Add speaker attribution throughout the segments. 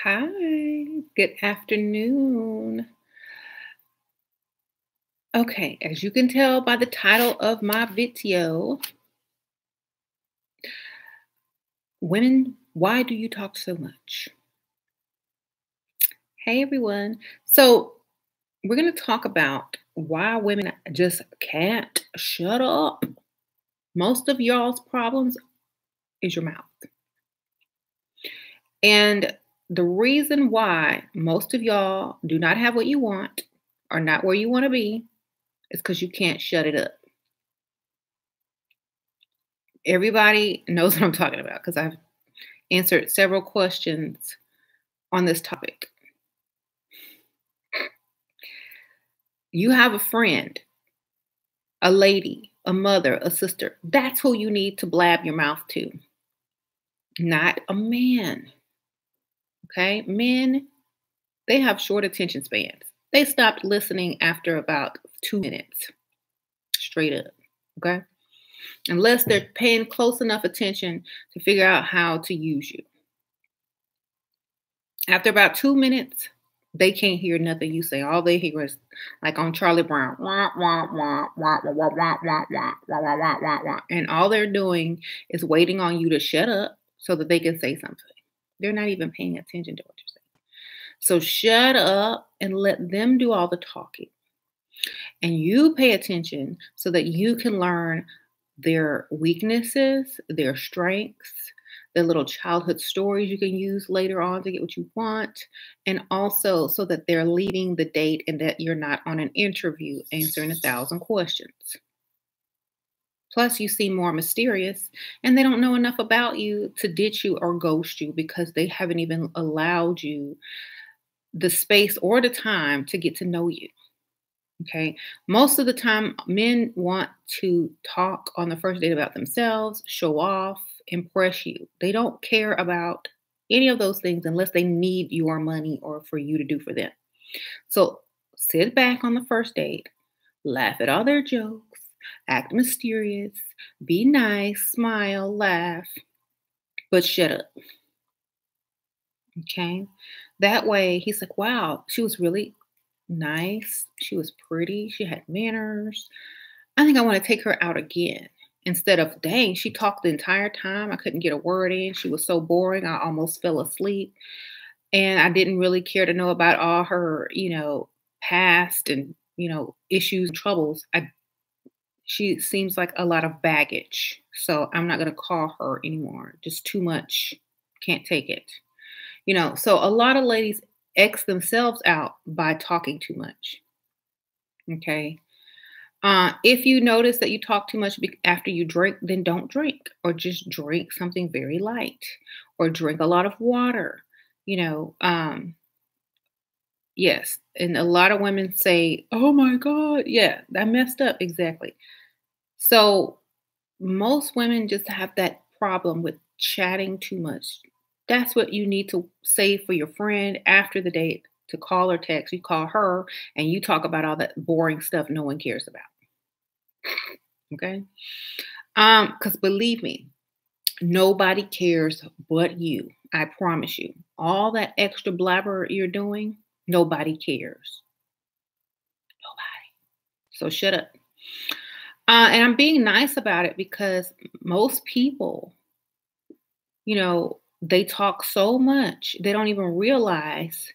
Speaker 1: Hi, good afternoon. Okay, as you can tell by the title of my video, Women, Why Do You Talk So Much? Hey everyone. So, we're going to talk about why women just can't shut up. Most of y'all's problems is your mouth. And the reason why most of y'all do not have what you want or not where you want to be is because you can't shut it up. Everybody knows what I'm talking about because I've answered several questions on this topic. You have a friend, a lady, a mother, a sister. That's who you need to blab your mouth to, not a man. Okay? Men, they have short attention spans. They stopped listening after about 2 minutes, straight up. Okay? Unless they're paying close enough attention to figure out how to use you. After about 2 minutes, they can't hear nothing you say. All they hear is like on Charlie Brown, wah, wah, wah, wah, wah, wah, wah, wah, wah, wah, wah, wah, wah, wah. And all they're doing is waiting on you to shut up so that they can say something. They're not even paying attention to what you're saying. So shut up and let them do all the talking. And you pay attention so that you can learn their weaknesses, their strengths, their little childhood stories you can use later on to get what you want, and also so that they're leading the date and that you're not on an interview answering 1,000 questions. Plus, you seem more mysterious and they don't know enough about you to ditch you or ghost you because they haven't even allowed you the space or the time to get to know you. Okay. Most of the time, men want to talk on the first date about themselves, show off, impress you. They don't care about any of those things unless they need your money or for you to do for them. So sit back on the first date, laugh at all their jokes, act mysterious, be nice, smile, laugh, but shut up. Okay. That way he's like, wow, she was really nice. She was pretty. She had manners. I think I want to take her out again. Instead of, dang, she talked the entire time. I couldn't get a word in. She was so boring. I almost fell asleep. And I didn't really care to know about all her, past and, issues and troubles. She seems like a lot of baggage. So I'm not going to call her anymore. Just too much. Can't take it. So a lot of ladies X themselves out by talking too much. Okay. If you notice that you talk too much after you drink, then don't drink, or just drink something very light, or drink a lot of water. You know, um, yes. And a lot of women say, "Oh my God, yeah, I messed up." Exactly. So most women just have that problem with chatting too much. That's what you need to say for your friend after the date to call or text. You call her and you talk about all that boring stuff no one cares about. Okay. Because believe me, nobody cares but you. I promise you. All that extra blabber you're doing, nobody cares. Nobody. So shut up. And I'm being nice about it because most people, they talk so much, they don't even realize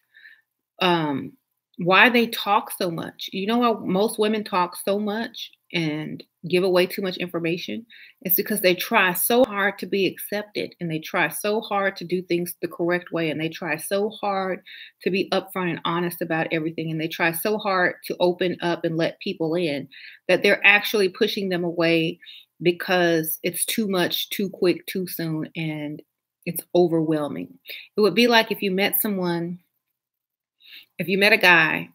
Speaker 1: um, why they talk so much. You know how most women talk so much and give away too much information? It's because they try so hard to be accepted and they try so hard to do things the correct way and they try so hard to be upfront and honest about everything and they try so hard to open up and let people in that they're actually pushing them away because it's too much, too quick, too soon, and it's overwhelming. It would be like if you met a guy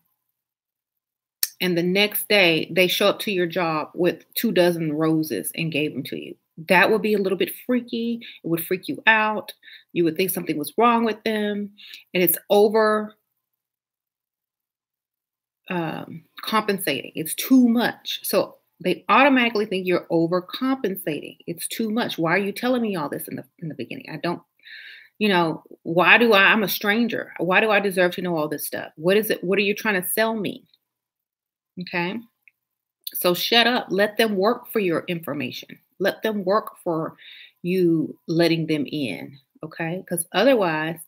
Speaker 1: and the next day they show up to your job with 2 dozen roses and gave them to you. That would be a little bit freaky. It would freak you out. You would think something was wrong with them. And it's over compensating. It's too much. So they automatically think you're overcompensating. It's too much. Why are you telling me all this in the beginning? I don't. Why do I'm a stranger. Why do I deserve to know all this stuff? What is it? What are you trying to sell me? Okay. So shut up. Let them work for your information. Let them work for you letting them in. Okay. Because otherwise,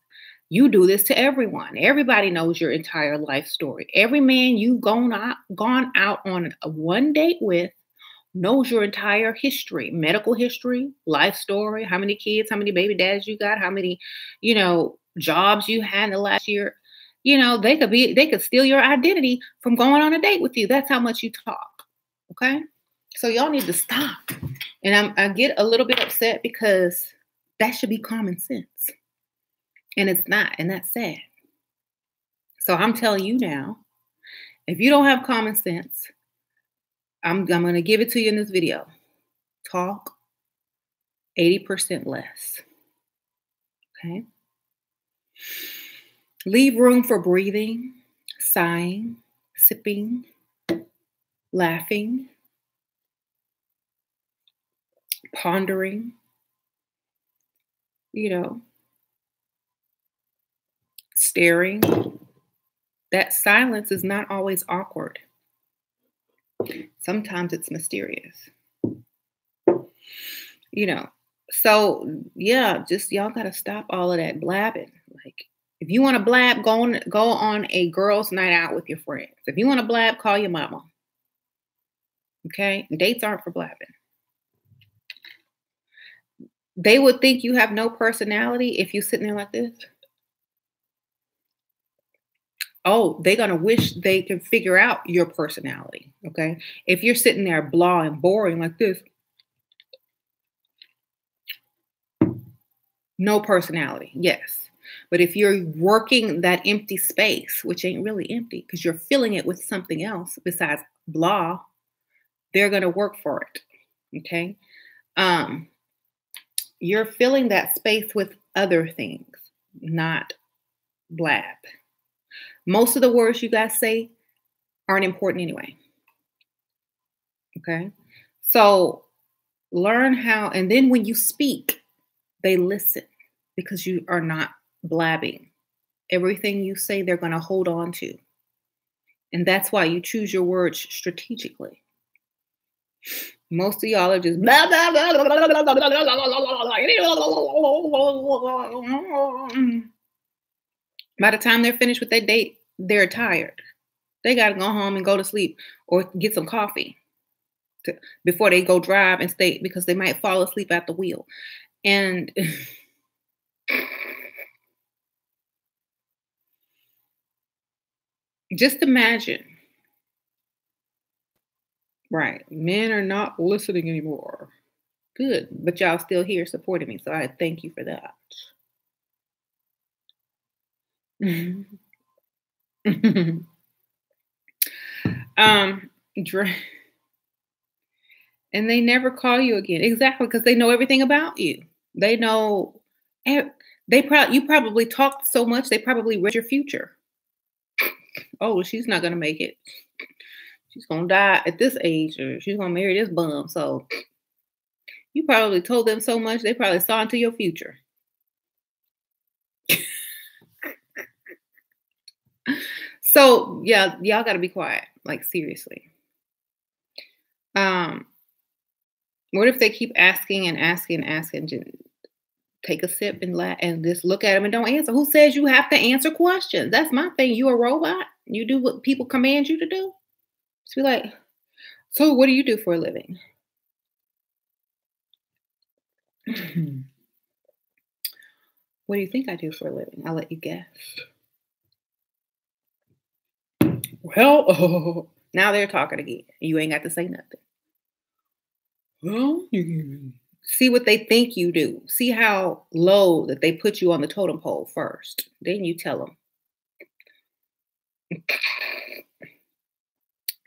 Speaker 1: you do this to everyone. Everybody knows your entire life story. Every man you've gone out on a one date with knows your entire history, medical history, life story, how many kids, how many baby dads you got, how many, jobs you had in the last year. They could steal your identity from going on a date with you. That's how much you talk. Okay. So y'all need to stop. And I get a little bit upset because that should be common sense. And it's not. And that's sad. So I'm telling you now, if you don't have common sense, I'm going to give it to you in this video. Talk 80% less. Okay. Leave room for breathing, sighing, sipping, laughing, pondering, staring. That silence is not always awkward. Sometimes it's mysterious. So yeah, just y'all gotta stop all of that blabbing. Like, if you want to blab, go on a girls' night out with your friends. If you want to blab, call your mama. Okay? Dates aren't for blabbing. They would think you have no personality if you're sitting there like this. Oh, they're going to wish they could figure out your personality. Okay? If you're sitting there blah and boring like this, no personality. Yes. But if you're working that empty space, which ain't really empty because you're filling it with something else besides blah, they're going to work for it. Okay? You're filling that space with other things, not blab. Most of the words you guys say aren't important anyway. Okay? So learn how, and then when you speak, they listen because you are not blabbing. Everything you say, they're going to hold on to. And that's why you choose your words strategically. Most of y'all are just blah, blah, blah, blah, blah, blah, blah, blah. By the time they're finished with their date, they're tired. They got to go home and go to sleep or get some coffee before they go drive and stay, because they might fall asleep at the wheel. And just imagine, right? Men are not listening anymore. Good, but y'all still here supporting me, so I thank you for that. And they never call you again. Exactly, because they know everything about you. They know. You probably talked so much. They probably read your future. Oh, she's not gonna make it. She's gonna die at this age, or she's gonna marry this bum. So you probably told them so much. They probably saw into your future. So yeah, y'all gotta be quiet. Like, seriously. What if they keep asking and asking and asking? Just take a sip and just look at them and don't answer. Who says you have to answer questions? That's my thing. You a robot? You do what people command you to do? Just be like, so what do you do for a living? What do you think I do for a living? I'll let you guess. Well, now they're talking again. You ain't got to say nothing. Well, see what they think you do. See how low that they put you on the totem pole first. Then you tell them.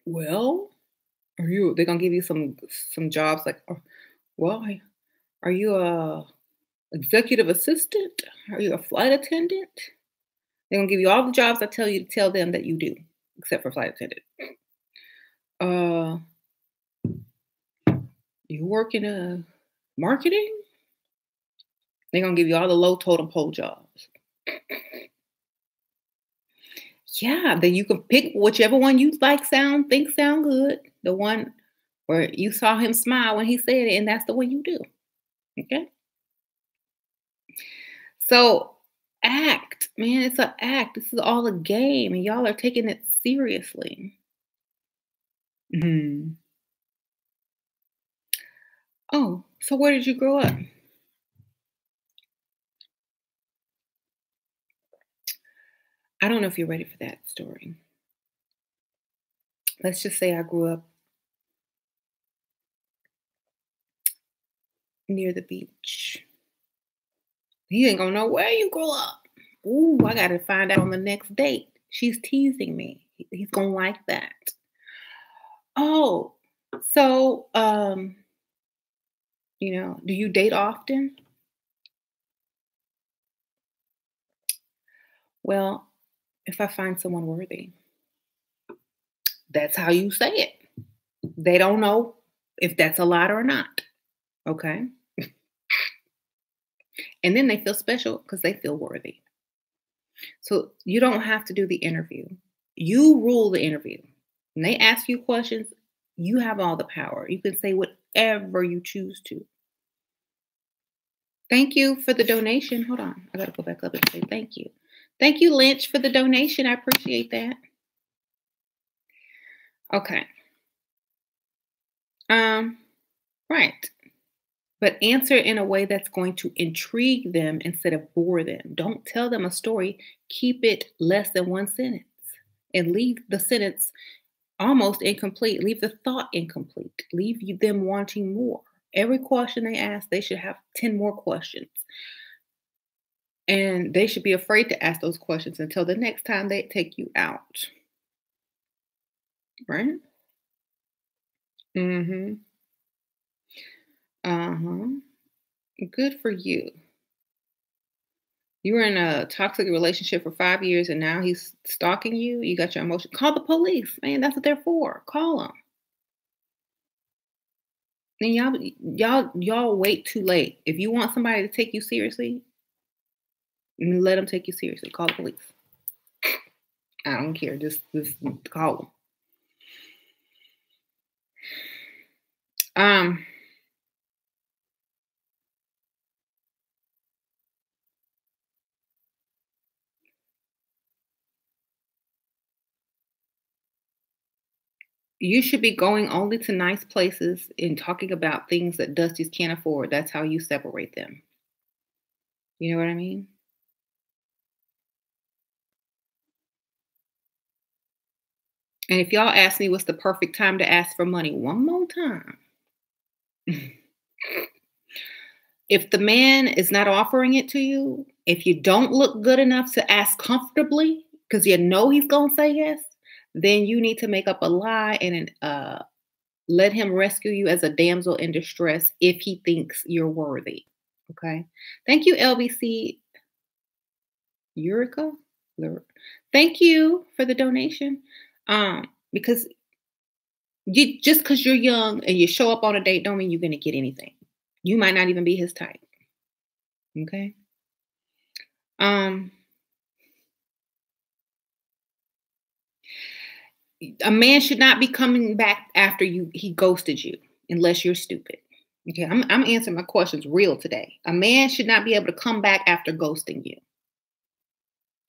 Speaker 1: Well, they're going to give you some jobs like, well, are you a executive assistant? Are you a flight attendant? They're going to give you all the jobs I tell you to tell them that you do, except for flight attendant. You work in marketing? They're gonna give you all the low totem pole jobs. Yeah, then you can pick whichever one you like think sound good. The one where you saw him smile when he said it, and that's the one you do. Okay. So act, man, it's an act. This is all a game, and y'all are taking it seriously. Mhm. Oh, so where did you grow up? I don't know if you're ready for that story. Let's just say I grew up near the beach. He ain't gonna know where you grew up. Ooh, I gotta find out on the next date. She's teasing me. He's gonna like that. Oh, so do you date often? Well, if I find someone worthy, that's how you say it. They don't know if that's a lot or not. Okay. And then they feel special because they feel worthy. So you don't have to do the interview. You rule the interview. When they ask you questions, you have all the power. You can say whatever you choose to. Thank you for the donation. Hold on. I got to go back up and say thank you. Thank you, Lynch, for the donation. I appreciate that. Okay. Right. But answer in a way that's going to intrigue them instead of bore them. Don't tell them a story. Keep it less than one sentence and leave the sentence almost incomplete. Leave the thought incomplete. Leave them wanting more. Every question they ask, they should have 10 more questions. And they should be afraid to ask those questions until the next time they take you out. Right? Mm-hmm. Uh-huh. Good for you. You were in a toxic relationship for 5 years and now he's stalking you. You got your emotion. Call the police, man. That's what they're for. Call them. And y'all wait too late. If you want somebody to take you seriously, let them take you seriously. Call the police. I don't care. Just call them. Um, you should be going only to nice places and talking about things that Dusties can't afford. That's how you separate them. You know what I mean? And if y'all ask me what's the perfect time to ask for money one more time, if the man is not offering it to you, if you don't look good enough to ask comfortably, because you know he's gonna say yes, then you need to make up a lie and let him rescue you as a damsel in distress if he thinks you're worthy. Okay. Thank you, LBC Eureka. Thank you for the donation. Because you just because you're young and you show up on a date don't mean you're gonna get anything. You might not even be his type. Okay. Um, a man should not be coming back after he ghosted you unless you're stupid. Okay, I'm answering my questions real today. A man should not be able to come back after ghosting you.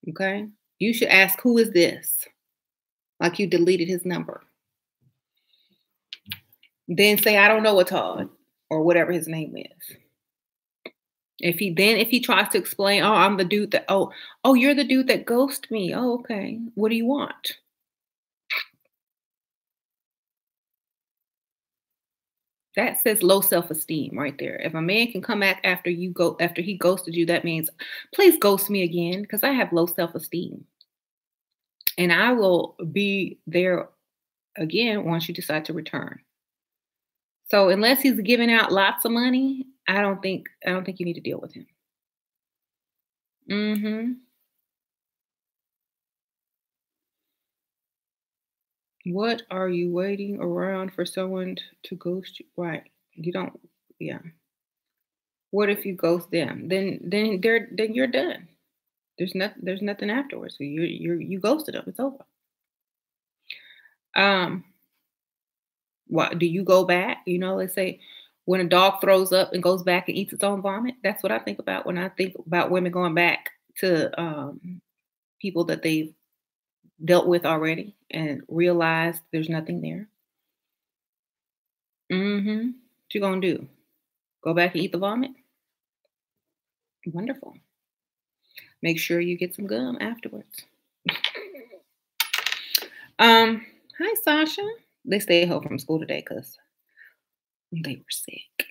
Speaker 1: Okay? You should ask, who is this? Like you deleted his number. Then say, I don't know a Todd or whatever his name is. If he tries to explain, oh, I'm the dude that you're the dude that ghosted me. Oh, okay. What do you want? That says low self-esteem right there. If a man can come back after he ghosted you, that means please ghost me again because I have low self-esteem. And I will be there again once you decide to return. So unless he's giving out lots of money, I don't think you need to deal with him. Mhm. What are you waiting around for someone to ghost you? Right. You don't, yeah. What if you ghost them? Then you're done. There's nothing afterwards. So you ghosted them. It's over. Um, what do you go back? Let's say when a dog throws up and goes back and eats its own vomit. That's what I think about when I think about women going back to people that they've dealt with already and realized there's nothing there. What you gonna do? Go back and eat the vomit? Wonderful. Make sure you get some gum afterwards. Hi Sasha. They stayed home from school today because they were sick.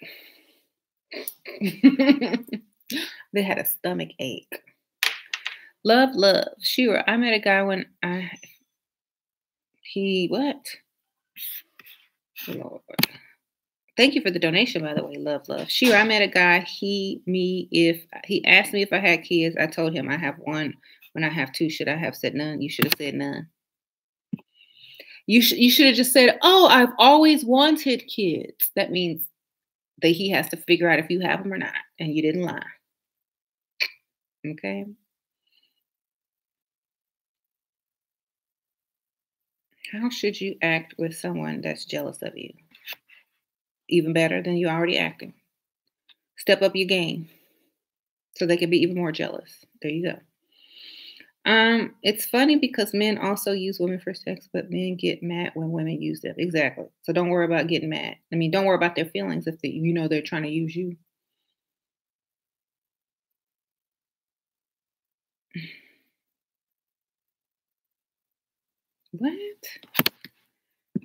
Speaker 1: They had a stomach ache. Love, love. Shira, I met a guy when what? Lord. Thank you for the donation, by the way. Love, love. Shira, I met a guy. He asked me if I had kids. I told him I have one. When I have two, should I have said none? You should have said none. You should have just said, "Oh, I've always wanted kids." That means that he has to figure out if you have them or not, and you didn't lie. Okay. How should you act with someone that's jealous of you? Even better than you already acting. Step up your game so they can be even more jealous. There you go. It's funny because men also use women for sex, but men get mad when women use them. Exactly. So don't worry about getting mad. I mean, don't worry about their feelings if they're trying to use you. What?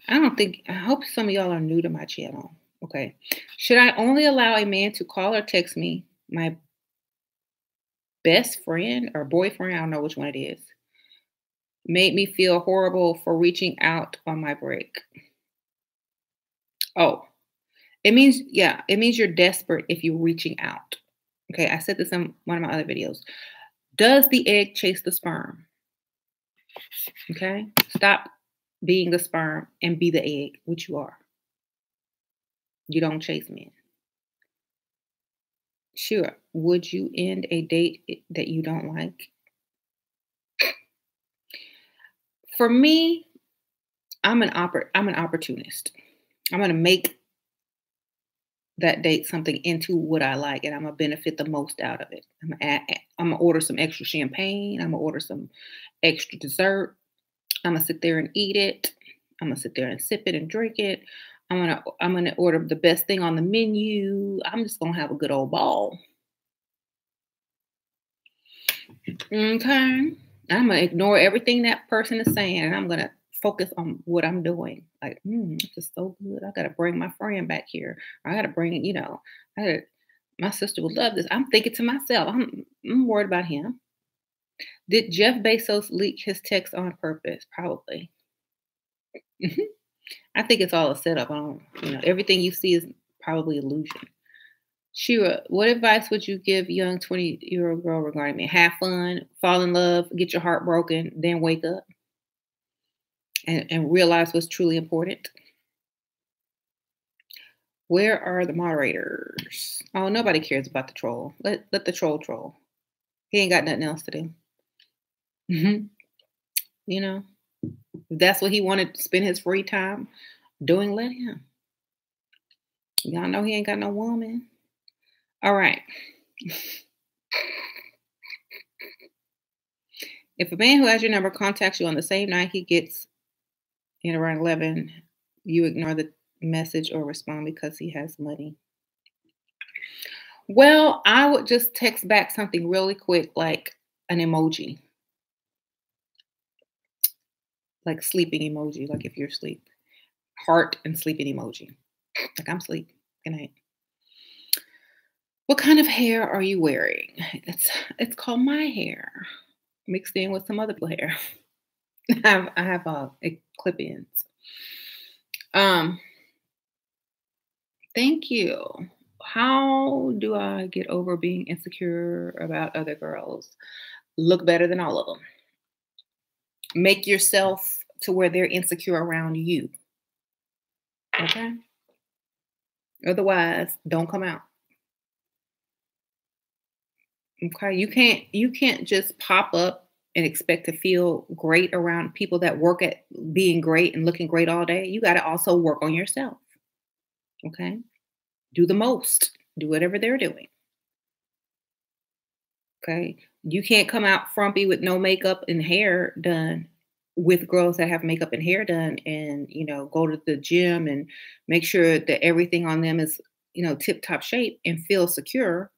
Speaker 1: I hope some of y'all are new to my channel. Okay. Should I only allow a man to call or text me, my best friend or boyfriend? I don't know which one it is. Made me feel horrible for reaching out on my break. Oh, it means you're desperate if you're reaching out. Okay, I said this in one of my other videos. Does the egg chase the sperm? Okay, stop being the sperm and be the egg, which you are. You don't chase men. Sure. Would you end a date that you don't like? For me, I'm an opportunist. I'm going to make that date something into what I like, and I'm gonna benefit the most out of it. I'm gonna order some extra champagne. I'm gonna order some extra dessert. I'm gonna sit there and eat it. I'm gonna sit there and sip it and drink it. I'm gonna order the best thing on the menu. I'm just gonna have a good old ball. Okay. I'm gonna ignore everything that person is saying, and I'm gonna focus on what I'm doing. Like, this is so good. I gotta bring my friend back here. I gotta bring, my sister would love this. I'm thinking to myself, I'm worried about him. Did Jeff Bezos leak his text on purpose? Probably. I think it's all a setup. Everything you see is probably illusion. Shira, what advice would you give young 20-year-old girl regarding me? Have fun, fall in love, get your heart broken, then wake up and realize what's truly important. Where are the moderators? Oh, nobody cares about the troll. Let the troll. He ain't got nothing else to do. If that's what he wanted to spend his free time doing, let him. Y'all know he ain't got no woman. All right. If a man who has your number contacts you on the same night he gets in around 11, you ignore the message or respond because he has money. Well, I would just text back something really quick, like an emoji. Like sleeping emoji, like if you're asleep. Heart and sleeping emoji. Like I'm asleep. Good night. What kind of hair are you wearing? It's called my hair. Mixed in with some other people hair. I have clip-ins. Thank you. How do I get over being insecure about other girls? Look better than all of them. Make yourself to where they're insecure around you. Okay? Otherwise, don't come out. Okay, you can't just pop up and expect to feel great around people that work at being great and looking great all day. You got to also work on yourself. Okay, do the most. Do whatever they're doing. Okay, you can't come out frumpy with no makeup and hair done with girls that have makeup and hair done, and go to the gym and make sure that everything on them is tip top shape and feel secure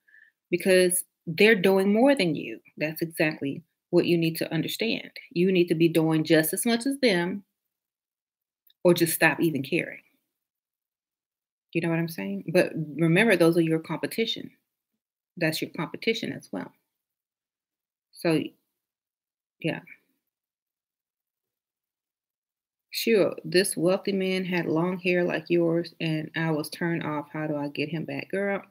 Speaker 1: because they're doing more than you. That's exactly what you need to understand. You need to be doing just as much as them or just stop even caring. You know what I'm saying? But remember, those are your competition. That's your competition as well. So, yeah. Sure, this wealthy man had long hair like yours, and I was turned off. How do I get him back? Girl,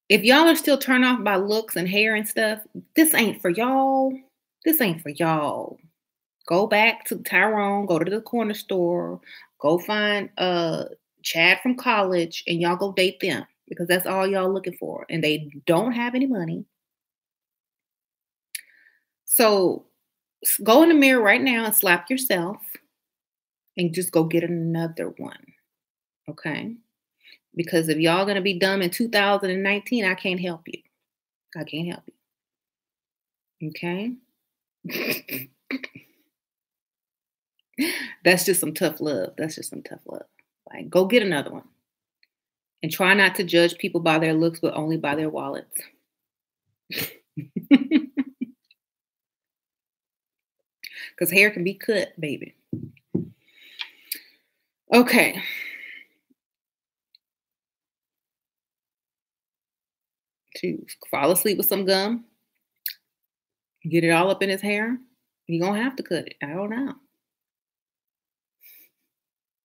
Speaker 1: if y'all are still turned off by looks and hair and stuff, this ain't for y'all. This ain't for y'all. Go back to Tyrone, go to the corner store, go find Chad from college, and y'all go date them because that's all y'all looking for. And they don't have any money. So go in the mirror right now and slap yourself and just go get another one. Okay. Because if y'all gonna be dumb in 2019, I can't help you. I can't help you. Okay. That's just some tough love. That's just some tough love. Like, go get another one. And try not to judge people by their looks, but only by their wallets. Because hair can be cut, baby. Okay. To fall asleep with some gum, get it all up in his hair. You're going to have to cut it. I don't know.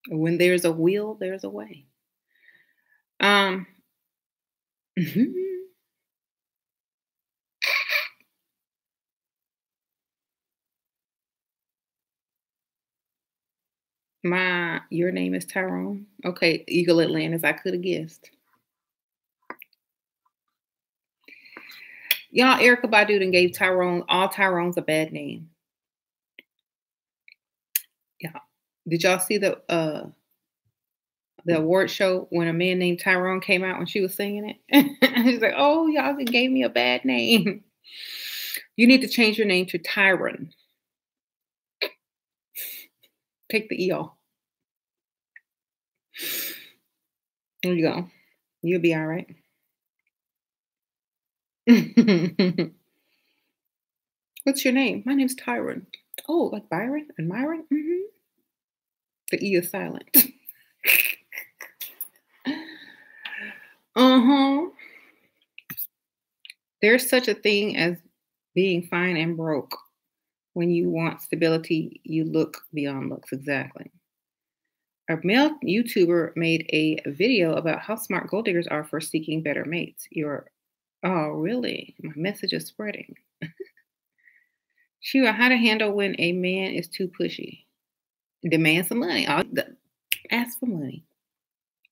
Speaker 1: When there's a will, there's a way. Um, your name is Tyrone. Okay, Eagle Atlantis. I could have guessed. Y'all, Erica Badu and gave all Tyrones a bad name. Yeah. Did y'all see the award show when a man named Tyrone came out when she was singing it? He's like, "Oh, y'all gave me a bad name. You need to change your name to Tyron. Take the E off. There you go. You'll be all right." What's your name? My name's Tyron. Oh, like Byron and Myron? The E is silent. Uh-huh. There's such a thing as being fine and broke. When you want stability, you look beyond looks. Exactly. A male YouTuber made a video about how smart gold diggers are for seeking better mates. Oh, really? My message is spreading. Shira, how to handle when a man is too pushy. Demand some money. Ask for money.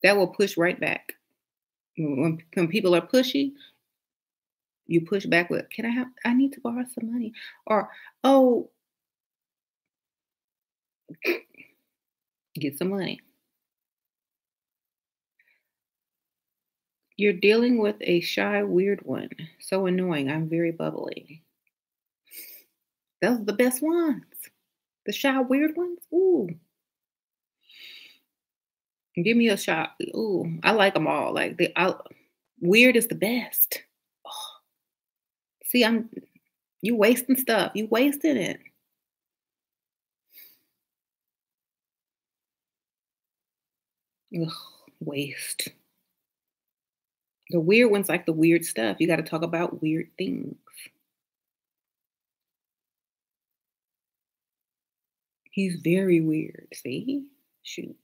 Speaker 1: That will push right back. When people are pushy, you push back with, I need to borrow some money. Or, oh, get some money. You're dealing with a shy, weird one. So annoying. I'm very bubbly. Those are the best ones. The shy, weird ones. Ooh. Give me a shot. Ooh, I like them all. Weird is the best. Oh, see, you wasting stuff. You wasting it. Ugh, waste. The weird ones like the weird stuff. You got to talk about weird things. He's very weird. See? Shoot.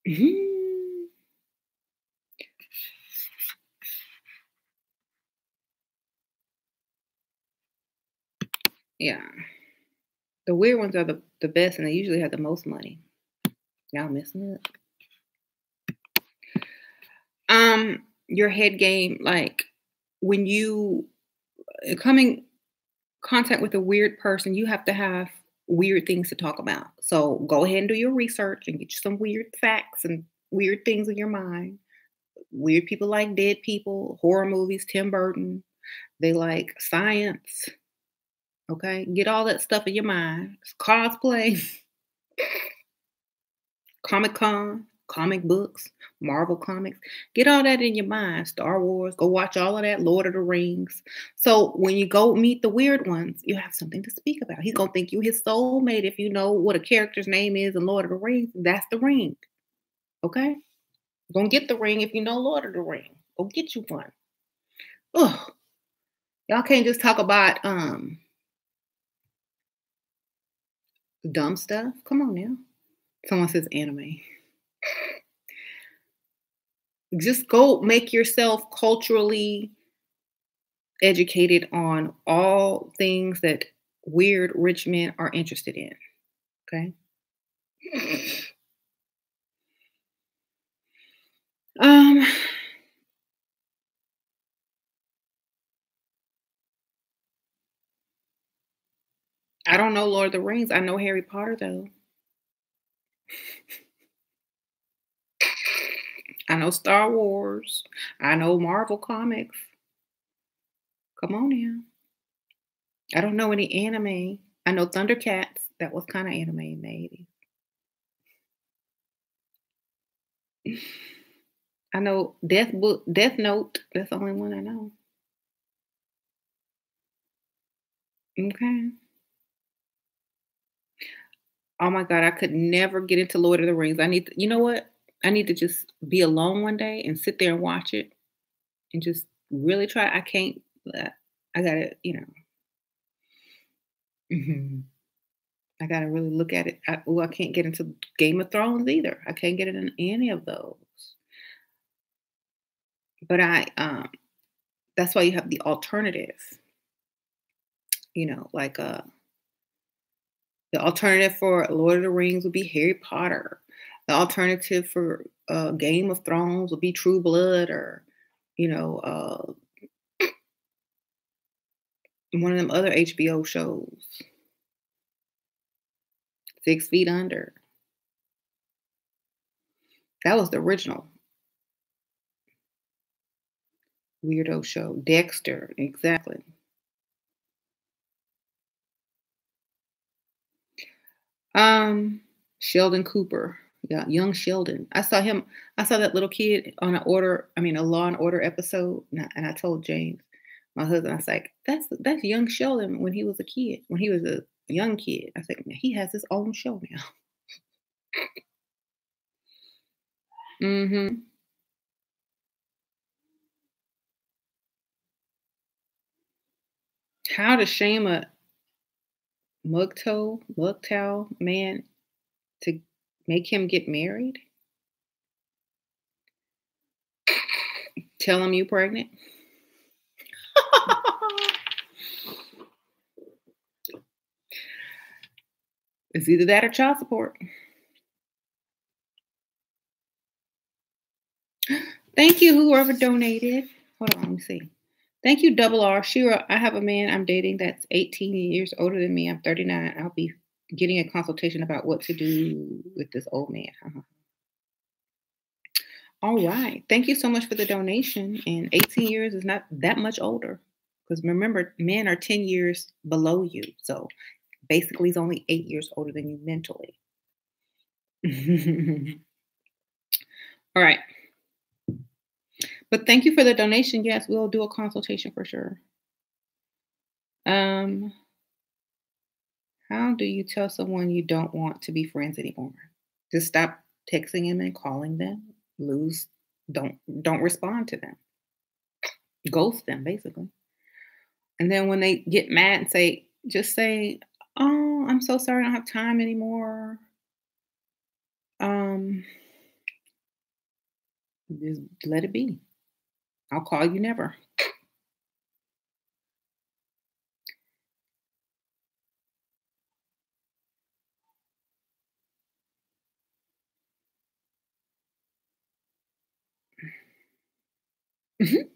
Speaker 1: Mhm. Yeah. The weird ones are the best and they usually have the most money. Y'all messing up. your head game, like when you come in contact with a weird person, you have to have weird things to talk about. So go ahead and do your research and get you some weird facts and weird things in your mind. Weird people like dead people, horror movies, Tim Burton. They like science. Okay. Get all that stuff in your mind. Cosplay, Comic Con, comic books, Marvel comics. Get all that in your mind. Star Wars. Go watch all of that. Lord of the Rings. So when you go meet the weird ones, you have something to speak about. He's gonna think you his soulmate if you know what a character's name is in Lord of the Rings. That's the ring. Okay. You're gonna get the ring if you know Lord of the Ring. Go get you one. Ugh. Y'all can't just talk about dumb stuff. Come on now. Someone says anime. Just go make yourself culturally educated on all things that weird rich men are interested in. Okay. Um, I don't know Lord of the Rings. I know Harry Potter though. I know Star Wars. I know Marvel comics. Come on now. I don't know any anime. I know Thundercats. That was kind of anime, maybe. I know Death Note. That's the only one I know. Okay. Oh my god, I could never get into Lord of the Rings. I need to, you know what? I need to just be alone one day and sit there and watch it and just really try. I can't. uh, I gotta, mhm. I gotta really look at it. I can't get into Game of Thrones either. I can't get into any of those. But that's why you have the alternative. Like the alternative for Lord of the Rings would be Harry Potter. The alternative for Game of Thrones would be True Blood, or you know, one of them other HBO shows, 6 Feet Under. That was the original weirdo show. Dexter, exactly. Sheldon Cooper. Yeah, young Sheldon. I saw him. I saw that little kid on a Law and Order episode, and I told James, my husband, I was like, that's young Sheldon when he was a kid, when he was a young kid. I said, he has his own show now. Hmm. How to shame a mugtow man to make him get married? Tell him you pregnant. It's either that or child support. Thank you, whoever donated. Hold on, let me see. Thank you, Double R. Shira, I have a man I'm dating that's 18 years older than me. I'm 39. I'll be getting a consultation about what to do with this old man. All right. Thank you so much for the donation. And 18 years is not that much older. Because remember, men are 10 years below you. So basically, he's only 8 years older than you mentally. All right. But thank you for the donation. Yes, we'll do a consultation for sure. Um, how do you tell someone you don't want to be friends anymore? Just stop texting them and calling them. Lose. Don't respond to them. Ghost them, basically. And then when they get mad and just say, "Oh, I'm so sorry, I don't have time anymore." Um, just let it be. I'll call you never. Mhm.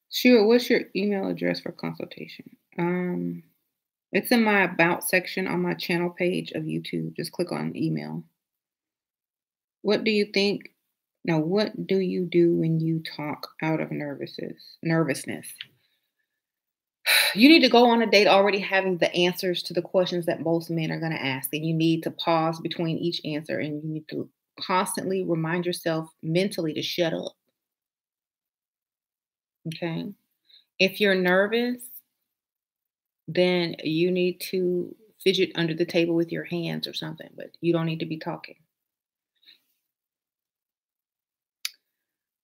Speaker 1: Sure. What's your email address for consultation? It's in my about section on my channel page of YouTube. Just click on email. What do you think? No, what do you do when you talk out of nervousness? You need to go on a date already having the answers to the questions that most men are going to ask, and you need to pause between each answer, and you need to constantly remind yourself mentally to shut up. Okay. If you're nervous, then you need to fidget under the table with your hands or something, but you don't need to be talking.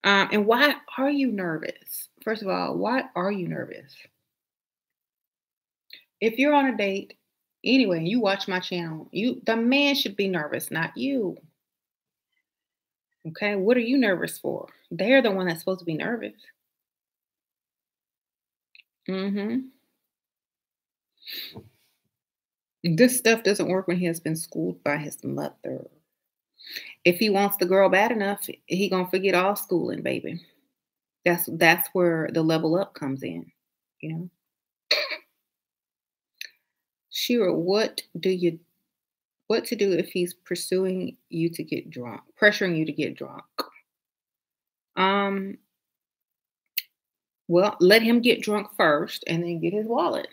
Speaker 1: And why are you nervous? First of all, why are you nervous? If you're on a date anyway, and you watch my channel, the man should be nervous, not you. Okay, what are you nervous for? They're the one that's supposed to be nervous. Hmm. This stuff doesn't work when he has been schooled by his mother. If he wants the girl bad enough, he gonna forget all schooling, baby. That's where the level up comes in. You know, Shira, what to do if he's pursuing you to get drunk, pressuring you to get drunk? Um, well, let him get drunk first, and then get his wallet.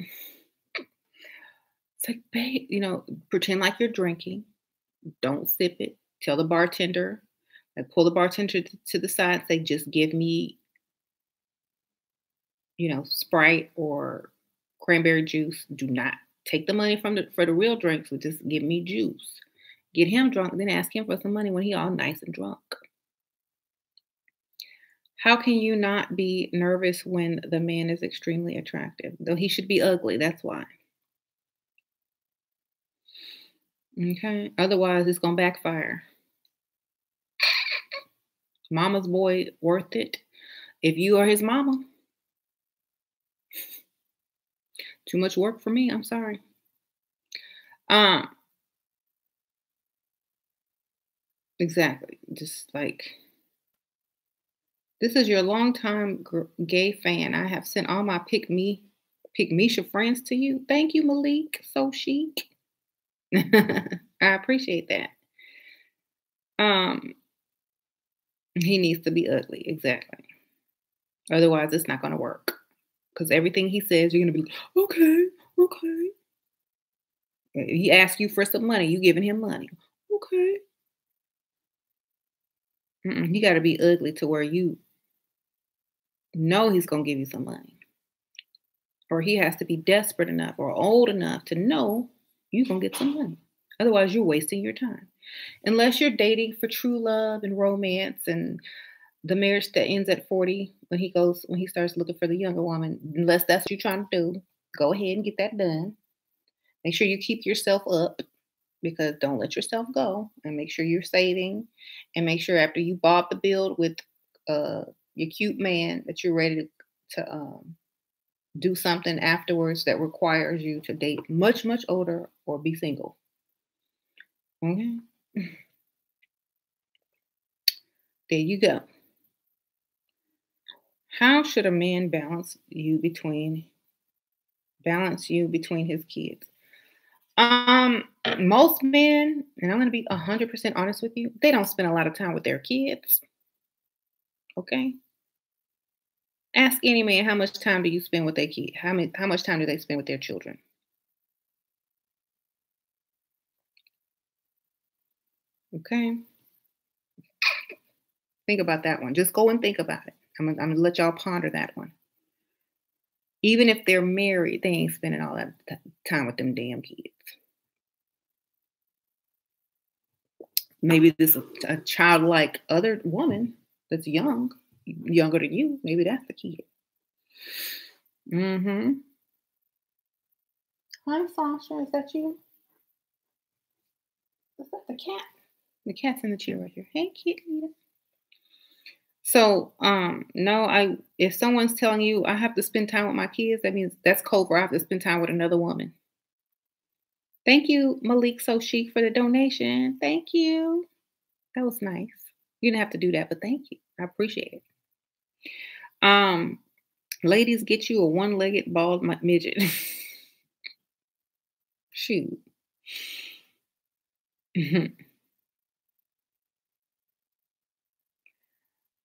Speaker 1: It's like, babe, pretend like you're drinking. Don't sip it. Tell the bartender, like pull the bartender to the side, say, just give me, Sprite or cranberry juice. Do not take the money for the real drinks, but just give me juice. Get him drunk, then ask him for some money when he all nice and drunk. How can you not be nervous when the man is extremely attractive? Though he should be ugly, that's why. Okay. Otherwise, it's gonna backfire. Mama's boy worth it. If you are his mama, too much work for me. I'm sorry. Um, exactly. Just like this is your longtime gay fan. I have sent all my pick Misha friends to you. Thank you, Malik. So chic. I appreciate that. Um, he needs to be ugly. Exactly. Otherwise, it's not going to work. Because everything he says, you're going to be okay, okay. He asks you for some money, you giving him money. Okay. He got to be ugly to where you know he's going to give you some money. Or he has to be desperate enough or old enough to know you're going to get some money. Otherwise, you're wasting your time. Unless you're dating for true love and romance and the marriage that ends at 40 when he starts looking for the younger woman, unless that's what you're trying to do, go ahead and get that done. Make sure you keep yourself up because don't let yourself go and make sure you're saving and make sure after you bob the build with uh, your cute man that you're ready to do something afterwards that requires you to date much, much older or be single. Okay. There you go. How should a man balance you between his kids? Most men, and I'm gonna be 100% honest with you, they don't spend a lot of time with their kids. Okay. Ask any man how much time do you spend with their kid? How much time do they spend with their children? Okay. Think about that one. Just go and think about it. I'm gonna let y'all ponder that one. Even if they're married, they ain't spending all that time with them damn kids. Maybe this a childlike other woman that's younger than you. Maybe that's the kid. Mm-hmm. Hi, Sasha. Is that you? Is that the cat? The cat's in the chair right here. Hey, kitty. So, no, if someone's telling you I have to spend time with my kids, that means that's code for I have to spend time with another woman. Thank you, Malik So Chic, for the donation. Thank you. That was nice. You didn't have to do that, but thank you. I appreciate it. Um, Ladies, get you a one-legged bald midget. Shoot. Mhm.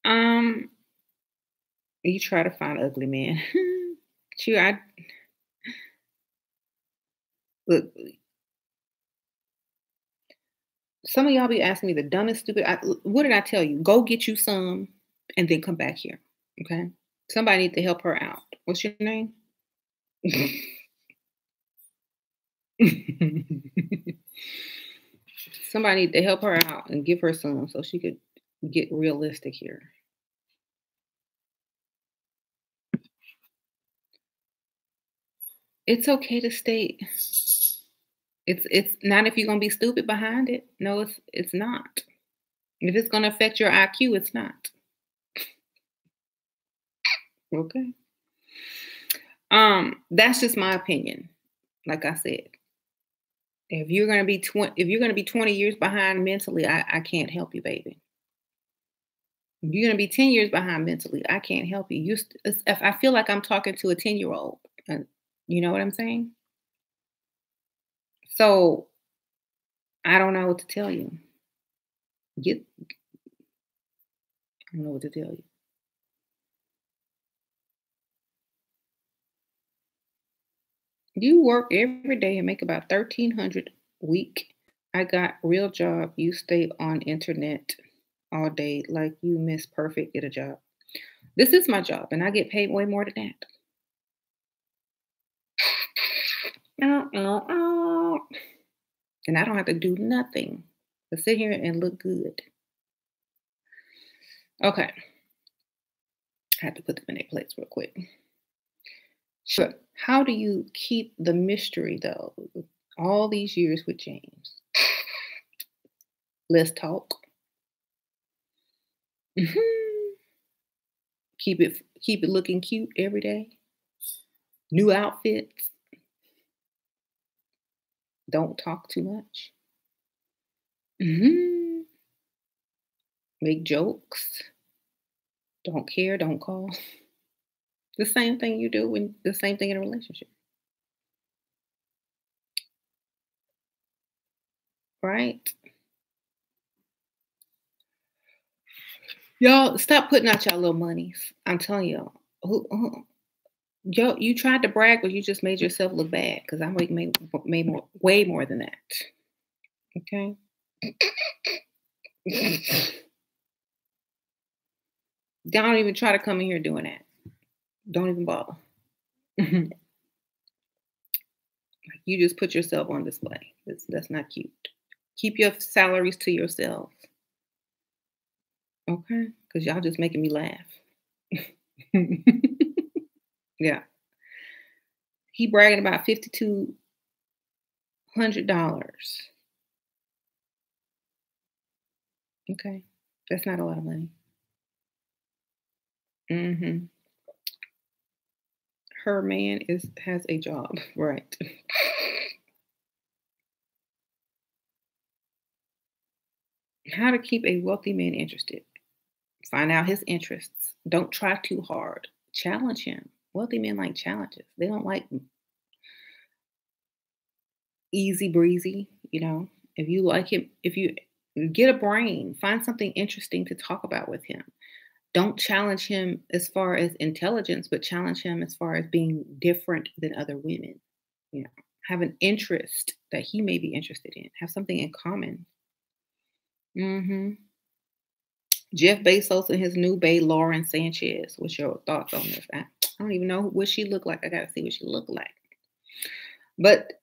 Speaker 1: um, you try to find ugly man. Shoot, I look. Some of y'all be asking me the dumbest, stupid. What did I tell you? Go get you some, and then come back here. Okay. Somebody need to help her out. What's your name? Somebody need to help her out and give her some so she could get realistic here. It's okay to stay. It's not if you're gonna be stupid behind it. No, it's not. If it's gonna affect your IQ, it's not. Okay. That's just my opinion. Like I said, if you're gonna be 20 years behind mentally, I can't help you, baby. If you're gonna be 10 years behind mentally, I can't help you. If I feel like I'm talking to a 10-year-old, you know what I'm saying? So I don't know what to tell you. Get, I don't know what to tell you. You work every day and make about 1,300 a week. I got real job. You stay on internet all day like you miss perfect. Get a job. This is my job, and I get paid way more than that. And I don't have to do nothing but sit here and look good. Okay, I had to put them in their place real quick. Sure. How do you keep the mystery though? All these years with James. Let's talk. Mhm. Keep it looking cute every day. New outfits. Don't talk too much. Mhm. Make jokes. Don't care. Don't call. The same thing you do when the same thing in a relationship, right? Y'all stop putting out y'all little monies. I'm telling y'all. Yo, you tried to brag, but you just made yourself look bad because I made more, way more than that. Okay. Don't even try to come in here doing that. Don't even bother. You just put yourself on display. That's not cute. Keep your salaries to yourself. Okay. Because y'all just making me laugh. Yeah. He bragging about $5,200. Okay. That's not a lot of money. Hmm. Her man has a job. Right. How to keep a wealthy man interested. Find out his interests. Don't try too hard. Challenge him. Wealthy men like challenges. They don't like easy breezy, you know. If you like him, if you get a brain, find something interesting to talk about with him. Don't challenge him as far as intelligence, but challenge him as far as being different than other women. You know, have an interest that he may be interested in. Have something in common. Hmm. Jeff Bezos and his new bae, Lauren Sanchez. What's your thoughts on this? I don't even know what she looked like. I gotta see what she looked like. But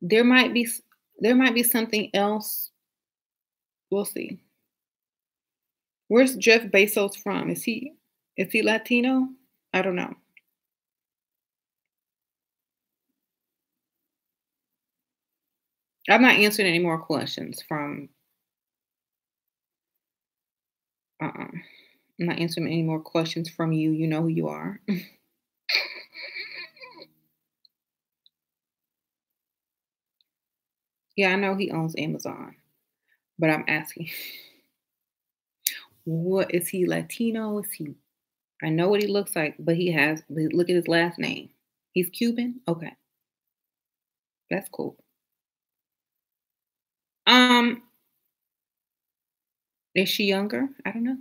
Speaker 1: there might be there might be something else. We'll see. Where's Jeff Bezos from? Is he Latino? I don't know. I'm not answering any more questions from. I'm not answering any more questions from you. You know who you are. Yeah, I know he owns Amazon, but I'm asking. What is he Latino? Is he I know what he looks like, but he has look at his last name. He's Cuban? Okay, that's cool. Um, is she younger? I don't know.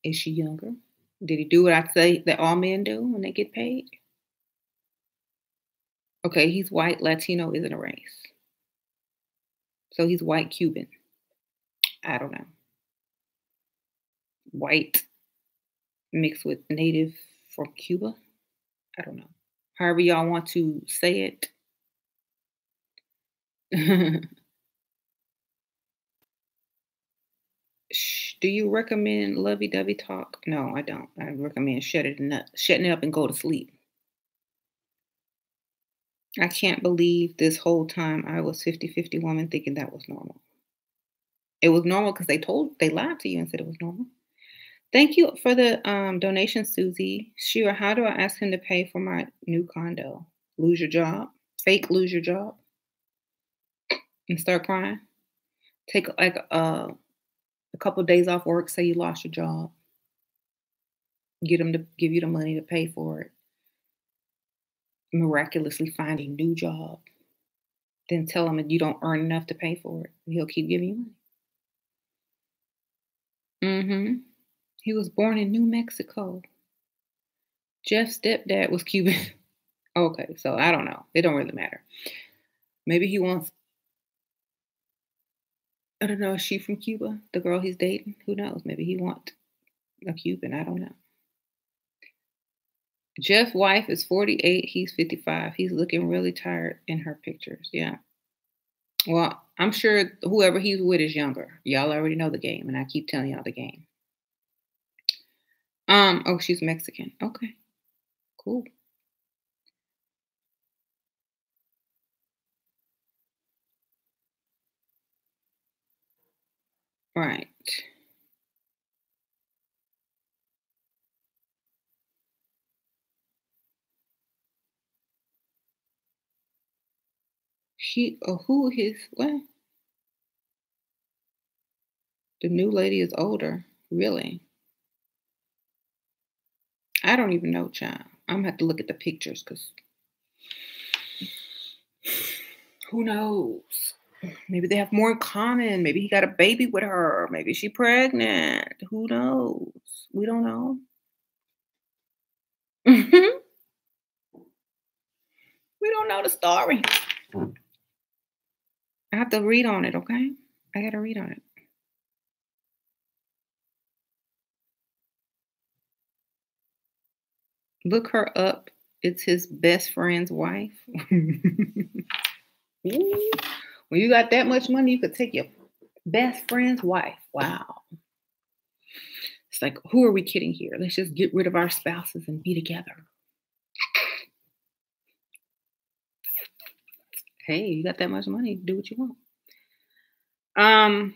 Speaker 1: Is she younger? Did he do what I say that all men do when they get paid? Okay, he's white. Latino isn't a race. So he's white Cuban. I don't know. White mixed with native from Cuba. I don't know. However y'all want to say it. Do you recommend lovey-dovey talk? No, I don't. I recommend shutting it up and go to sleep. I can't believe this whole time I was 50-50 woman thinking that was normal. It was normal because they lied to you and said it was normal. Thank you for the donation, Suzy Shira. How do I ask him to pay for my new condo? Lose your job? Fake lose your job and start crying? Take like a couple of days off work, say you lost your job, get him to give you the money to pay for it, miraculously find a new job, then tell him that you don't earn enough to pay for it. He'll keep giving you money. He was born in New Mexico. Jeff's stepdad was Cuban. Okay, so I don't know. It don't really matter. Maybe he wants, I don't know, is she from Cuba? The girl he's dating? Who knows? Maybe he wants a Cuban. I don't know. Jeff's wife is 48. He's 55. He's looking really tired in her pictures. Yeah. Well, I'm sure whoever he's with is younger. Y'all already know the game, and I keep telling y'all the game. Oh, she's Mexican. Okay, cool. Right. Who his what? The new lady is older. Really? I don't even know, child. I'm gonna have to look at the pictures because who knows? Maybe they have more in common. Maybe he got a baby with her. Maybe she pregnant. Who knows? We don't know. We don't know the story. I have to read on it, okay? I gotta read on it. Look her up. It's his best friend's wife. Ooh, when you got that much money, you could take your best friend's wife. Wow. It's like, who are we kidding here? Let's just get rid of our spouses and be together. Hey, you got that much money, do what you want. Um,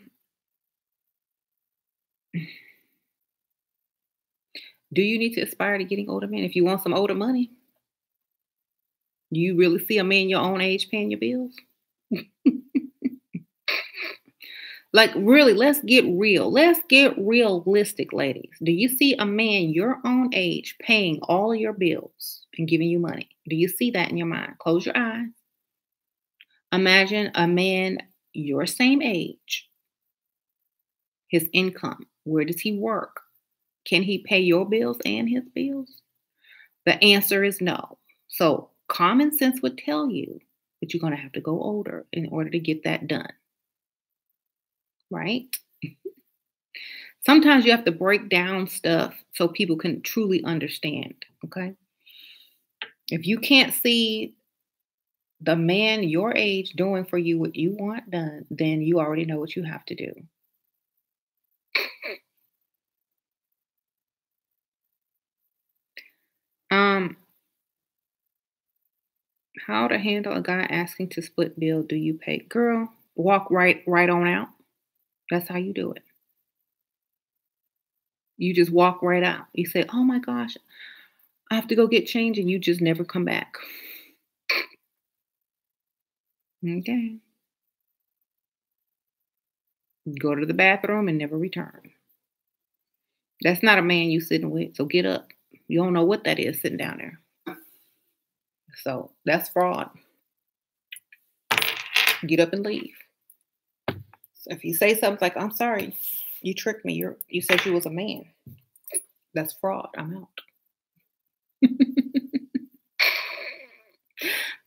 Speaker 1: do you need to aspire to getting older men? If you want some older money, do you really see a man your own age paying your bills? Like, really, let's get real. Let's get realistic, ladies. Do you see a man your own age paying all of your bills and giving you money? Do you see that in your mind? Close your eyes. Imagine a man your same age, his income. Where does he work? Can he pay your bills and his bills? The answer is no. So, common sense would tell you that you're going to have to go older in order to get that done, right? Sometimes you have to break down stuff so people can truly understand, okay? If you can't see the man your age doing for you what you want done, then you already know what you have to do. Um, how to handle a guy asking to split bill, do you pay? Girl, walk right on out. That's how you do it. You just walk right out. You say, "Oh my gosh, I have to go get change," and you just never come back. Okay. Go to the bathroom and never return. That's not a man you sitting with. So get up. You don't know what that is sitting down there. So that's fraud. Get up and leave. So if you say something like, "I'm sorry, you tricked me. You said you was a man." That's fraud. I'm out.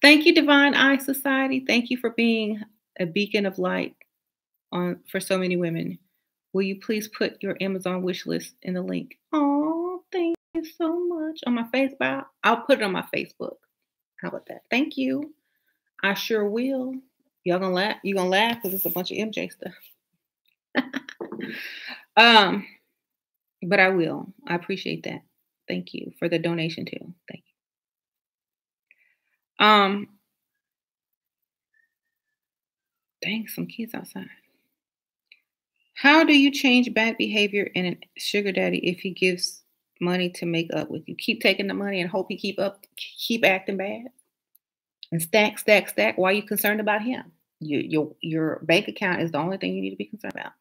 Speaker 1: Thank you, Divine Eye Society. Thank you for being a beacon of light on for so many women. Will you please put your Amazon wish list in the link? Oh, thank you so much. On my Facebook. I'll put it on my Facebook. How about that? Thank you. I sure will. Y'all gonna laugh? You gonna laugh because it's a bunch of MJ stuff. um, but I will. I appreciate that. Thank you for the donation too. Thank you. Dang, some kids outside. How do you change bad behavior in a sugar daddy if he gives money to make up with you? Keep taking the money and hope he keep acting bad, and stack, stack, stack. Why are you concerned about him? Your bank account is the only thing you need to be concerned about.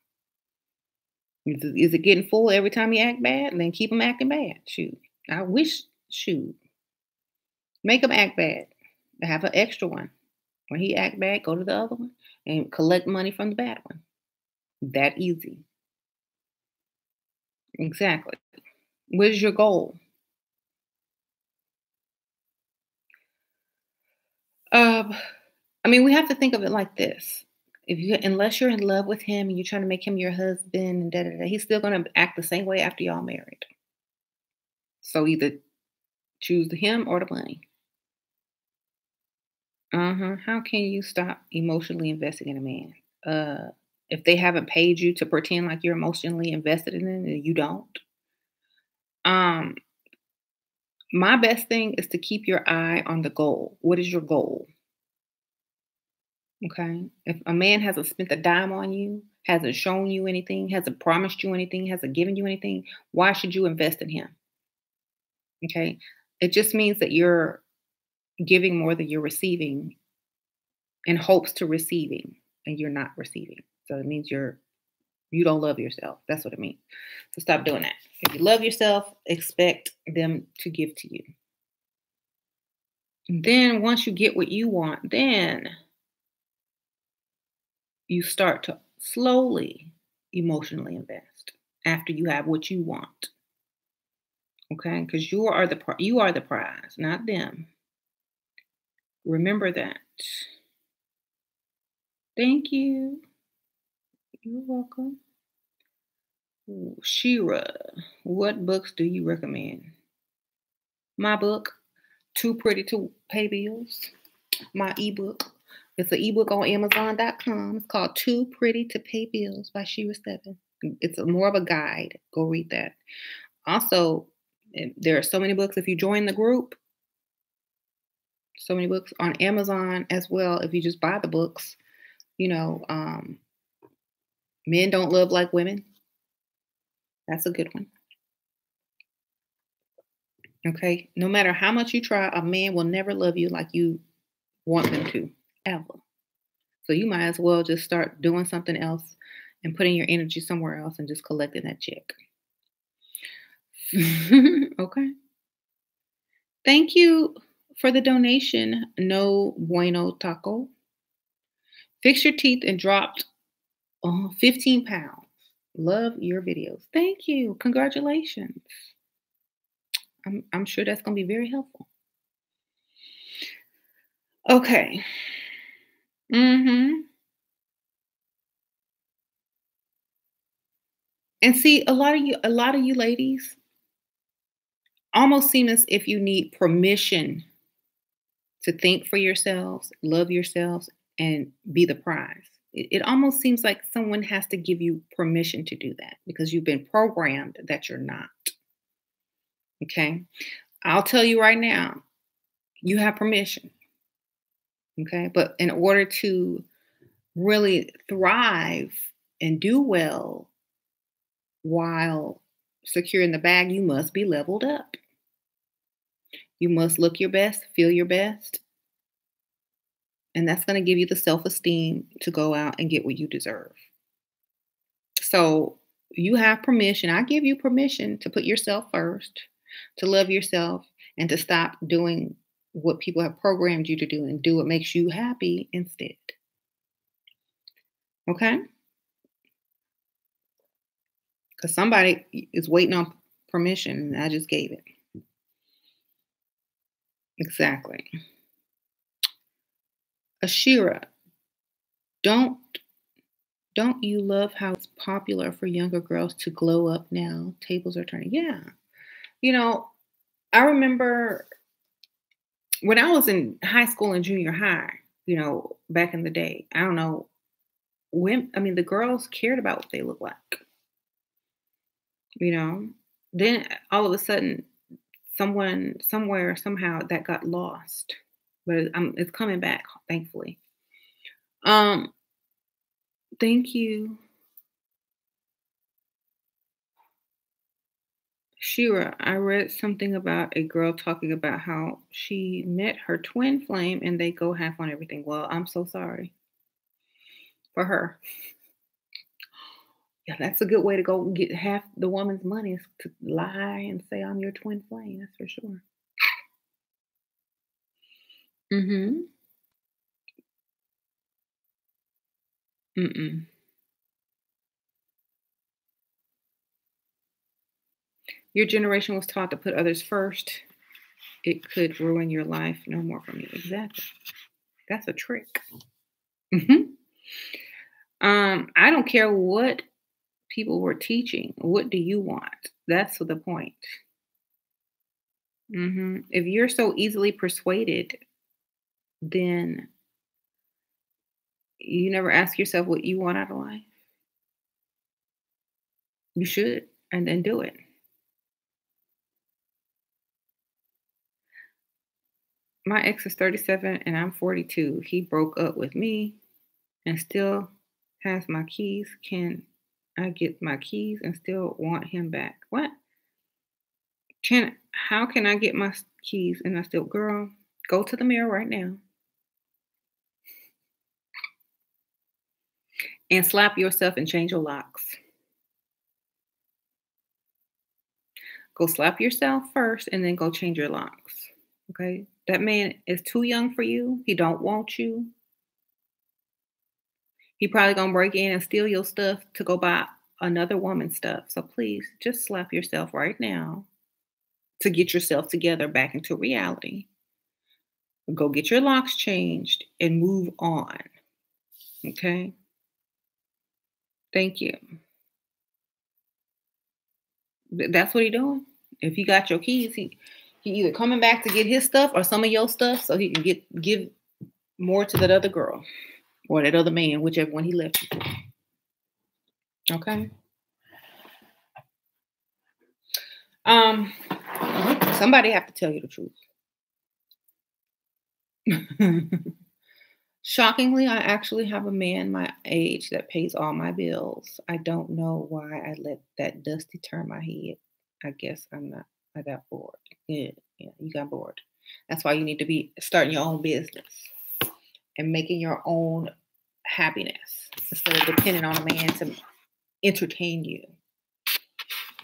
Speaker 1: Is it getting full every time he act bad? Then keep him acting bad. Shoot, I wish. Shoot, make him act bad. Have an extra one. When he act bad, go to the other one and collect money from the bad one. That easy. Exactly. What is your goal? Um, I mean, we have to think of it like this. Unless you're in love with him and you're trying to make him your husband and da da da, he's still gonna act the same way after y'all married. So either choose him or the money. Uh-huh. How can you stop emotionally investing in a man? If they haven't paid you to pretend like you're emotionally invested in them, and you don't. Um, my best thing is to keep your eye on the goal. What is your goal? Okay. If a man hasn't spent a dime on you, hasn't shown you anything, hasn't promised you anything, hasn't given you anything, why should you invest in him? Okay. It just means that you're giving more than you're receiving in hopes to receiving, and you're not receiving. So it means you don't love yourself. That's what it means. So stop doing that. If you love yourself, expect them to give to you. And then once you get what you want, then you start to slowly emotionally invest after you have what you want. Okay? Because you are the prize, not them. Remember that. Thank you. You're welcome. Ooh, Shira, what books do you recommend? My book, Too Pretty to Pay Bills. My ebook. It's an ebook on Amazon.com. It's called Too Pretty to Pay Bills by Shira 7. It's more of a guide. Go read that. Also, there are so many books. If you join the group, so many books on Amazon as well. If you just buy the books, you know, Men Don't Love Like Women. That's a good one. Okay. No matter how much you try, a man will never love you like you want them to, ever. So you might as well just start doing something else and putting your energy somewhere else and just collecting that check. Okay. Thank you for the donation. No bueno taco. Fix your teeth and dropped 15 pounds. Love your videos. Thank you. Congratulations. I'm sure that's going to be very helpful. Okay. hmm And see, a lot of you ladies almost seem as if you need permission to think for yourselves, love yourselves, and be the prize. It almost seems like someone has to give you permission to do that because you've been programmed that you're not. Okay. I'll tell you right now, you have permission. Okay. But in order to really thrive and do well while securing the bag, you must be leveled up. You must look your best, feel your best. And that's going to give you the self esteem to go out and get what you deserve. So you have permission. I give you permission to put yourself first, to love yourself, and to stop doing what people have programmed you to do and do what makes you happy instead. Okay? Because somebody is waiting on permission, and I just gave it. Exactly. Ashira, don't don't you love how it's popular for younger girls to glow up now? Tables are turning. Yeah. You know, I remember when I was in high school and junior high, back in the day, I don't know, the girls cared about what they look like, you know. Then all of a sudden, someone, somewhere, somehow that got lost, but it's coming back, thankfully. Um, thank you, Shira. I read something about a girl talking about how she met her twin flame and they go half on everything. Well, I'm so sorry for her. Yeah, that's a good way to go get half the woman's money is to lie and say I'm your twin flame. That's for sure. Mhm. Mm-mm. Your generation was taught to put others first. It could ruin your life. No more from you. Exactly. That's a trick. Mhm. I don't care what people were teaching. What do you want? That's the point. If you're so easily persuaded, then you never ask yourself what you want out of life. You should, and then do it. My ex is 37 and I'm 42. He broke up with me and still has my keys. Can I get my keys and still want him back? What? How can I get my keys and I still, girl, go to the mirror right now and slap yourself and change your locks. Go slap yourself first and then go change your locks. Okay? That man is too young for you. He don't want you. He probably gonna break in and steal your stuff to go buy another woman's stuff. So please just slap yourself right now to get yourself together back into reality. Go get your locks changed and move on. Okay? Thank you. That's what he doing. If he got your keys, he either coming back to get his stuff or some of your stuff so he can give more to that other girl or that other man, whichever one he left you for. Okay? Um, somebody have to tell you the truth. Shockingly, I actually have a man my age that pays all my bills. I don't know why I let that dusty turn my head. I guess I got bored. Yeah, yeah, you got bored. That's why you need to be starting your own business and making your own happiness instead of depending on a man to entertain you.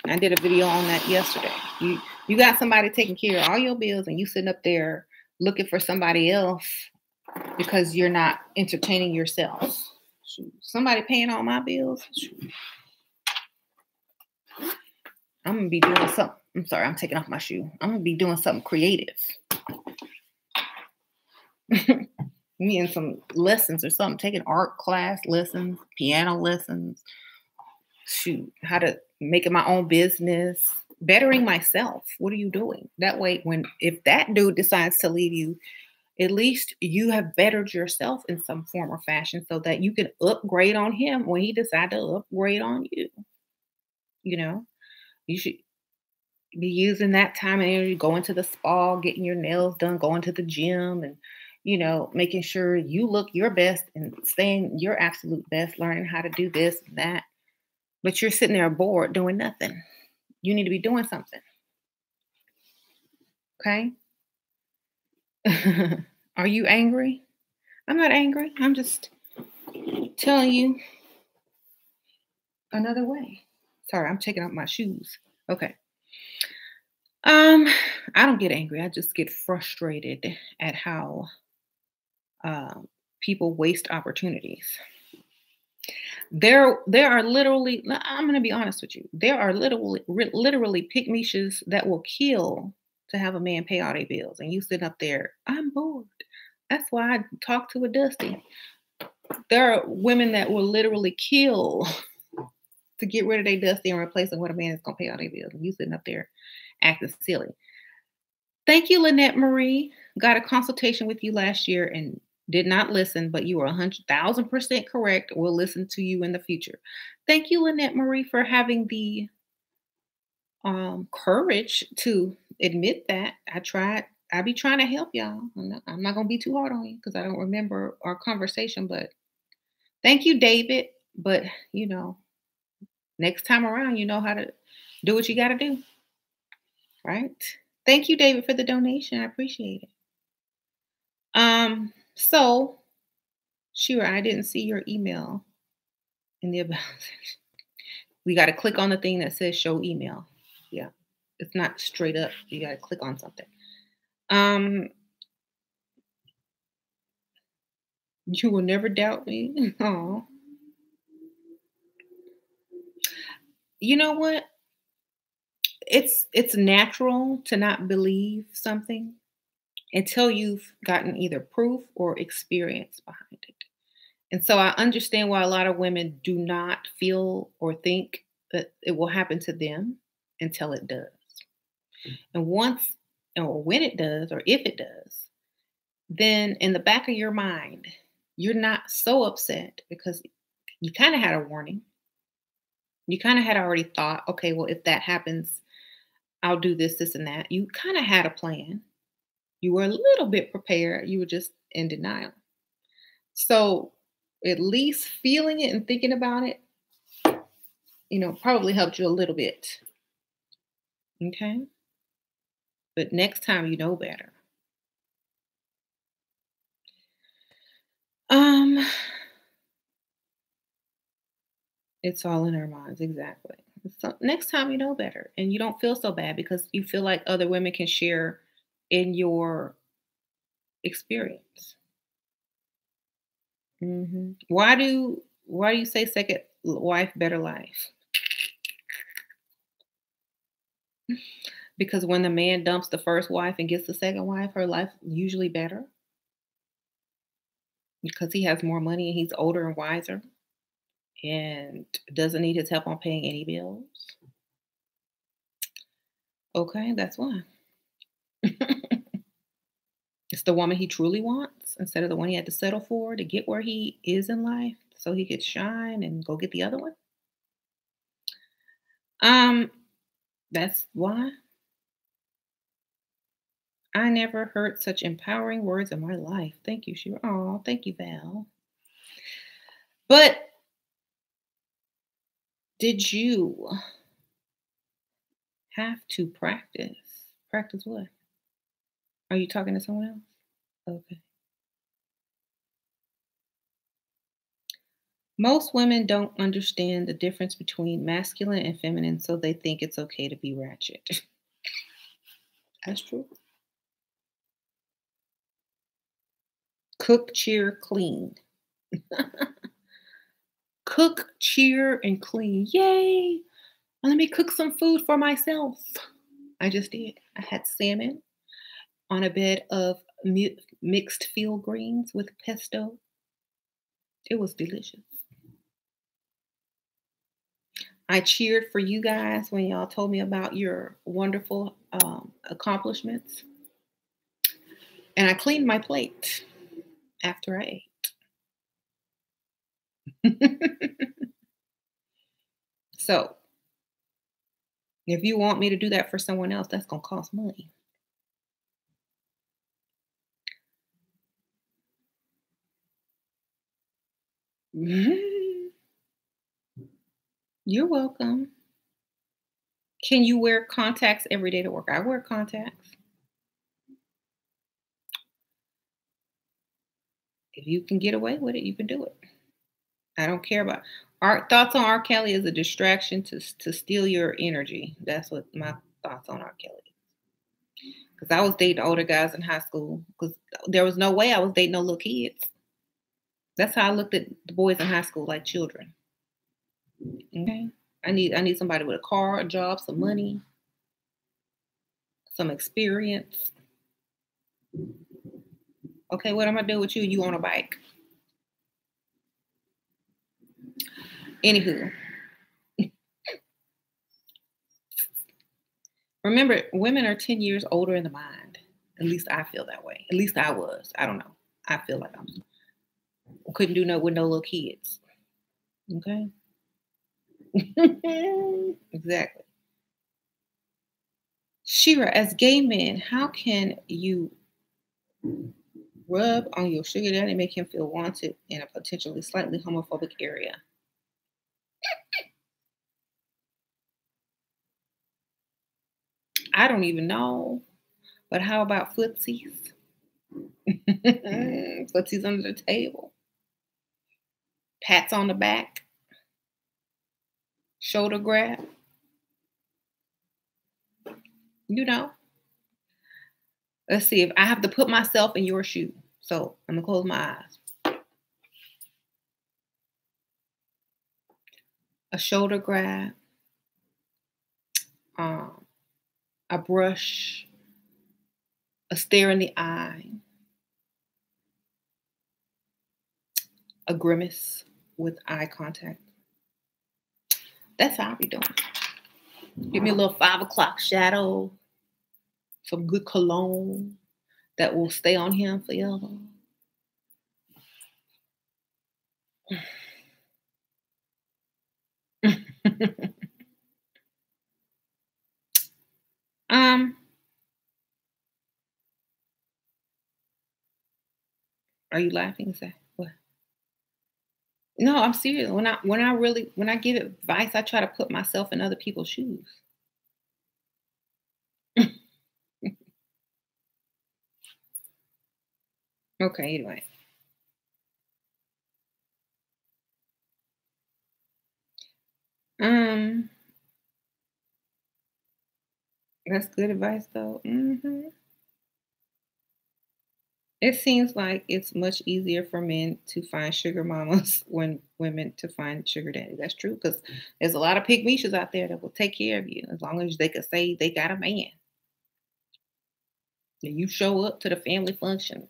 Speaker 1: I did a video on that yesterday. You got somebody taking care of all your bills and you sitting up there looking for somebody else because you're not entertaining yourself. Shoot, somebody paying all my bills. Shoot, I'm gonna be doing something. I'm sorry, I'm taking off my shoe. I'm gonna be doing something creative. Me and some lessons or something, taking art class lessons, piano lessons. Shoot, how to make it my own business, bettering myself. What are you doing? That way, if that dude decides to leave you, at least you have bettered yourself in some form or fashion so that you can upgrade on him when he decides to upgrade on you. You know, you should be using that time and energy going to the spa, getting your nails done, going to the gym, and making sure you look your best and staying your absolute best, learning how to do this and that. But you're sitting there bored doing nothing. You need to be doing something. Okay? Are you angry? I'm not angry. I'm just telling you another way. Sorry, I'm taking off my shoes. Okay. Um, I don't get angry. I just get frustrated at how um, people waste opportunities. There are literally. I'm going to be honest with you. There are literally pygmies that will kill to have a man pay all their bills, and you sit up there. I'm bored. That's why I talk to a Dusty. There are women that will literally kill to get rid of their Dusty and replace it with a man that's gonna pay all their bills. And you sitting up there acting silly. Thank you, Lynette Marie. Got a consultation with you last year and did not listen, but you were 100,000% correct. We'll listen to you in the future. Thank you, Lynette Marie, for having the courage to admit that. I tried. I be trying to help y'all. I'm not gonna be too hard on you because I don't remember our conversation. But thank you, David. But you know, next time around, you know how to do what you got to do, right? Thank you, David, for the donation. I appreciate it. So Shira, I didn't see your email in the about section. We got to click on the thing that says show email. Yeah, it's not straight up. You got to click on something. Um, you will never doubt me. Oh, you know what? It's natural to not believe something until you've gotten either proof or experience behind it. And so I understand why a lot of women do not feel or think that it will happen to them until it does. And once or when it does, or if it does, then in the back of your mind, you're not so upset because you kind of had a warning. You kind of had already thought, okay, well, if that happens, I'll do this, this, and that. You kind of had a plan. You were a little bit prepared. You were just in denial. So at least feeling it and thinking about it, probably helped you a little bit. Okay. But next time you know better. Um, it's all in our minds, exactly. So next time you know better and you don't feel so bad because you feel like other women can share in your experience. Why do you say second wife better life? Because when the man dumps the first wife and gets the second wife, her life usually better because he has more money and he's older and wiser and doesn't need his help on paying any bills. Okay, that's why. It's the woman he truly wants instead of the one he had to settle for to get where he is in life so he could shine and go get the other one. Um, that's why I never heard such empowering words in my life. Thank you, Shira. Oh, thank you, Val. But did you have to practice? Practice what? Are you talking to someone else? Okay. Most women don't understand the difference between masculine and feminine, so they think it's okay to be ratchet. That's true. Cook, cheer, clean. Cook, cheer, and clean. Yay! Let me cook some food for myself. I just did. I had salmon on a bed of mixed field greens with pesto. It was delicious. I cheered for you guys when y'all told me about your wonderful accomplishments. And I cleaned my plate after I ate. So if you want me to do that for someone else, that's going to cost money. You're welcome. Can you wear contacts every day to work? I wear contacts. If you can get away with it, you can do it. I don't care about our thoughts on R. Kelly is a distraction to steal your energy. That's what my thoughts on R. Kelly. Because I was dating older guys in high school. Because there was no way I was dating no little kids. That's how I looked at the boys in high school, like children. Okay, I need somebody with a car, a job, some money, some experience. Okay, what am I do with you? You on a bike? Anywho, remember, women are 10 years older in the mind. At least I feel that way. At least I was. I don't know. I feel like couldn't do no with no little kids. Okay. Exactly. Shira, as gay men, how can you rub on your sugar daddy and make him feel wanted in a potentially slightly homophobic area? I don't even know. But how about footsies? Footsies under the table, pats on the back, shoulder grab. You know, let's see if I have to put myself in your shoe. So I'm gonna close my eyes. A shoulder grab, um, a brush, a stare in the eye, a grimace with eye contact. That's how I be doing. Give me a little 5 o'clock shadow, some good cologne that will stay on him forever. um, are you laughing? Is that what? No, I'm serious. When I give advice, I try to put myself in other people's shoes. Okay, anyway. Um, that's good advice though. It seems like it's much easier for men to find sugar mamas when women to find sugar daddy. That's true because there's a lot of pygmies out there that will take care of you as long as they can say they got a man. And you show up to the family function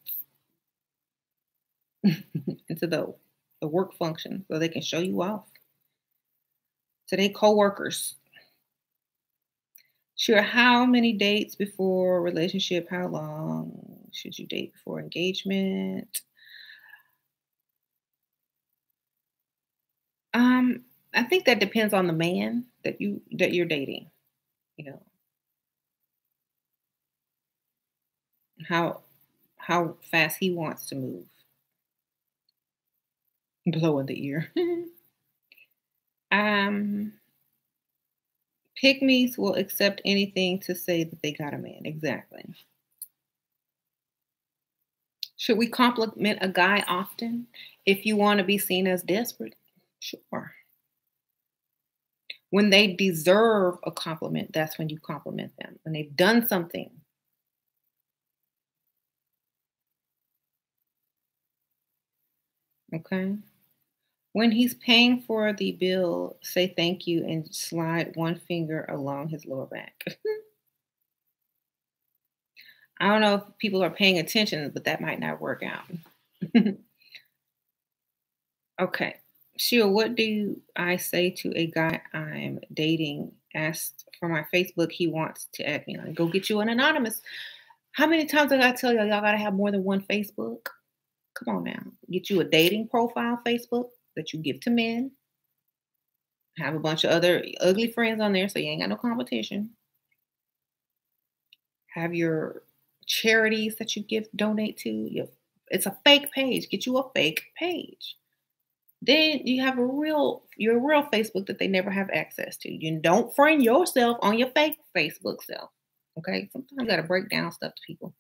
Speaker 1: and to the work function so they can show you off to their coworkers. Sure, how many dates before relationship? How long should you date before engagement? Um, I think that depends on the man that you're dating. You know how how fast he wants to move. Blow in the ear. um, Pygmies will accept anything to say that they got a man. Exactly. Should we compliment a guy often if you want to be seen as desperate? Sure. When they deserve a compliment, that's when you compliment them. When they've done something. Okay. When he's paying for the bill, say thank you and slide one finger along his lower back. I don't know if people are paying attention, but that might not work out. Okay. Sheila, what do I say to a guy I'm dating? Asked for my Facebook. He wants to add me on. Go get you an anonymous. How many times I gotta tell y'all, y'all gotta have more than one Facebook? Come on now. Get you a dating profile Facebook that you give to men. Have a bunch of other ugly friends on there so you ain't got no competition. Have your charities that you give donate to. It's a fake page. Get you a fake page. Then you have your real Facebook that they never have access to. You don't friend yourself on your fake Facebook self. Okay. Sometimes you gotta break down stuff to people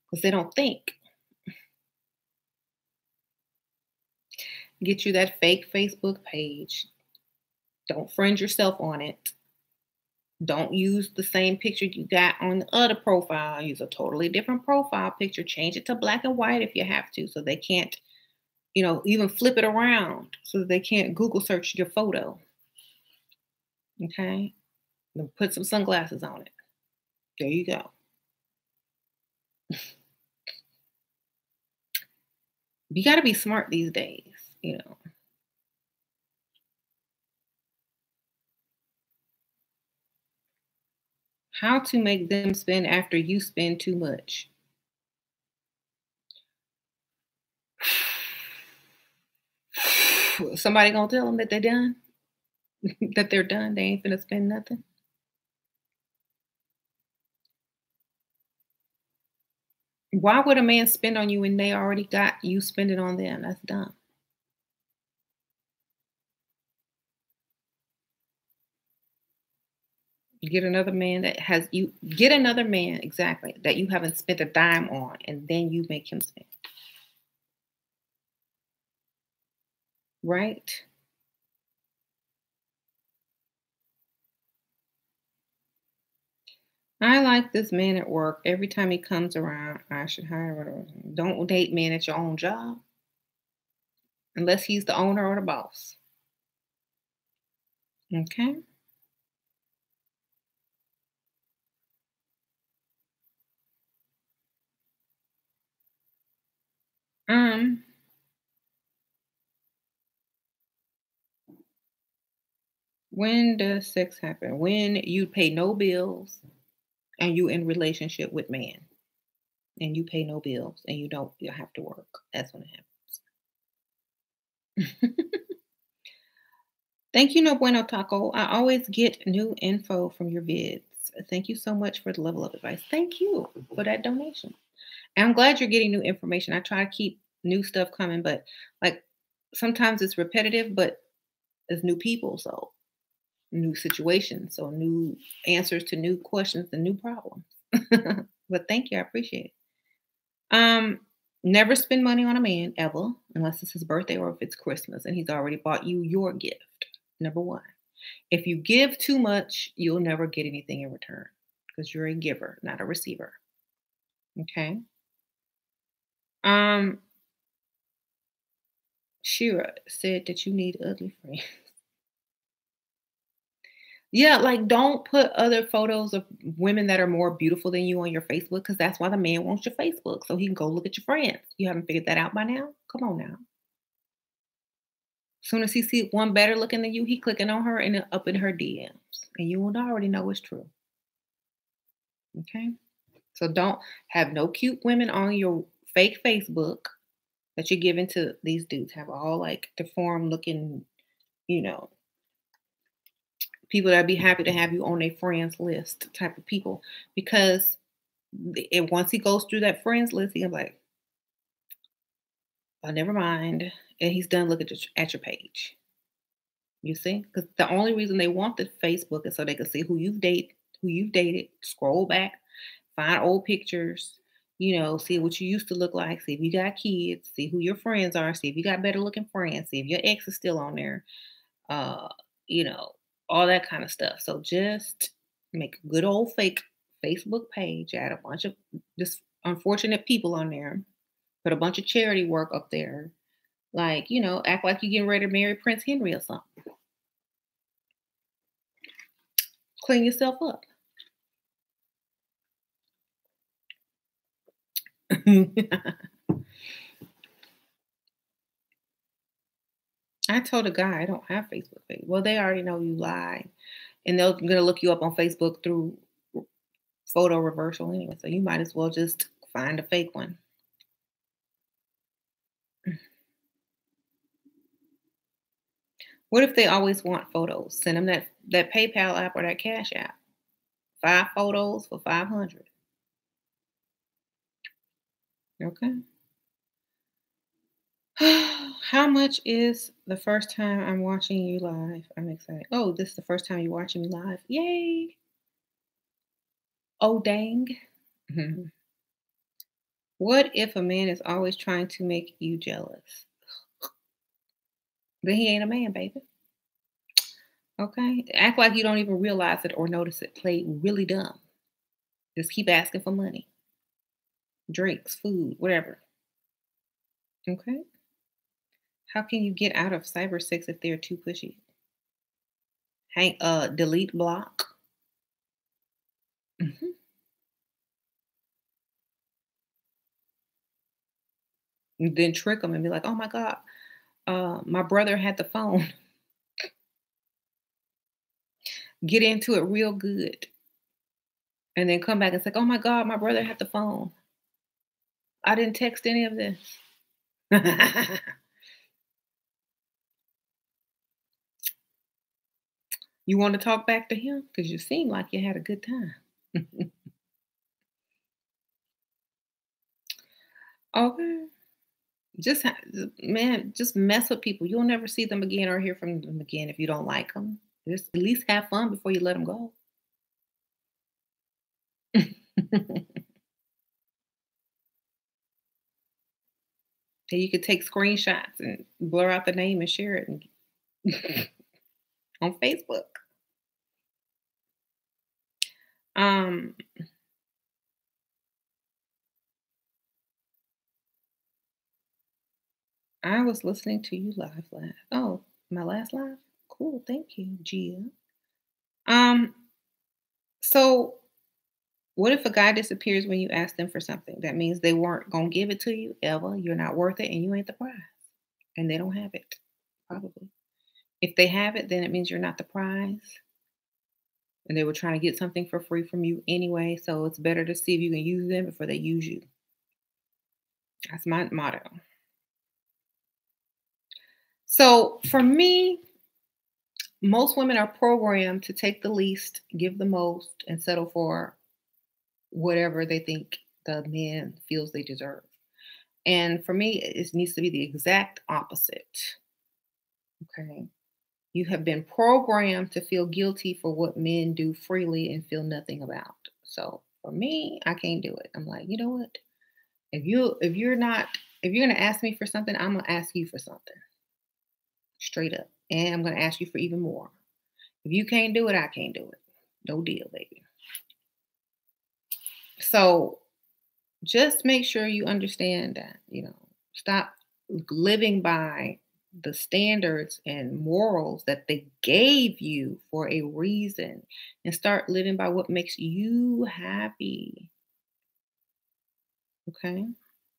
Speaker 1: because they don't think. Get you that fake Facebook page. Don't friend yourself on it. Don't use the same picture you got on the other profile. Use a totally different profile picture. Change it to black and white if you have to, so they can't, even flip it around so that they can't Google search your photo. Okay? Then put some sunglasses on it. There you go. You got to be smart these days. How to make them spend after you spend too much. Somebody gonna tell them that they're done? That they're done? They ain't finna spend nothing? Why would a man spend on you when they already got you spending on them? That's dumb. Get another man, exactly, that you haven't spent a dime on, and then you make him spend. Right? I like this man at work. Every time he comes around, I should hire him. Don't date men at your own job unless he's the owner or the boss. Okay. Um, when does sex happen? When you pay no bills and you in relationship with man and you pay no bills and you have to work. That's when it happens. Thank you, No Bueno Taco. I always get new info from your vids. Thank you so much for the level of advice. Thank you for that donation. And I'm glad you're getting new information. I try to keep new stuff coming, but like sometimes it's repetitive, but it's new people, so new situations, so new answers to new questions and new problems. But thank you, I appreciate it. Um, Never spend money on a man ever, unless it's his birthday or if it's Christmas and he's already bought you your gift. Number one. If you give too much, you'll never get anything in return because you're a giver, not a receiver. Okay. Um, Shira said that you need ugly friends. Yeah, like don't put other photos of women that are more beautiful than you on your Facebook because that's why the man wants your Facebook so he can go look at your friends. You haven't figured that out by now? Come on now. Soon as he see one better looking than you, he clicking on her and up in her DMs, and you would already know it's true. Okay, so don't have no cute women on your fake Facebook that you're giving to these dudes. Have all like deformed looking, you know, people that be happy to have you on their friends list type of people because once he goes through that friends list, he's like, oh, never mind, and he's done looking at your page. You see? Because the only reason they want the Facebook is so they can see who you've dated, scroll back, find old pictures, see what you used to look like, see if you got kids, see who your friends are, see if you got better looking friends, see if your ex is still on there, uh, you know, all that kind of stuff. So just make a good old fake Facebook page, add a bunch of just unfortunate people on there, put a bunch of charity work up there. Like, act like you're getting ready to marry Prince Henry or something. Clean yourself up. I told a guy I don't have Facebook page. Well, they already know you lie, and they're gonna look you up on Facebook through photo reversal anyway. So you might as well just find a fake one. What if they always want photos? Send them that PayPal app or that Cash app. 5 photos for 500. Okay. How much is the first time I'm watching you live? I'm excited. Oh, this is the first time you're watching me live. Yay! Oh, dang. What if a man is always trying to make you jealous? Then he ain't a man, baby. Okay? Act like you don't even realize it or notice it. Play really dumb. Just keep asking for money, drinks, food, whatever. Okay? How can you get out of cyber sex if they're too pushy? Hang delete block. Mhm. And then trick them and be like, "Oh my god, my brother had the phone." Get into it real good, and then come back and say, "Oh my god, my brother had the phone. I didn't text any of this." You want to talk back to him because you seem like you had a good time. Okay, man, just mess with people. You'll never see them again or hear from them again if you don't like them. Just at least have fun before you let them go. So you could take screenshots and blur out the name and share it on Facebook. Um, I was listening to you live last. Oh, my last live. Cool, thank you, Gia. Um, so what if a guy disappears when you ask them for something? That means they weren't gonna give it to you ever. You're not worth it, and you ain't the prize, and they don't have it. Probably. If they have it, then it means you're not the prize, and they were trying to get something for free from you anyway. So it's better to see if you can use them before they use you. That's my motto. So for me, most women are programmed to take the least, give the most, and settle for whatever they think the man feels they deserve. And for me, it needs to be the exact opposite. Okay. You have been programmed to feel guilty for what men do freely and feel nothing about. So for me, I can't do it. I'm like, you know what? If you're gonna ask me for something, I'm gonna ask you for something. Straight up. And I'm gonna ask you for even more. If you can't do it, I can't do it. No deal, baby. So just make sure you understand that, stop living by the standards and morals that they gave you for a reason and start living by what makes you happy. Okay.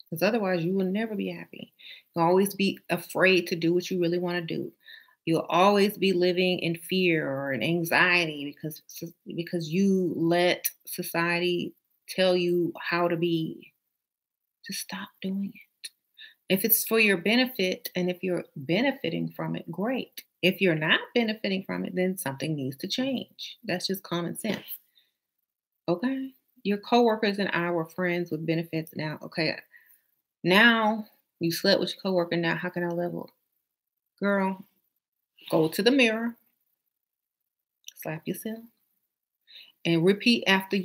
Speaker 1: Because otherwise, you will never be happy. You'll always be afraid to do what you really want to do. You'll always be living in fear or in anxiety because you let society tell you how to be. Just stop doing it. If it's for your benefit and if you're benefiting from it, great. If you're not benefiting from it, then something needs to change. That's just common sense. Okay? Your coworkers and I were friends with benefits now. Okay. Now you slept with your coworker. Now how can I level? Girl, go to the mirror, slap yourself, and repeat after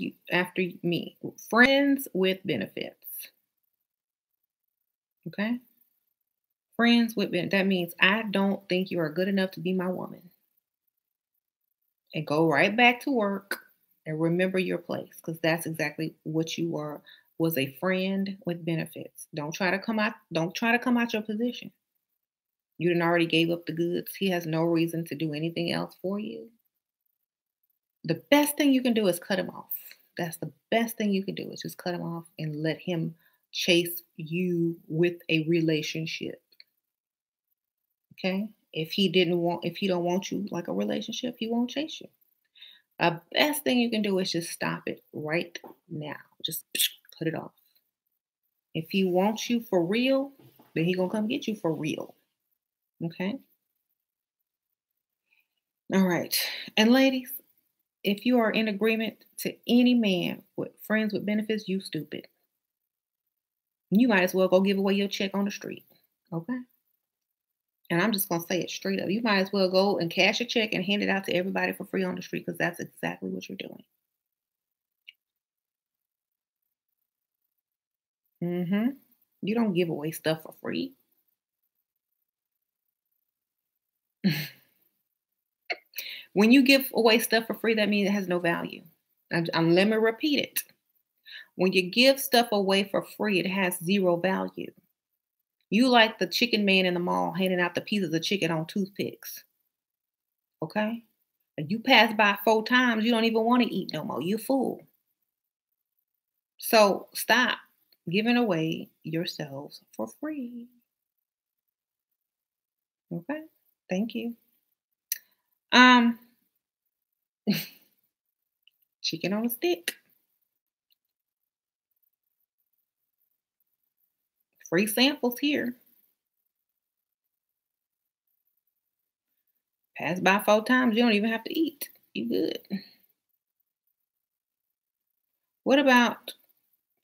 Speaker 1: me. Friends with benefits. Okay? Friends with benefits. That means I don't think you are good enough to be my woman. And go right back to work and remember your place because that's exactly what you were was a friend with benefits. Don't try to come out your position. You done already gave up the goods. He has no reason to do anything else for you. The best thing you can do is cut him off. That's the best thing you can do is just cut him off and let him chase you with a relationship. Okay? If he don't want you like a relationship, he won't chase you. The best thing you can do is just stop it right now. Just cut it off. If he wants you for real, then he gonna come get you for real. Okay. All right. And ladies, if you are in agreement to any man with friends with benefits, you stupid. You might as well go give away your check on the street. Okay. And I'm just gonna say it straight up. You might as well go and cash a check and hand it out to everybody for free on the street because that's exactly what you're doing. You don't give away stuff for free. When you give away stuff for free, that means it has no value. Let me repeat it. When you give stuff away for free, it has zero value. You like the chicken man in the mall handing out the pieces of chicken on toothpicks. Okay? And you pass by 4 times, you don't even want to eat no more. You're full. So stop giving away yourselves for free. Okay? Thank you. Um, chicken on a stick. Free samples here. Pass by 4 times, you don't even have to eat. You good. What about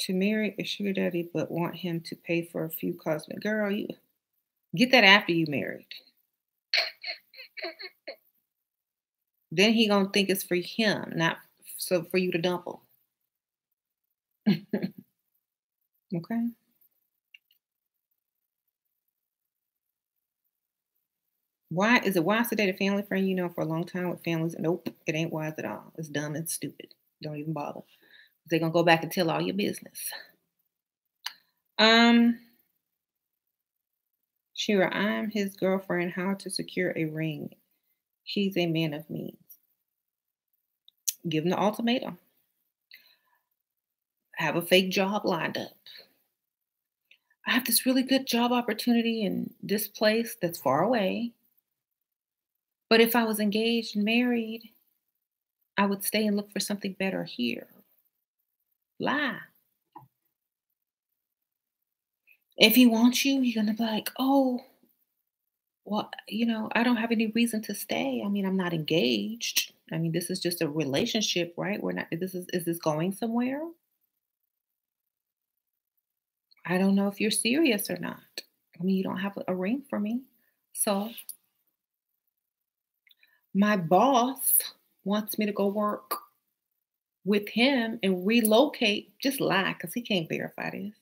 Speaker 1: to marry a sugar daddy but want him to pay for a few cosmetic? Girl, you get that after you married. Then he gonna think it's for him, not so for you to dump him. Okay. Why is it wise to date a family friend you know for a long time with families? Nope, it ain't wise at all. It's dumb and stupid. Don't even bother. They're gonna go back and tell all your business. Um, Shira, I'm his girlfriend. How to secure a ring? He's a man of means. Give him the ultimatum. Have a fake job lined up. I have this really good job opportunity in this place that's far away. But if I was engaged and married, I would stay and look for something better here. Lie. If he wants you, you're gonna be like, oh, well, I don't have any reason to stay. I mean, I'm not engaged. I mean, this is just a relationship, right? We're not, is this going somewhere? I don't know if you're serious or not. I mean, you don't have a ring for me. So my boss wants me to go work with him and relocate, just lie because he can't verify this,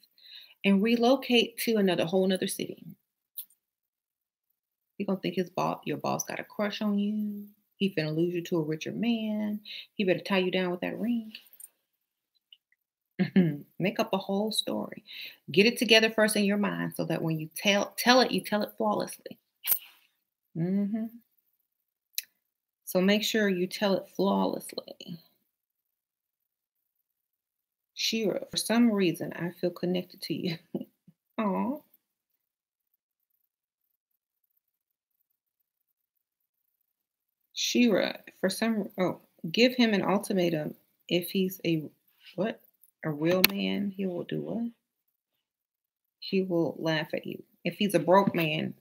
Speaker 1: and relocate to another whole nother city. He gonna think your boss got a crush on you. He finna lose you to a richer man. He better tie you down with that ring. Make up a whole story. Get it together first in your mind so that when you tell it, you tell it flawlessly. hmm So make sure you tell it flawlessly. Shira, for some reason, I feel connected to you. Oh, Shira, give him an ultimatum. If he's a what? A real man, he will do what? He will laugh at you. If he's a broke man,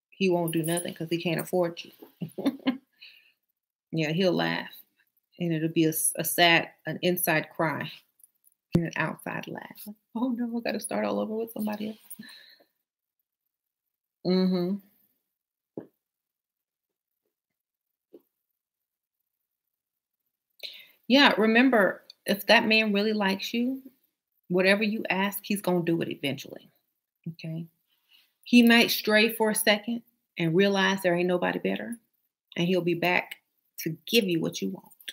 Speaker 1: he won't do nothing because he can't afford you. Yeah, he'll laugh, and it'll be a sad, an inside cry and an outside laugh. Oh no, I got to start all over with somebody else. hmm Yeah, remember, if that man really likes you, whatever you ask, he's gonna do it eventually. Okay. He might stray for a second and realize there ain't nobody better, and he'll be back to give you what you want.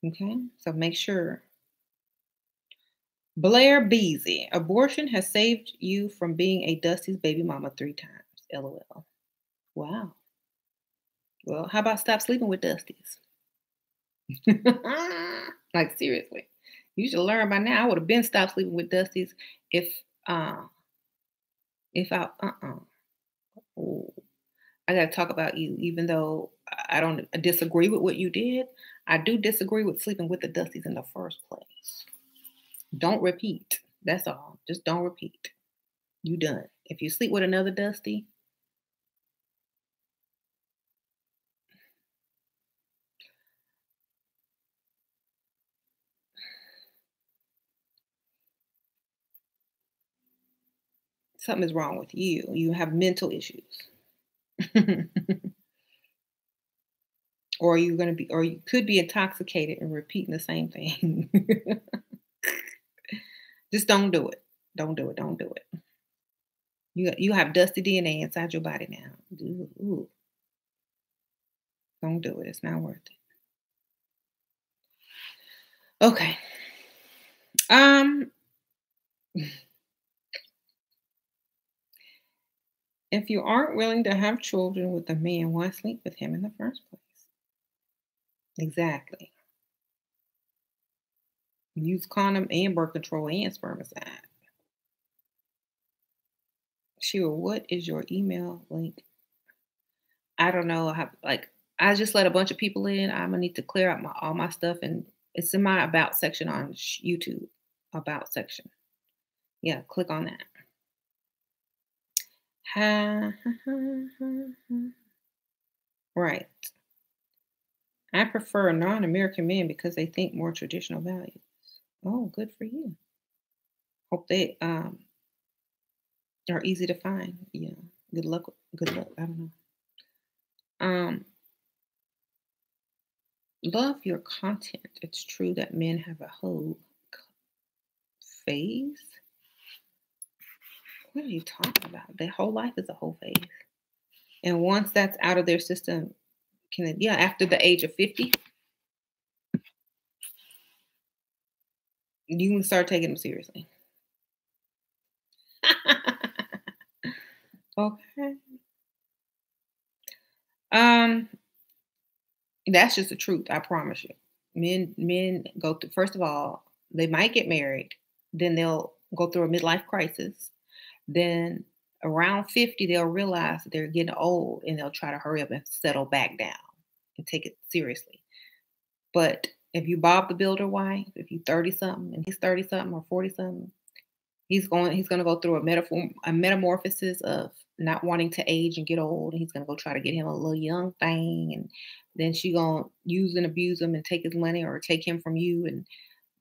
Speaker 1: Okay. So make sure. Blair Beasy, abortion has saved you from being a Dusty's baby mama 3 times. LOL. Wow. Well, how about stop sleeping with Dusties? Like seriously. You should learn by now. I would have been stopped sleeping with Dusties if uh if I oh, I gotta talk about you, even though I don't disagree with what you did. I do disagree with sleeping with the Dusties in the first place. Don't repeat. That's all. Just don't repeat. You done. If you sleep with another Dusty, something is wrong with you. You have mental issues. Or you're gonna be or you could be intoxicated and repeating the same thing. Just don't do it. Don't do it. Don't do it. You have dusty DNA inside your body now. Ooh, don't do it. It's not worth it. Okay. Um, if you aren't willing to have children with a man, why sleep with him in the first place? Exactly. Use condom and birth control and spermicide. Sure. What is your email link? I don't know. I just let a bunch of people in. I'm gonna need to clear out all my stuff, and it's in my about section on YouTube. About section. Yeah, click on that. Right. I prefer non-American men because they think more traditional values. Oh, good for you. Hope they are easy to find. Yeah. Good luck. Good luck. I don't know. Love your content. It's true that men have a whole phase. What are you talking about? Their whole life is a whole phase. And once that's out of their system, yeah, after the age of 50, you can start taking them seriously. Okay. Um, that's just the truth, I promise you. Men go through, first of all, they might get married, then they'll go through a midlife crisis. Then around 50, they'll realize that they're getting old and they'll try to hurry up and settle back down and take it seriously. But if you Bob the Builder wife, if you 30 something and he's 30 something or 40 something, he's gonna go through a metamorphosis of not wanting to age and get old, and he's gonna go try to get him a little young thing, and then she gonna use and abuse him and take his money or take him from you, and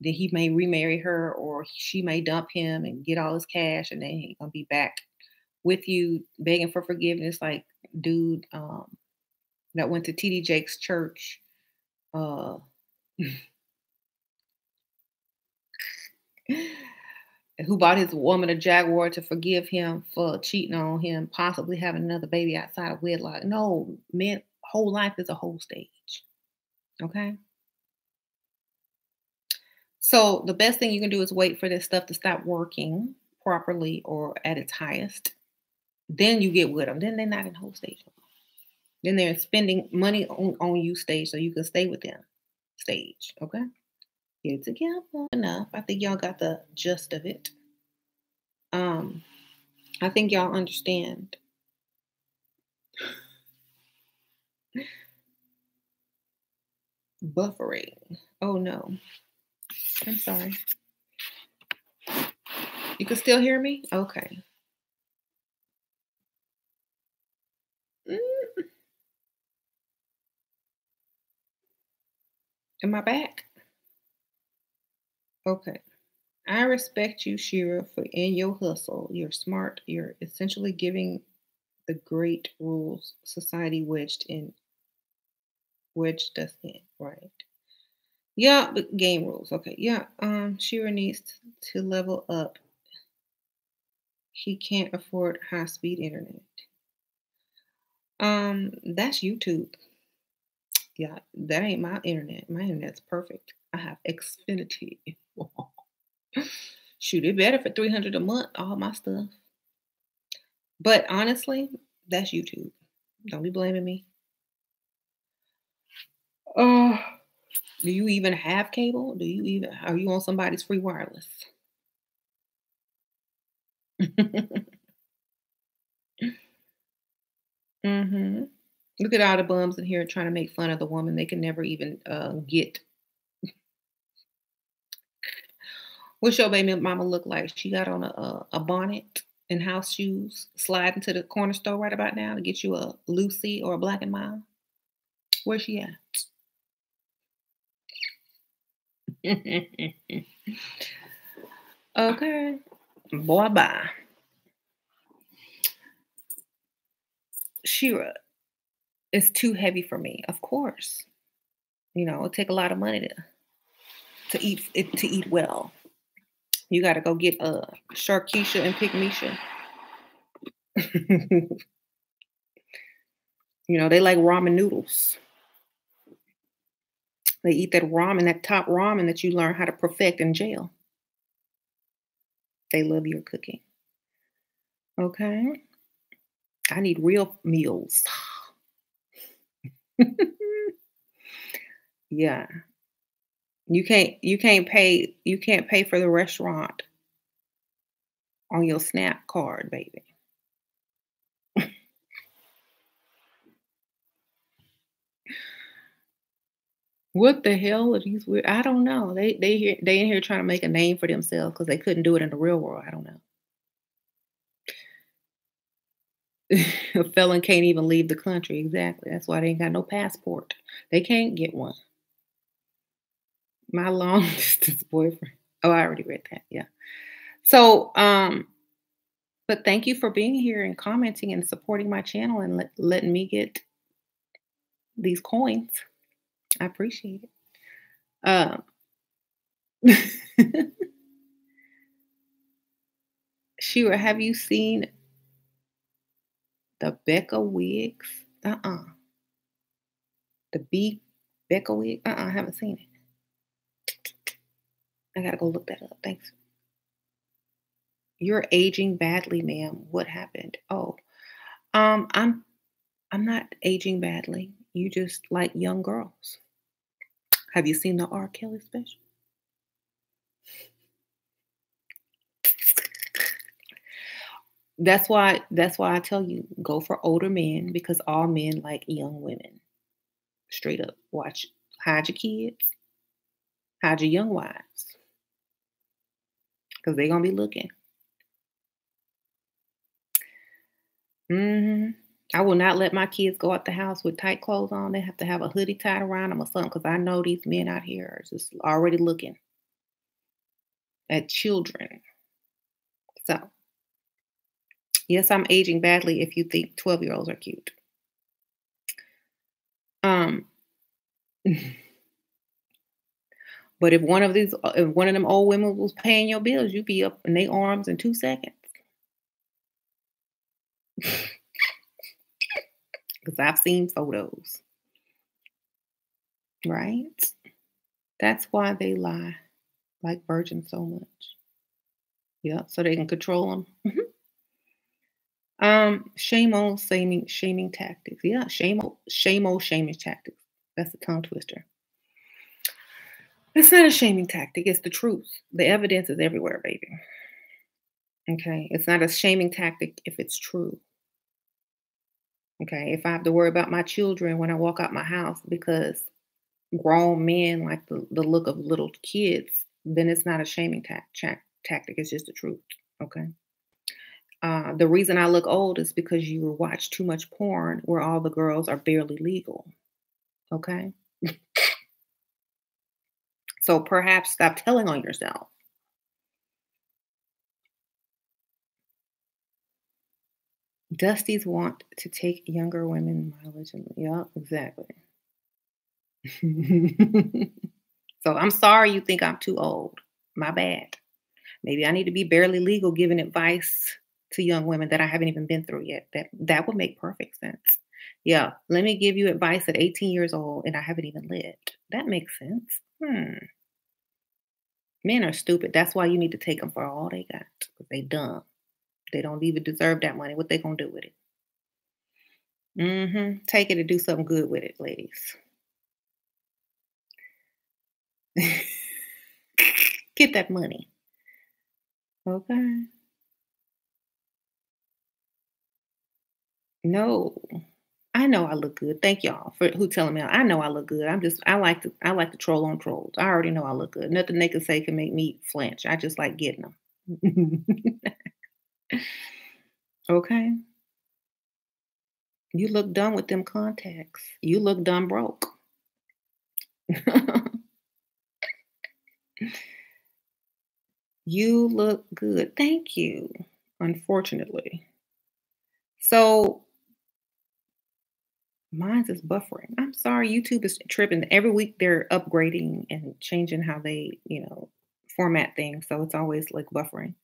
Speaker 1: then he may remarry her or she may dump him and get all his cash, and then he's gonna be back with you begging for forgiveness, like dude that went to TD Jake's church, uh, who bought his woman a Jaguar to forgive him for cheating on him, possibly having another baby outside of wedlock. No, man, whole life is a whole stage. Okay. So the best thing you can do is wait for this stuff to stop working properly or at its highest. Then you get with them. Then they're not in whole stage. Then they're spending money on you stage so you can stay with them stage. Okay. Get it together. Enough. I think y'all got the gist of it. Um, I think y'all understand. Buffering. Oh no. I'm sorry. You can still hear me? Okay. Mm, am I back? Okay. I respect you, Shira, for in your hustle. You're smart. You're essentially giving the great rules society wedged us in. Right. Yeah, but game rules. Okay. Yeah. Shira needs to level up. He can't afford high speed internet. That's YouTube. Yeah, that ain't my internet. My internet's perfect. I have Xfinity. Shoot, it better for 300 a month, all my stuff. But honestly, that's YouTube. Don't be blaming me. Oh, do you even have cable? Are you on somebody's free wireless? hmm Look at all the bums in here trying to make fun of the woman. They can never even get. What's your baby mama look like? She got on a bonnet and house shoes, sliding to the corner store right about now to get you a Lucy or a Black and Mild. Where's she at? Okay. Boy, bye. Shira, it's too heavy for me. Of course. It take a lot of money to eat well. You got to go get Sharkeisha and Pygmeisha. They like ramen noodles. They eat that ramen, that top ramen that you learn how to perfect in jail. They love your cooking. Okay. I need real meals. Yeah. You can't pay for the restaurant on your SNAP card, baby. What the hell are these weird? I don't know. They in here trying to make a name for themselves because they couldn't do it in the real world. I don't know. A felon can't even leave the country. Exactly. That's why they ain't got no passport. They can't get one. My long distance boyfriend. Oh, I already read that. Yeah. So, but thank you for being here and commenting and supporting my channel and letting me get these coins. I appreciate it. Um, Shira, have you seen the Becca wigs? Uh-uh. The B Becca wig? I haven't seen it. I gotta go look that up. Thanks. You're aging badly, ma'am. What happened? Oh, um, I'm I'm not aging badly. You just like young girls. Have you seen the R. Kelly special? That's why I tell you go for older men because all men like young women. Straight up. Watch. Hide your kids. Hide your young wives because they're gonna be looking. Hmm. I will not let my kids go out the house with tight clothes on. They have to have a hoodie tied around them or something because I know these men out here are just already looking at children. So, yes, I'm aging badly if you think 12-year-olds are cute. Um, but if one of them old women was paying your bills, you'd be up in their arms in 2 seconds. Because I've seen photos, right? That's why they lie like virgins so much. Yeah, so they can control them. Shame on shaming tactics. Yeah, shame on shaming tactics. That's a tongue twister. It's not a shaming tactic. It's the truth. The evidence is everywhere, baby. Okay, it's not a shaming tactic if it's true. Okay, if I have to worry about my children when I walk out my house because grown men like the look of little kids, then it's not a shaming tactic. It's just the truth. Okay. The reason I look old is because you watch too much porn where all the girls are barely legal. Okay. So perhaps stop telling on yourself. Dusties want to take younger women mileage. Yeah, exactly. So I'm sorry you think I'm too old. My bad. Maybe I need to be barely legal giving advice to young women that I haven't even been through yet. That would make perfect sense. Yeah, let me give you advice at 18 years old and I haven't even lived. That makes sense. Men are stupid. That's why you need to take them for all they got. 'Cause they dumb. They don't even deserve that money. What they gonna do with it? Take it and do something good with it, ladies. Get that money. Okay. No. I know I look good. Thank y'all for who telling me. I know I look good. I like to troll on trolls. I already know I look good. Nothing they can say can make me flinch. I just like getting them. Okay. You look dumb with them contacts. You look dumb broke. You look good. Thank you. Unfortunately. So mine's is buffering. I'm sorry, YouTube is tripping. Every week they're upgrading and changing how they, format things. So it's always like buffering.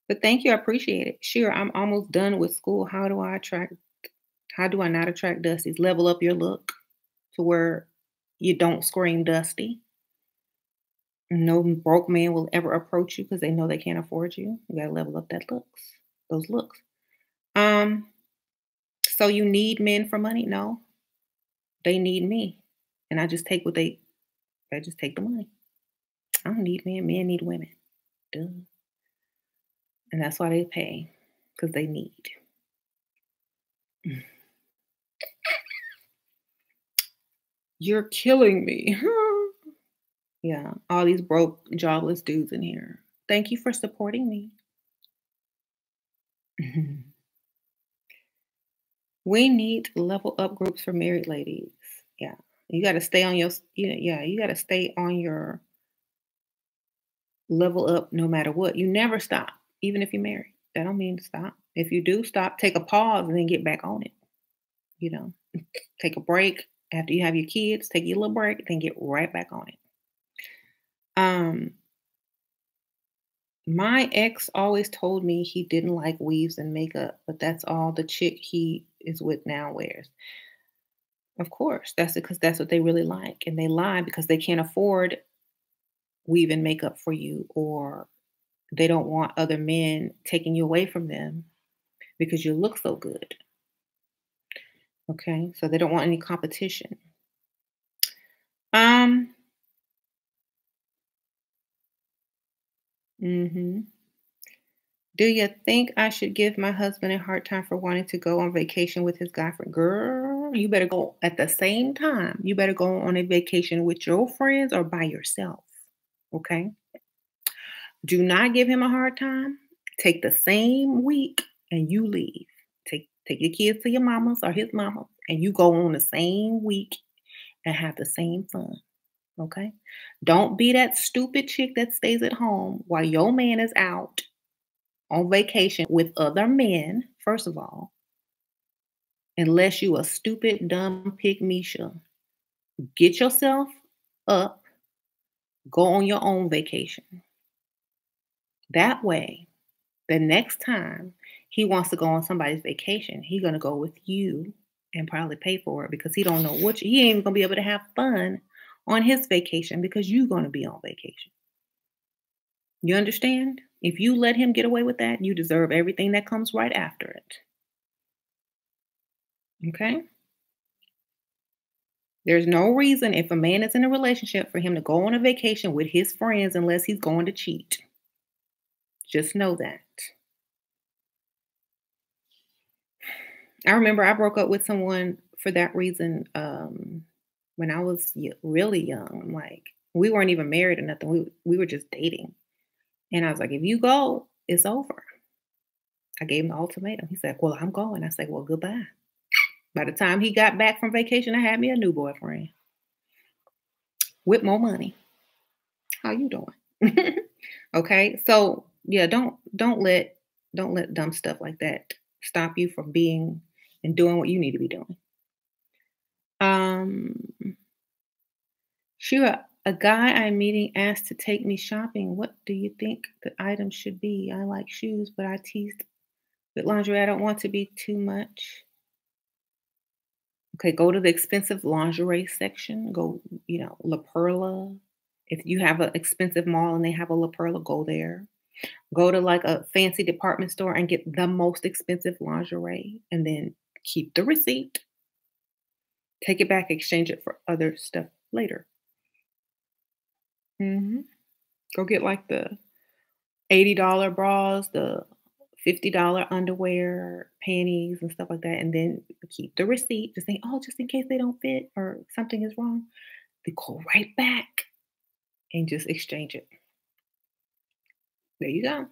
Speaker 1: But thank you, I appreciate it. Sure, I'm almost done with school. How do I not attract dusties? Level up your look to where you don't scream dusty. No broke man will ever approach you because they know they can't afford you. You gotta level up those looks. Um, so you need men for money? No, they need me, and I just take the money. I don't need men. Men need women. Duh. And that's why they pay because they need. You're killing me. Yeah, all these broke, jobless dudes in here. Thank you for supporting me. We need level up groups for married ladies. Yeah. You got to stay on you got to stay on your level up no matter what. You never stop, even if you're married. That don't mean to stop. If you do stop, take a pause and then get back on it. You know, take a break after you have your kids, take your little break, then get right back on it. Um, my ex always told me he didn't like weaves and makeup, but that's all the chick he is with now wears. Of course, that's because that's what they really like, and they lie because they can't afford weave and makeup for you, or they don't want other men taking you away from them because you look so good. Okay, so they don't want any competition. Um, mhm. Do you think I should give my husband a hard time for wanting to go on vacation with his guy friend? Girl, you better go at the same time. You better go on a vacation with your friends or by yourself. Okay. Do not give him a hard time. Take the same week and you leave. Take your kids to your mama's or his mama, and you go on the same week and have the same fun. Okay. Don't be that stupid chick that stays at home while your man is out on vacation with other men, first of all, unless you a stupid, dumb pig Misha. Get yourself up, go on your own vacation. That way, the next time he wants to go on somebody's vacation, he gonna go with you and probably pay for it because he don't know he ain't even gonna be able to have fun on his vacation because you gonna be on vacation. You understand? If you let him get away with that, you deserve everything that comes right after it. Okay? There's no reason if a man is in a relationship for him to go on a vacation with his friends unless he's going to cheat. Just know that. I remember I broke up with someone for that reason when I was really young. Like we weren't even married or nothing. We were just dating. And I was like, if you go, it's over. I gave him the ultimatum. He said, well, I'm going. I said, well, goodbye. By the time he got back from vacation, I had me a new boyfriend with more money. How you doing? Okay. So yeah, don't let dumb stuff like that stop you from being and doing what you need to be doing. Um Shira, a guy I'm meeting asked to take me shopping. What do you think the item should be? I like shoes, but I teased with lingerie. I don't want to be too much. Okay, go to the expensive lingerie section. Go, La Perla. If you have an expensive mall and they have a La Perla, go there. Go to like a fancy department store and get the most expensive lingerie and then keep the receipt. Take it back, exchange it for other stuff later. Hmm. Go get like the $80 bras, the $50 underwear, panties, and stuff like that, and then keep the receipt. Just think, oh, just in case they don't fit or something is wrong, they go right back and just exchange it. There you go.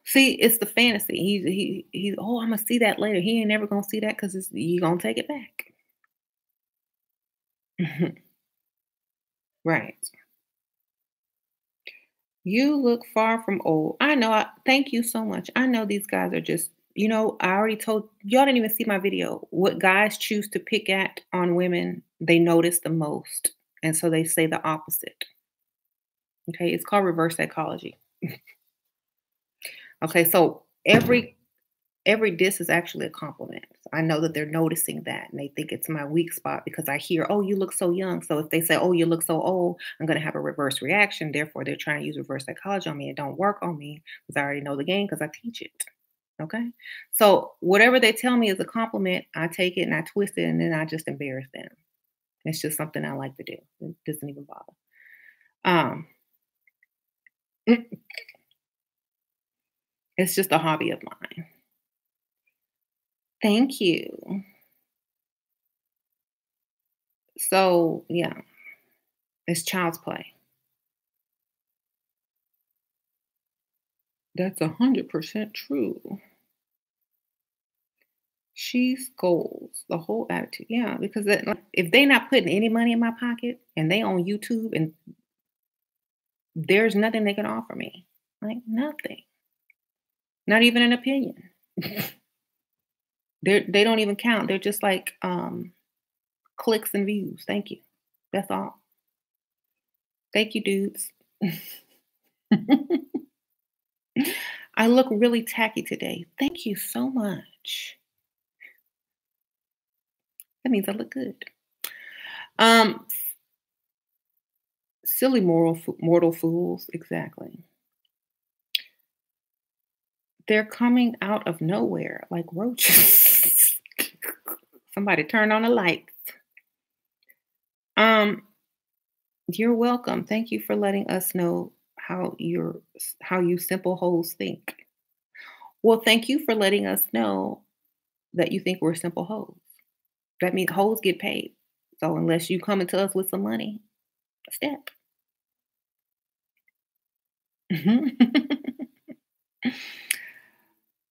Speaker 1: See, it's the fantasy. He's. Oh, I'm gonna see that later. He ain't never gonna see that because you gonna take it back. Right. You look far from old. I know. Thank you so much. I know these guys are just. I already told y'all didn't even see my video. What guys choose to pick at on women, they notice the most, and so they say the opposite. Okay, it's called reverse psychology. Okay, so every diss is actually a compliment. So I know that they're noticing that and they think it's my weak spot because I hear, "Oh, you look so young." So if they say, "Oh, you look so old," I'm going to have a reverse reaction. Therefore, they're trying to use reverse psychology on me. It don't work on me because I already know the game because I teach it. Okay? So whatever they tell me is a compliment, I take it and I twist it and then I just embarrass them. It's just something I like to do. It doesn't even bother. Um it's just a hobby of mine. Thank you. So, yeah, it's child's play. That's 100% true. She scolds the whole attitude. Yeah, because like, if they not putting any money in my pocket and they on YouTube and there's nothing they can offer me, like nothing, not even an opinion. They don't even count. They're just like clicks and views. Thank you. That's all. Thank you, dudes. I look really tacky today. Thank you so much. That means I look good. Um, silly mortal fools. Exactly. They're coming out of nowhere like roaches. Somebody turn on the lights. Um, you're welcome. Thank you for letting us know how you simple hoes think. Well, thank you for letting us know that you think we're simple hoes. That means hoes get paid. So unless you coming to us with some money, step.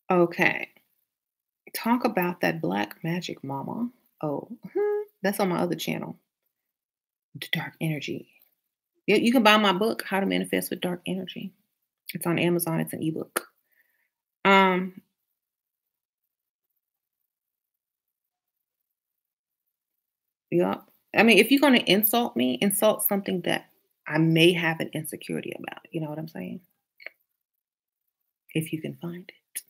Speaker 1: Okay. Talk about that black magic, mama. Oh, that's on my other channel, The Dark Energy. You can buy my book, How to Manifest with Dark Energy. It's on Amazon. It's an ebook. Um, yeah. I mean, if you're going to insult me, insult something that I may have an insecurity about. You know what I'm saying? If you can find it,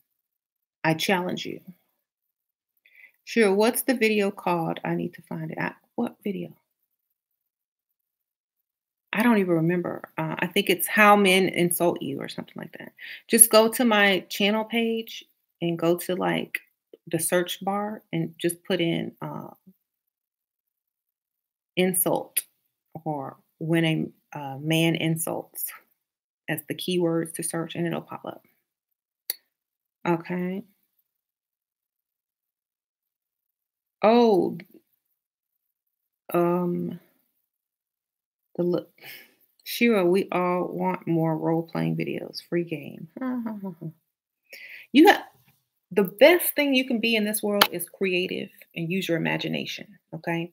Speaker 1: I challenge you. Sure. What's the video called? I need to find it. What video? I don't even remember. I think it's How Men Insult You or something like that. Just go to my channel page and go to like the search bar and just put in insult or when a man insults as the keywords to search and it'll pop up. Okay. Oh, um, the look. Shira, we all want more role playing videos. Free game. You have the best thing you can be in this world is creative and use your imagination. Okay.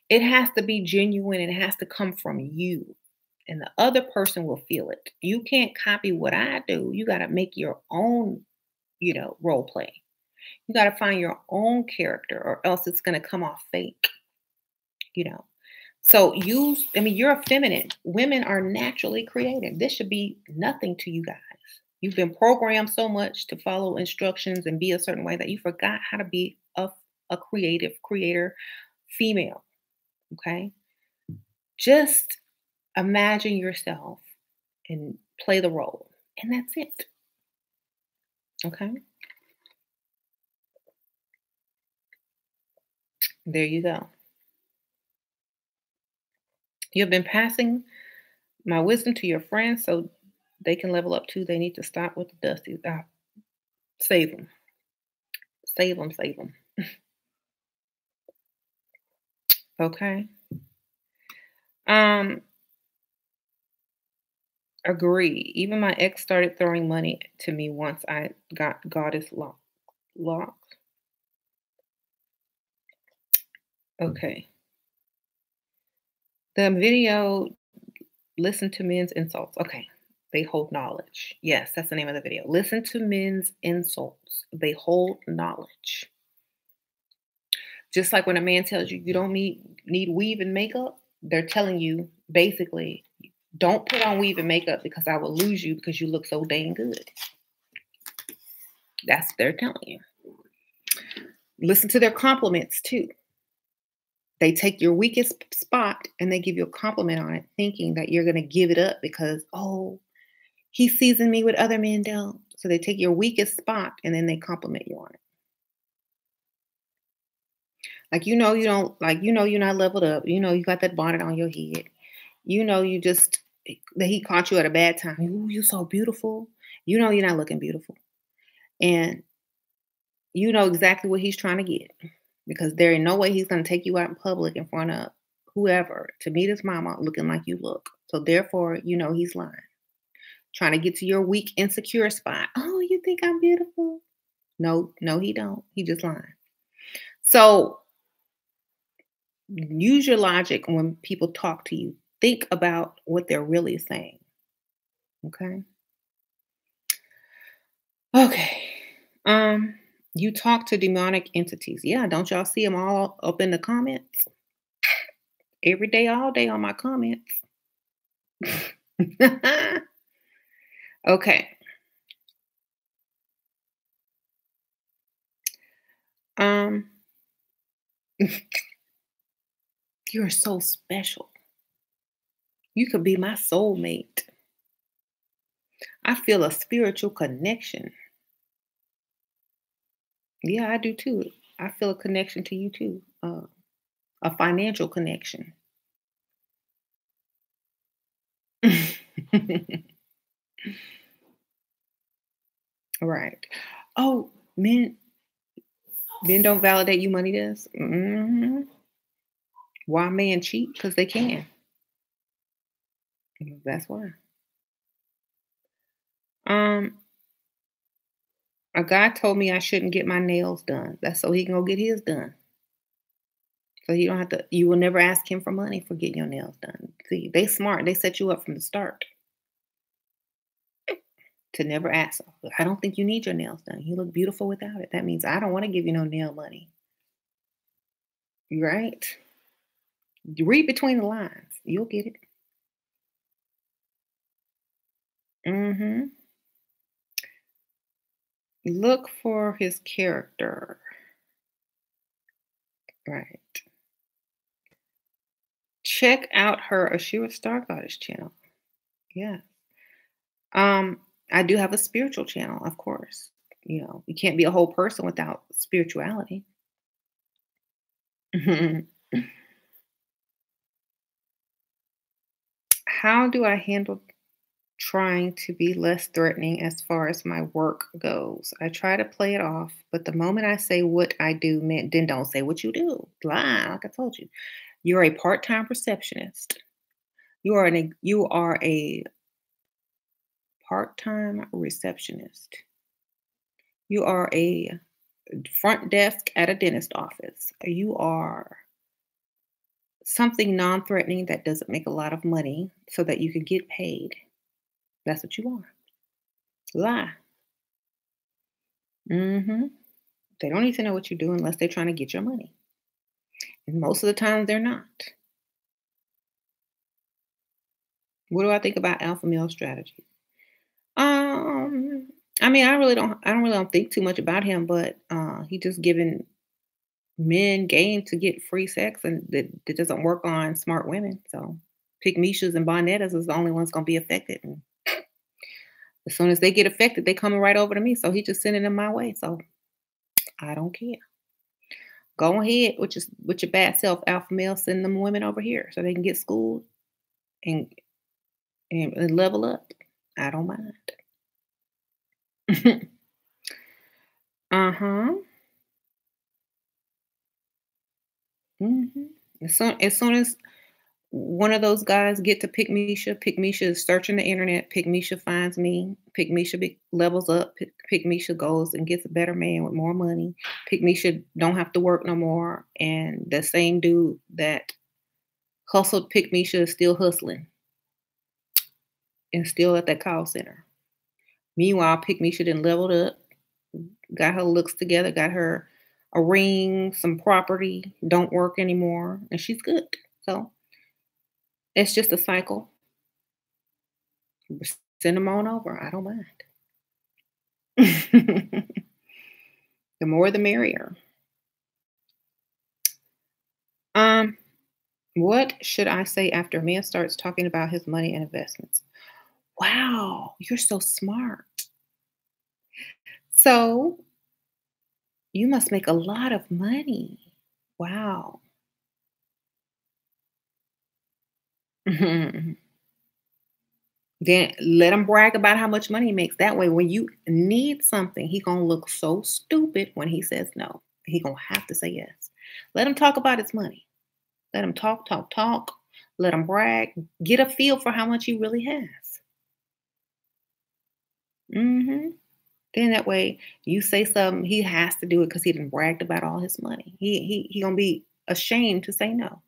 Speaker 1: It has to be genuine and it has to come from you. And the other person will feel it. You can't copy what I do. You got to make your own, role play. You got to find your own character or else it's going to come off fake, you know. So you're a feminine. Women are naturally creative. This should be nothing to you guys. You've been programmed so much to follow instructions and be a certain way that you forgot how to be a creative creator female. Okay. Just imagine yourself and play the role. And that's it. Okay. There you go. You've been passing my wisdom to your friends so they can level up too. They need to stop with the dusty. Save them. Save them. Save them. Okay. Um, agree. Even my ex started throwing money to me once I got goddess locked. Okay. The video, listen to men's insults. Okay. They hold knowledge. Yes, that's the name of the video. Listen to men's insults. They hold knowledge. Just like when a man tells you you don't need weave and makeup, they're telling you basically, don't put on weave and makeup because I will lose you because you look so dang good. That's what they're telling you. Listen to their compliments too. They take your weakest spot and they give you a compliment on it, thinking that you're going to give it up because, oh, he seasoned me with other men don't. So they take your weakest spot and then they compliment you on it. Like, you don't, like, you're not leveled up. You got that bonnet on your head. You just, that he caught you at a bad time. Ooh, you're so beautiful. You're not looking beautiful. And you know exactly what he's trying to get because there ain't no way he's going to take you out in public in front of whoever to meet his mama looking like you look. So therefore, he's lying, trying to get to your weak, insecure spot. Oh, you think I'm beautiful? No, no, he don't. He just lying. So use your logic when people talk to you. Think about what they're really saying. Okay. Okay. Um, you talk to demonic entities. Yeah, don't y'all see them all up in the comments? Every day, all day on my comments. Okay. Um, you're so special. You could be my soulmate. I feel a spiritual connection. Yeah, I do too. I feel a connection to you too. A financial connection. Right. Oh, men don't validate you, money does. Why men cheat? Because they can. That's why. Um, a guy told me I shouldn't get my nails done. That's so he can go get his done. So you don't have to. You will never ask him for money for getting your nails done. See, they smart. They set you up from the start to never ask. I don't think you need your nails done. You look beautiful without it. That means I don't want to give you no nail money. Right? You read between the lines. You'll get it. Hmm. Look for his character. Right. Check out her Ashira Star Goddess channel. Yeah. Um, I do have a spiritual channel, of course. You can't be a whole person without spirituality. How do I handle trying to be less threatening as far as my work goes? I try to play it off, but the moment I say what I do, man, then don't say what you do. Lie, like I told you. You're a part-time receptionist. You are a part-time receptionist. You are a front desk at a dentist office. You are something non-threatening that doesn't make a lot of money so that you can get paid. That's what you are. Lie. Hmm. They don't need to know what you do unless they're trying to get your money. And most of the time they're not. What do I think about alpha male strategy? Um, I mean, I don't really don't think too much about him, but he just giving men game to get free sex and that doesn't work on smart women. So pygmishas and bonettas is the only ones gonna be affected. And as soon as they get affected, they coming right over to me. So he just sending them my way. So I don't care. Go ahead with your bad self, alpha male. Send them women over here so they can get schooled and and level up. I don't mind. Uh-huh. Mhm. As soon as one of those guys get to Pick Misha is searching the internet, Pick Misha finds me, Pick Misha levels up, Pick Misha goes and gets a better man with more money. Pick Misha don't have to work no more, and the same dude that hustled Pick Misha is still hustling and still at that call center. Meanwhile, Pick Misha done leveled up, got her looks together, got her a ring, some property, don't work anymore, and she's good. So it's just a cycle. Send them on over. I don't mind. The more the merrier. Um, what should I say after a man starts talking about his money and investments? Wow, you're so smart. So you must make a lot of money. Wow. Then let him brag about how much money he makes. That way, when you need something, he gonna look so stupid when he says no. He gonna have to say yes. Let him talk about his money. Let him talk, talk, talk. Let him brag. Get a feel for how much he really has. hmm Then that way, you say something, he has to do it because he didn't bragged about all his money. He gonna be ashamed to say no.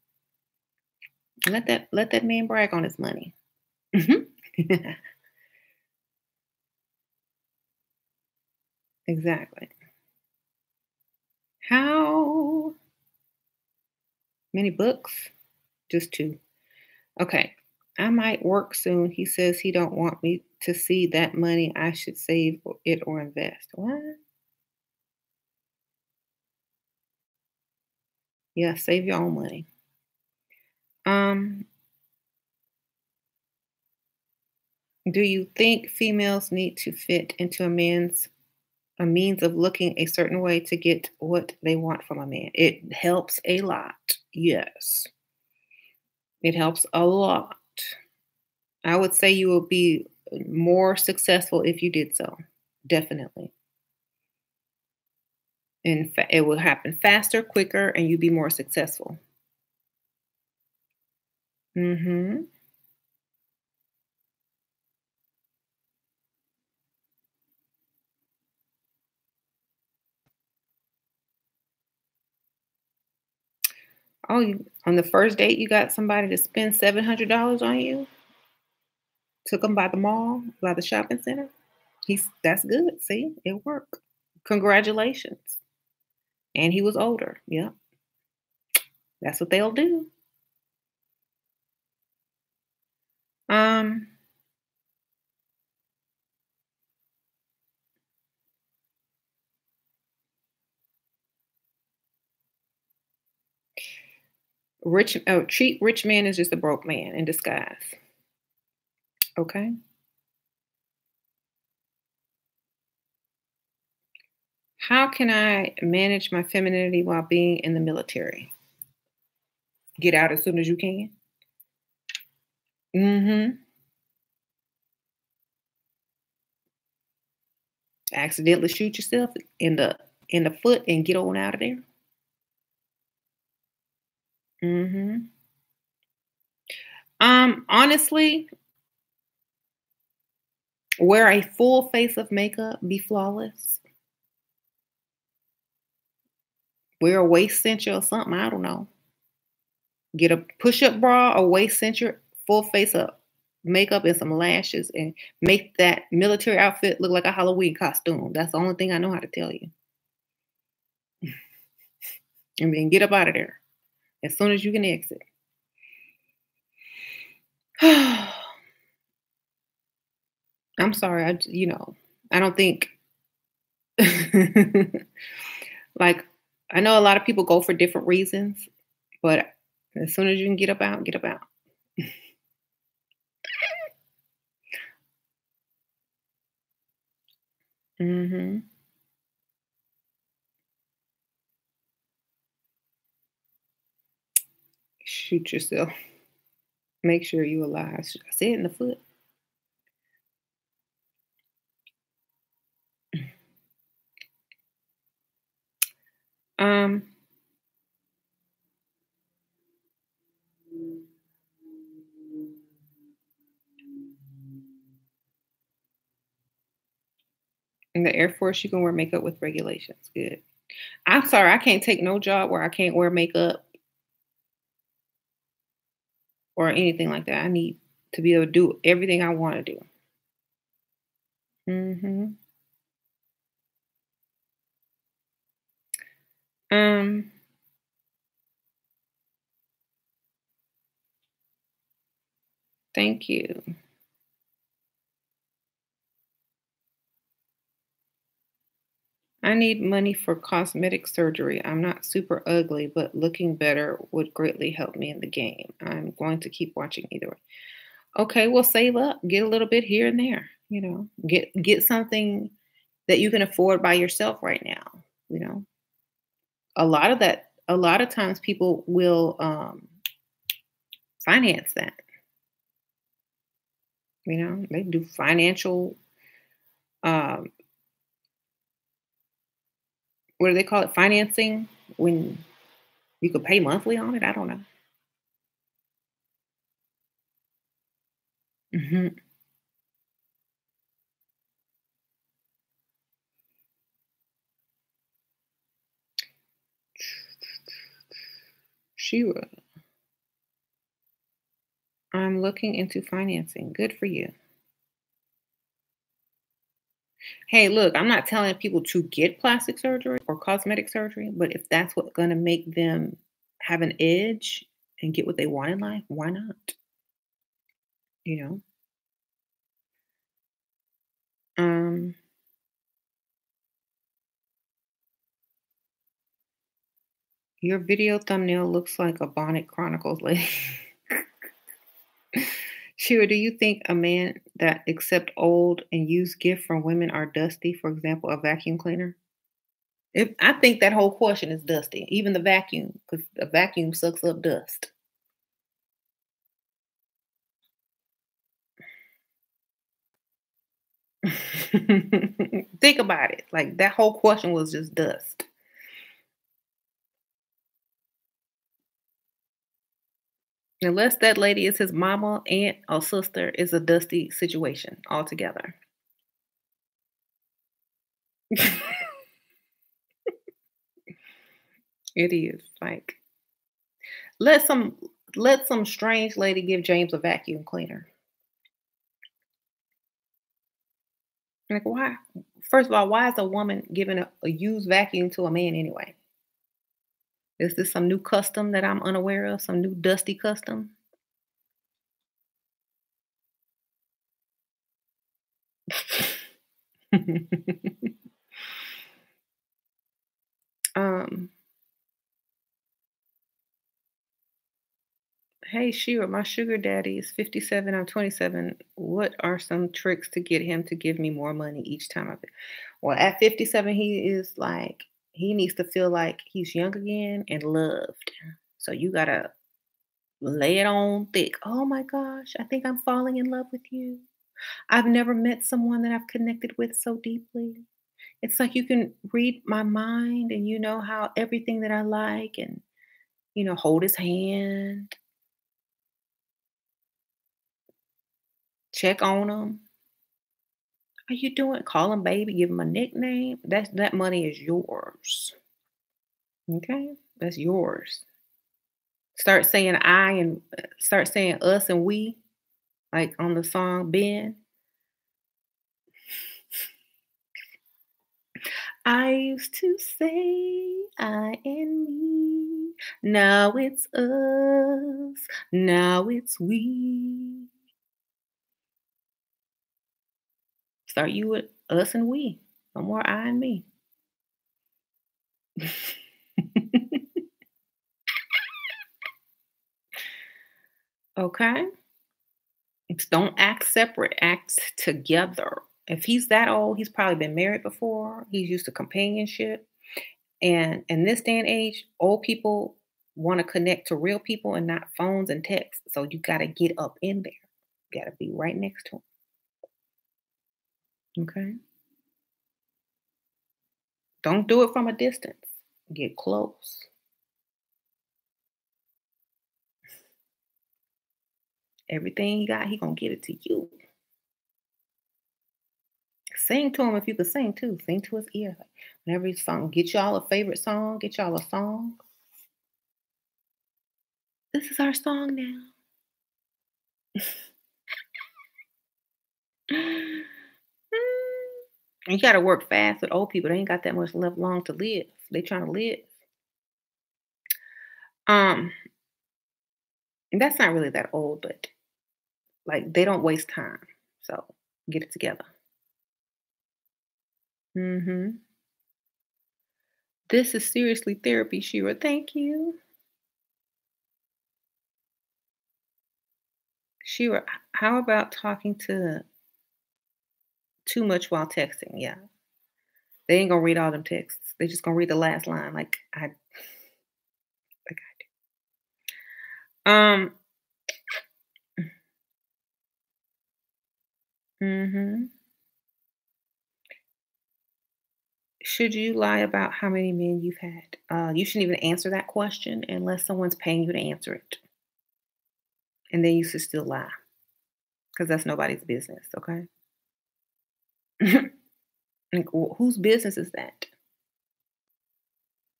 Speaker 1: Let that man brag on his money. Mhm. Exactly. How many books? Just two. Okay. I might work soon. He says he don't want me to see that money. I should save it or invest. What? Yeah, save your own money. Um, do you think females need to fit into a means of looking a certain way to get what they want from a man? It helps a lot. Yes. It helps a lot. I would say you will be more successful if you did so. Definitely. In fact, it will happen faster, quicker, and you'd be more successful. Mhm. Oh, you on the first date, you got somebody to spend $700 on you? Took them by the mall, by the shopping center? That's good, see? It worked. Congratulations. And he was older. Yeah, that's what they'll do. Um, cheap rich man is just a broke man in disguise. Okay? How can I manage my femininity while being in the military? Get out as soon as you can. Mhm. Accidentally shoot yourself in the foot and get on out of there. Mhm. Honestly, wear a full face of makeup, be flawless. Wear a waist cincher or something, I don't know. Get a push-up bra, a waist cincher, full face up makeup and some lashes and make that military outfit look like a Halloween costume. That's the only thing I know how to tell you. And then get up out of there as soon as you can exit. I'm sorry, I don't think like I know a lot of people go for different reasons, but as soon as you can get up out, get up out. Mhm. Shoot yourself. Make sure you alive. I said in the foot. Um, in the Air Force, you can wear makeup with regulations. Good. I'm sorry, I can't take no job where I can't wear makeup or anything like that. I need to be able to do everything I want to do. Mhm. Um, thank you. I need money for cosmetic surgery. I'm not super ugly, but looking better would greatly help me in the game. I'm going to keep watching either way. Okay, well, save up, get a little bit here and there. Get something that you can afford by yourself right now. You know, a lot of times people will finance that. They do financial. Um, what do they call it? Financing when you could pay monthly on it. I don't know. Hmm. Shira, I'm looking into financing. Good for you. Hey, look, I'm not telling people to get plastic surgery or cosmetic surgery, but if that's what's going to make them have an edge and get what they want in life, why not? You know, um, your video thumbnail looks like a Bonnet Chronicles lady. Shira, do you think a man that accept old and used gift from women are dusty? For example, a vacuum cleaner. If I think that whole question is dusty, even the vacuum, because the vacuum sucks up dust. Think about it. Like that whole question was just dust. Unless that lady is his mama, aunt, or sister, it's a dusty situation altogether. It is like let some let some strange lady give James a vacuum cleaner. Like why? First of all, why is a woman giving a used vacuum to a man anyway? Is this some new custom that I'm unaware of? Some new dusty custom? um, hey Shira, my sugar daddy is 57. I'm 27. What are some tricks to get him to give me more money each time well, at 57, he is like he needs to feel like he's young again and loved. So you gotta lay it on thick. Oh my gosh, I think I'm falling in love with you. I've never met someone that I've connected with so deeply. It's like you can read my mind and you know how everything that I like and hold his hand, check on him. How you doing? Call him baby, give him a nickname. That money is yours. Okay? That's yours. Start saying I and start saying us and we, like on the song Ben. I used to say I and me. Now it's us. Now it's we. Start you with us and we. No more I and me. Okay? Don't act separate, act together. If he's that old, he's probably been married before. He's used to companionship. And in this day and age, old people want to connect to real people and not phones and texts. So you got to get up in there. You got to be right next to him. Okay. Don't do it from a distance. Get close. Everything he got, he gonna get it to you. Sing to him if you could sing too. Sing to his ear. Whenever he's song, get y'all a favorite song. Get y'all a song. This is our song now. You gotta work fast with old people. They ain't got that much left long to live. They trying to live. Um, and that's not really that old, but like they don't waste time. So get it together. Hmm. This is seriously therapy, Shira. Thank you. Shira, how about talking to too much while texting? Yeah. They ain't gonna read all them texts. They just gonna read the last line like I do. Mhm. Should you lie about how many men you've had? You shouldn't even answer that question unless someone's paying you to answer it. And then you should still lie because that's nobody's business, okay? Like, whose business is that?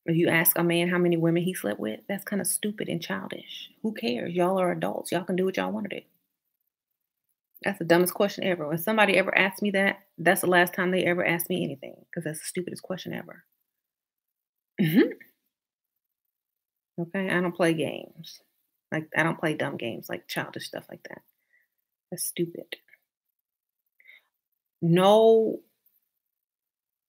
Speaker 1: If you ask a man how many women he slept with, that's kind of stupid and childish. Who cares? Y'all are adults. Y'all can do what y'all want to do. That's the dumbest question ever. When somebody ever asks me that, that's the last time they ever asked me anything because that's the stupidest question ever. Mhm. Okay, I don't play games. Like I don't play dumb games like childish stuff like that. That's stupid. No,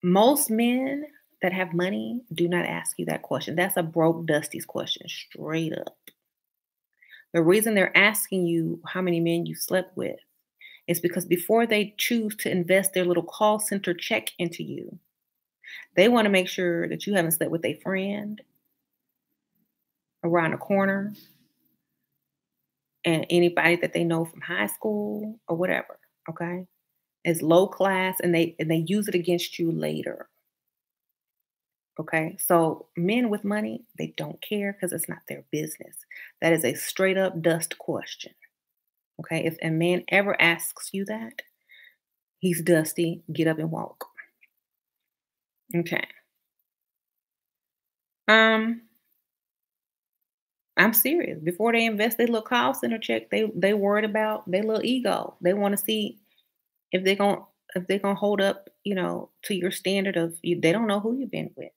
Speaker 1: most men that have money do not ask you that question. That's a broke Dusty's question, straight up. The reason they're asking you how many men you slept with is because before they choose to invest their little call center check into you, they want to make sure that you haven't slept with a friend around the corner and anybody that they know from high school or whatever. Okay. It's low class and they use it against you later. Okay. So men with money, they don't care because it's not their business. That is a straight up dust question. Okay. If a man ever asks you that, he's dusty, get up and walk. Okay. Um, I'm serious. Before they invest their little call center check, they worried about their little ego. They want to see if they're gonna hold up, to your standard of you. They don't know who you've been with.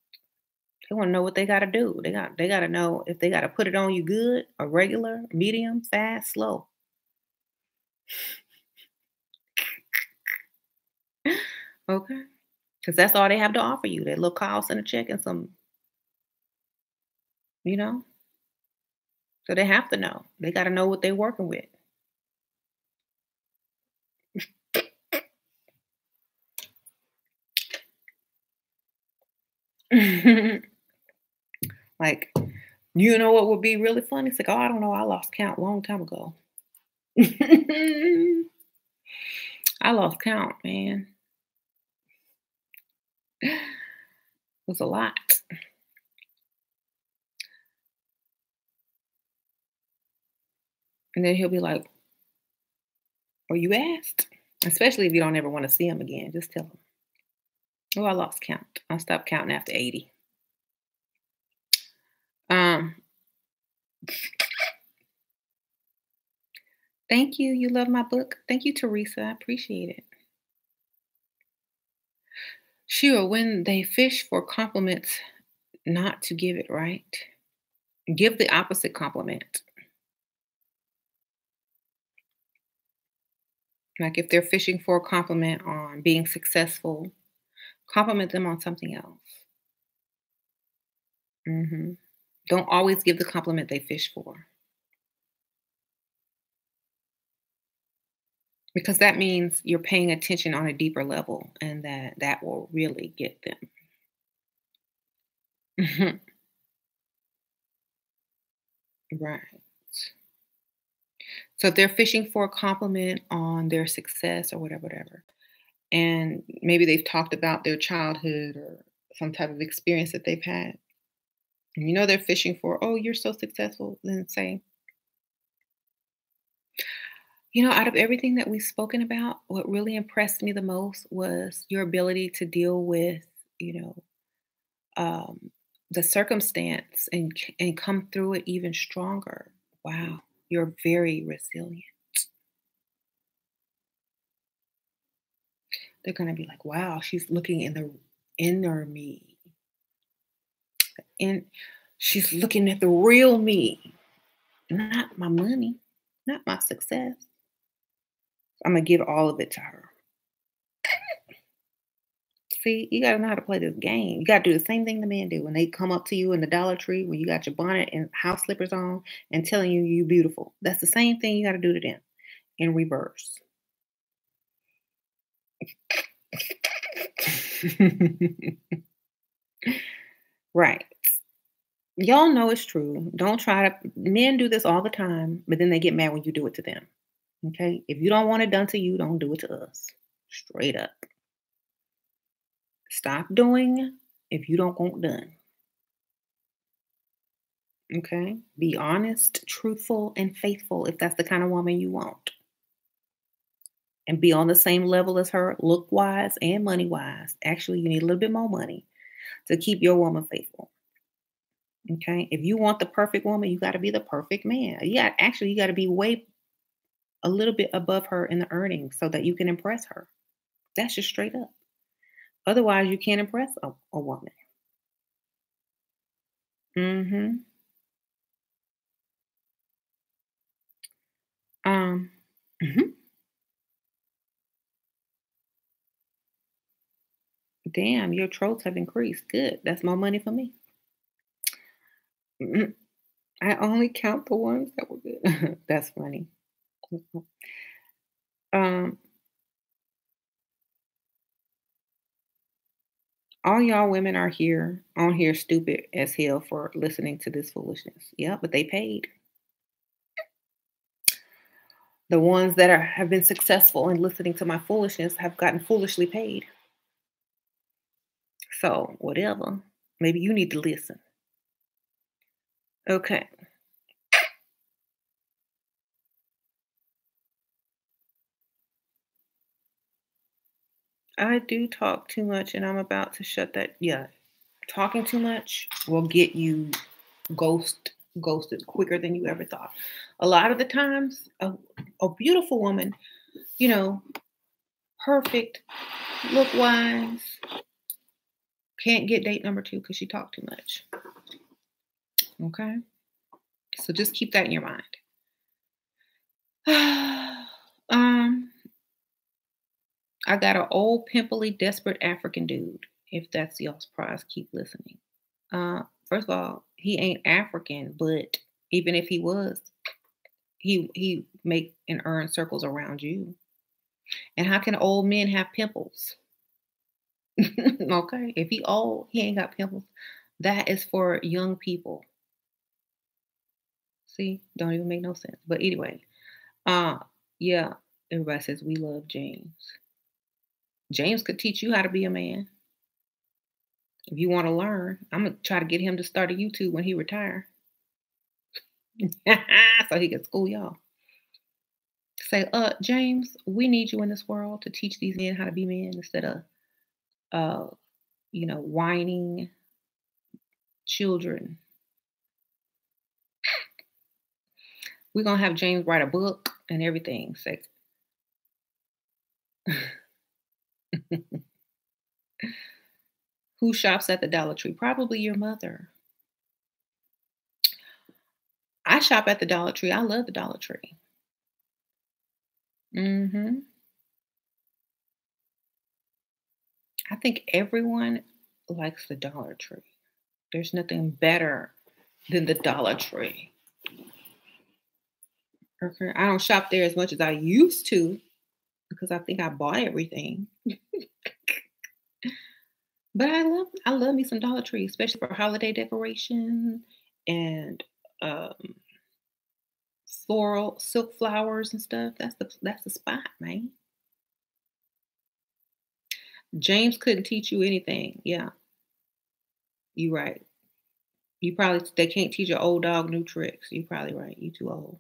Speaker 1: They want to know what they got to do. They got to know if they got to put it on you good or regular, medium, fast, slow. Okay, because that's all they have to offer you. That little call center check and some, you know. So they have to know. They got to know what they're working with. Like, you know what would be really funny? It's like, oh, I don't know. I lost count a long time ago. I lost count, man. It was a lot. And then he'll be like, "Oh, you asked?" Especially if you don't ever want to see him again. Just tell him, "Oh, I lost count. I stopped counting after 80." Um, Thank you. You love my book. Thank you, Teresa. I appreciate it. Sure, when they fish for compliments, not to give it right. Give the opposite compliment. Like if they're fishing for a compliment on being successful, compliment them on something else. Don't always give the compliment they fish for because that means you're paying attention on a deeper level and that will really get them. Mhm. Right. So if they're fishing for a compliment on their success or whatever, and maybe they've talked about their childhood or some type of experience that they've had, and they're fishing for, oh, you're so successful, then say, out of everything that we've spoken about, what really impressed me the most was your ability to deal with, you know, um, the circumstance and come through it even stronger. Wow, you're very resilient. They're gonna be like, wow, she's looking in the inner me, and she's looking at the real me, not my money, not my success. I'm gonna give all of it to her. See, you gotta know how to play this game. You gotta do the same thing the men do when they come up to you in the Dollar Tree when you got your bonnet and house slippers on and telling you you beautiful. That's the same thing you gotta do to them in reverse. Right. Y'all know it's true. Don't try to men do this all the time, but then they get mad when you do it to them. Okay? If you don't want it done to you, don't do it to us. Straight up. Stop doing if you don't want done. Okay? Be honest, truthful, and faithful if that's the kind of woman you want. And be on the same level as her, look wise and money wise. Actually, you need a little bit more money to keep your woman faithful. Okay? If you want the perfect woman, you got to be the perfect man. You got to be way a little bit above her in the earnings so that you can impress her. That's just straight up. Otherwise, you can't impress a woman. Mhm. Um, mhm. Damn, your trolls have increased. Good. That's more money for me. Mhm. I only count the ones that were good. That's funny. Mhm. Um, all y'all women are here on here stupid as hell for listening to this foolishness. Yeah, but they paid. The ones that have been successful in listening to my foolishness have gotten foolishly paid. So whatever. Maybe you need to listen. Okay. I do talk too much and I'm about to shut that. Yeah. Talking too much will get you ghosted quicker than you ever thought. A lot of the times, a beautiful woman, you know, perfect, look wise, can't get date number two because she talked too much. Okay. So just keep that in your mind. um, I got an old, pimply, desperate African dude. If that's y'all's prize, keep listening. First of all, he ain't African, but even if he was, he make and earn circles around you. And how can old men have pimples? Okay, if he old, he ain't got pimples. That is for young people. See, don't even make no sense. But anyway, uh, yeah, everybody says we love James. James could teach you how to be a man. If you want to learn, I'm gonna try to get him to start a YouTube when he retire, so he can school y'all. Say, James, we need you in this world to teach these men how to be men instead of, uh, whining children. We're gonna have James write a book and everything. Say, who shops at the Dollar Tree? Probably your mother. I shop at the Dollar Tree. I love the Dollar Tree. Hmm. I think everyone likes the Dollar Tree. There's nothing better than the Dollar Tree. Okay. I don't shop there as much as I used to because I think I bought everything. But I love me some Dollar Tree, especially for holiday decoration and um, floral silk flowers and stuff. That's the spot, man. James couldn't teach you anything. Yeah, you right. You probably they can't teach your old dog new tricks. You probably right. You too old.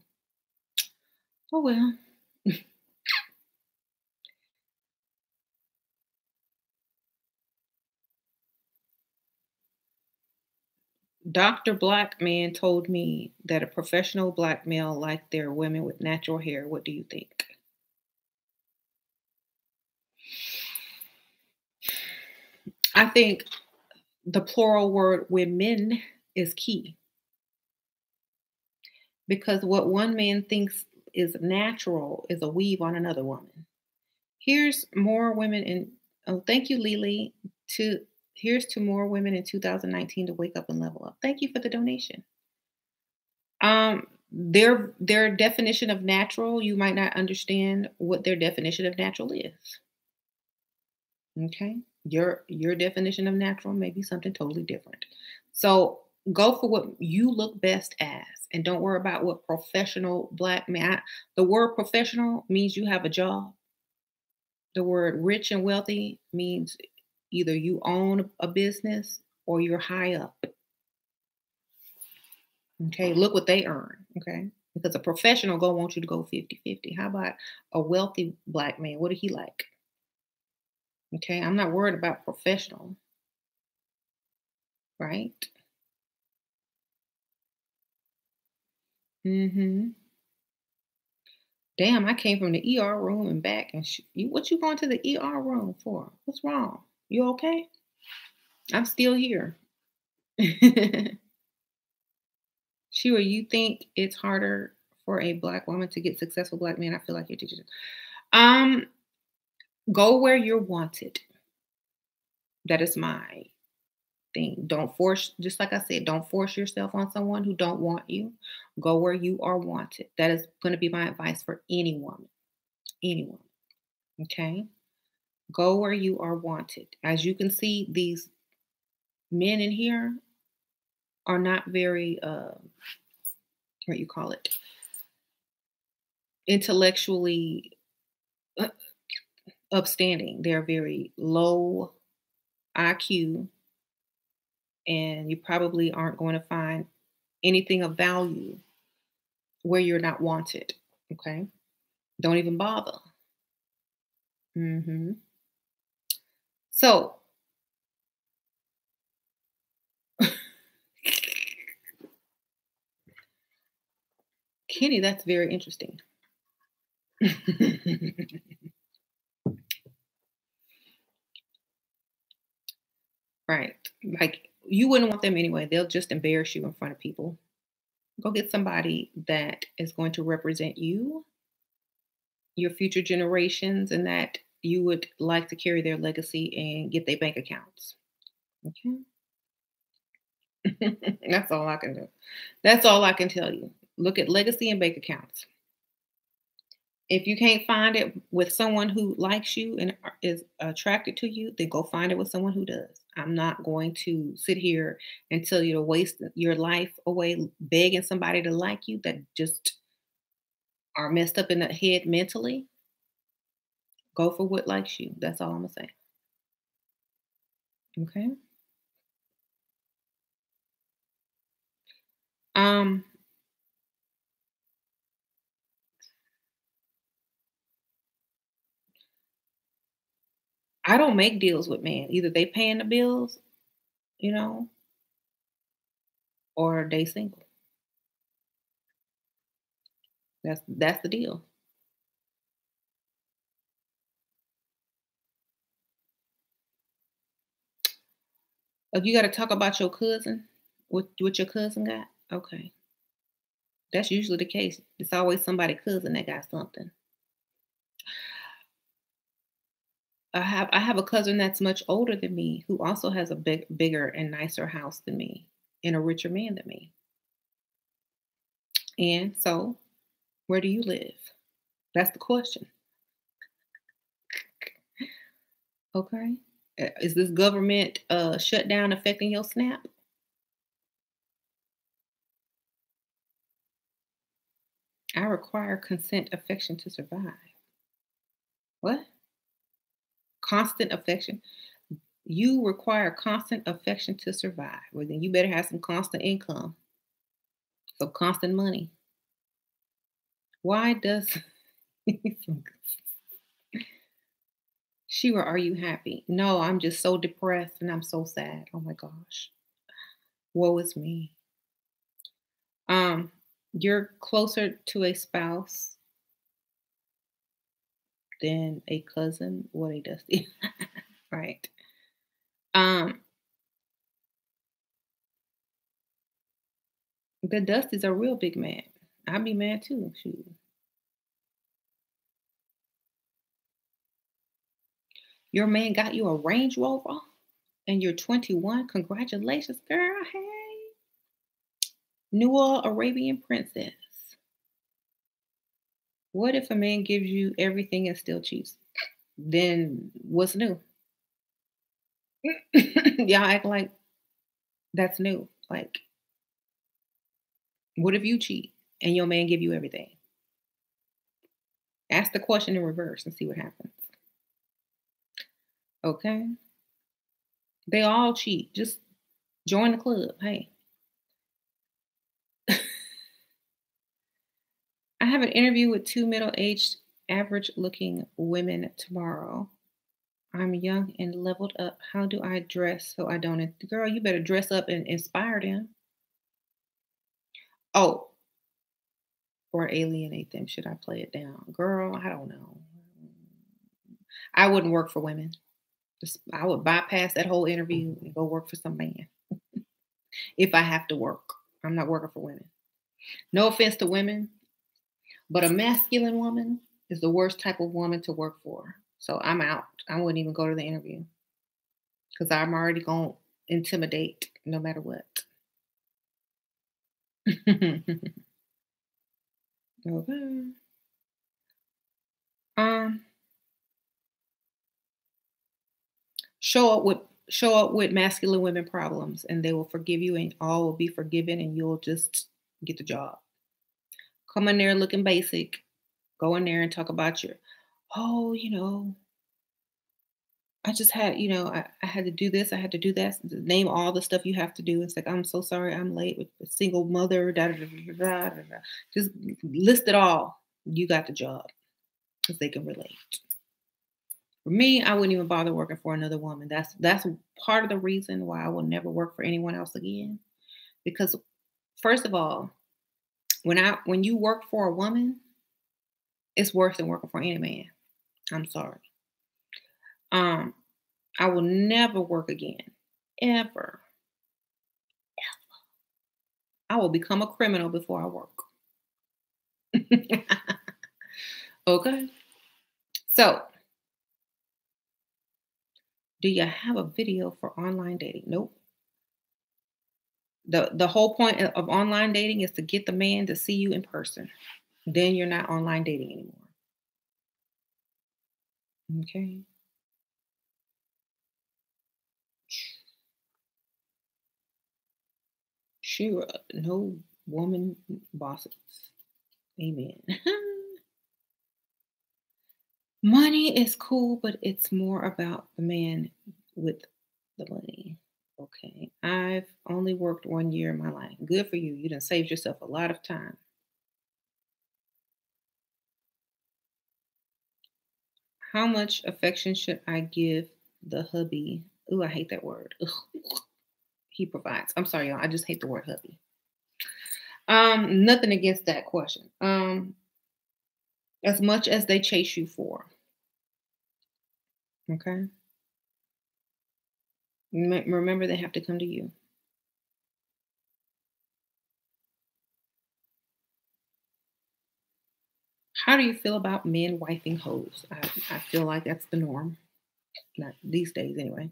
Speaker 1: Oh well. Dr. Black Man told me that a professional black male like their women with natural hair. What do you think? I think the plural word women is key because what one man thinks is natural is a weave on another woman. Here's more women in Oh, thank you, Lily. To Here's to more women in 2019 to wake up and level up. Thank you for the donation. Their definition of natural, you might not understand what their definition of natural is. Okay? Your definition of natural may be something totally different. So go for what you look best as and don't worry about what professional black man. The word professional means you have a job. The word rich and wealthy means either you own a business or you're high up. Okay, look what they earn. Okay, because a professional go want you to go 50-50. How about a wealthy black man? What do he like? Okay, I'm not worried about professional, right? Mm-hmm. Damn, I came from the ER room and back, and you, what you going to the ER room for? What's wrong? You okay? I'm still here. Shira, you think it's harder for a black woman to get successful black men? I feel like you're teaching. Um, Go where you're wanted. That is my thing. Don't force, just like I said, don't force yourself on someone who don't want you. Go where you are wanted. That is going to be my advice for any woman. Anyone. Okay. Go where you are wanted. As you can see, these men in here are not very what you call it, intellectually uh, upstanding. They're very low IQ, and you probably aren't going to find anything of value where you're not wanted. Okay. Don't even bother. So, Kenny, that's very interesting. Right. Like, you wouldn't want them anyway. They'll just embarrass you in front of people. Go get somebody that is going to represent you, your future generations, and that you would like to carry their legacy and get their bank accounts. Okay. That's all I can do. That's all I can tell you. Look at legacy and bank accounts. If you can't find it with someone who likes you and is attracted to you, then go find it with someone who does. I'm not going to sit here and tell you to waste your life away begging somebody to like you that just are messed up in the head mentally. Go for what likes you. That's all I'm gonna say. Okay. Um, I don't make deals with men. Either they paying the bills, you know, or they single. That's the deal. If you got to talk about your cousin, what your cousin got, okay. That's usually the case. It's always somebody cousin that got something. I have a cousin that's much older than me who also has a bigger and nicer house than me and a richer man than me. And so, where do you live? That's the question. Okay. Is this government shutdown affecting your SNAP? I require consent affection to survive. What? Constant affection. You require constant affection to survive. Well, then you better have some constant income, some constant money. Why does Shira, are you happy? No, I'm just so depressed and I'm so sad. Oh my gosh. Woe is me. Um, you're closer to a spouse than a cousin. What a dusty. Right. Um, the Dusty's a real big man. I'd be mad too. Shoot. Your man got you a Range Rover and you're 21. Congratulations, girl. Hey, New Arabian princess. What if a man gives you everything and still cheats? Then what's new? Y'all act like that's new. Like, what if you cheat and your man give you everything? Ask the question in reverse and see what happens. Okay? They all cheat. Just join the club. Hey. I have an interview with two middle-aged, average-looking women tomorrow. I'm young and leveled up. How do I dress so I don't? Girl, you better dress up and inspire them. Oh, or alienate them. Should I play it down? Girl, I don't know. I wouldn't work for women. I would bypass that whole interview and go work for some man if I have to work. I'm not working for women. No offense to women, but a masculine woman is the worst type of woman to work for. So I'm out. I wouldn't even go to the interview because I'm already going to intimidate no matter what. Okay. Um, show up with show up with masculine women problems, and they will forgive you, and all will be forgiven, and you'll just get the job. Come in there looking basic. Go in there and talk about your, oh, I just had, I had to do this, I had to do that. Name all the stuff you have to do. It's like, I'm so sorry, I'm late with a single mother. Da, da, da, da, da, da, da. Just list it all. You got the job because they can relate. For me, I wouldn't even bother working for another woman. That's part of the reason why I will never work for anyone else again. Because first of all, when you work for a woman, it's worse than working for any man. I'm sorry. Um, I will never work again. Ever. I will become a criminal before I work. Okay. So, do you have a video for online dating? Nope. The whole point of online dating is to get the man to see you in person. Then you're not online dating anymore. Okay. Shira, no woman bosses. Amen. Money is cool, but it's more about the man with the money. Okay. I've only worked 1 year in my life. Good for you. You done saved yourself a lot of time. How much affection should I give the hubby? Ooh, I hate that word. Ugh. He provides. I'm sorry, y'all. I just hate the word hubby. Nothing against that question. As much as they chase you for. Okay. Remember, they have to come to you. How do you feel about men wifing hoes? I feel like that's the norm. Not these days, anyway.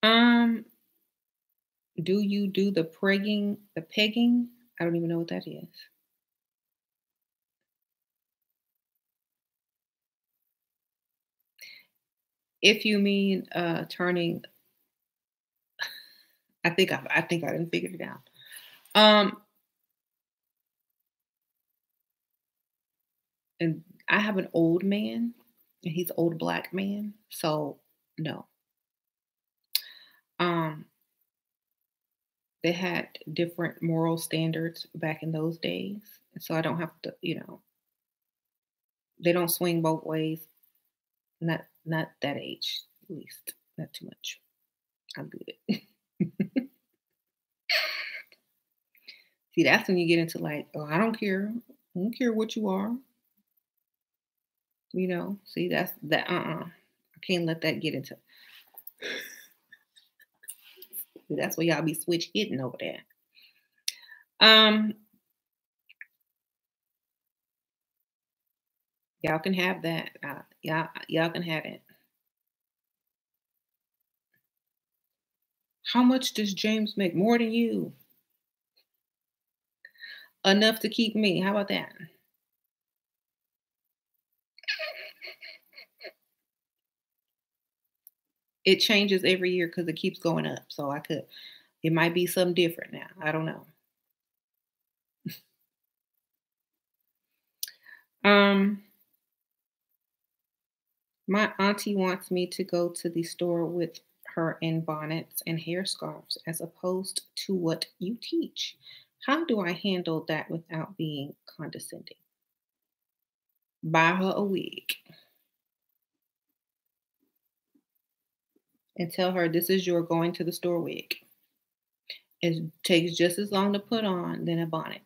Speaker 1: um, do you do the pegging? I don't even know what that is. If you mean turning, I think I didn't figure it out. Um, and I have an old man, and he's an old black man, so no. Um, they had different moral standards back in those days, so I don't have to, they don't swing both ways. Not that age, at least, not too much. I'm good. See, that's when you get into like, oh, I don't care. I don't care what you are. See, that's that. I can't let that get into. That's where y'all be switch hitting over there. Um, Y'all can have that. Y'all can have it. How much does James make? More than you. Enough to keep me. How about that? It changes every year because it keeps going up. So it might be something different now. I don't know. Um, my auntie wants me to go to the store with her in bonnets and hair scarves as opposed to what you teach. How do I handle that without being condescending? Buy her a wig and tell her this is your going to the store wig. It takes just as long to put on than a bonnet.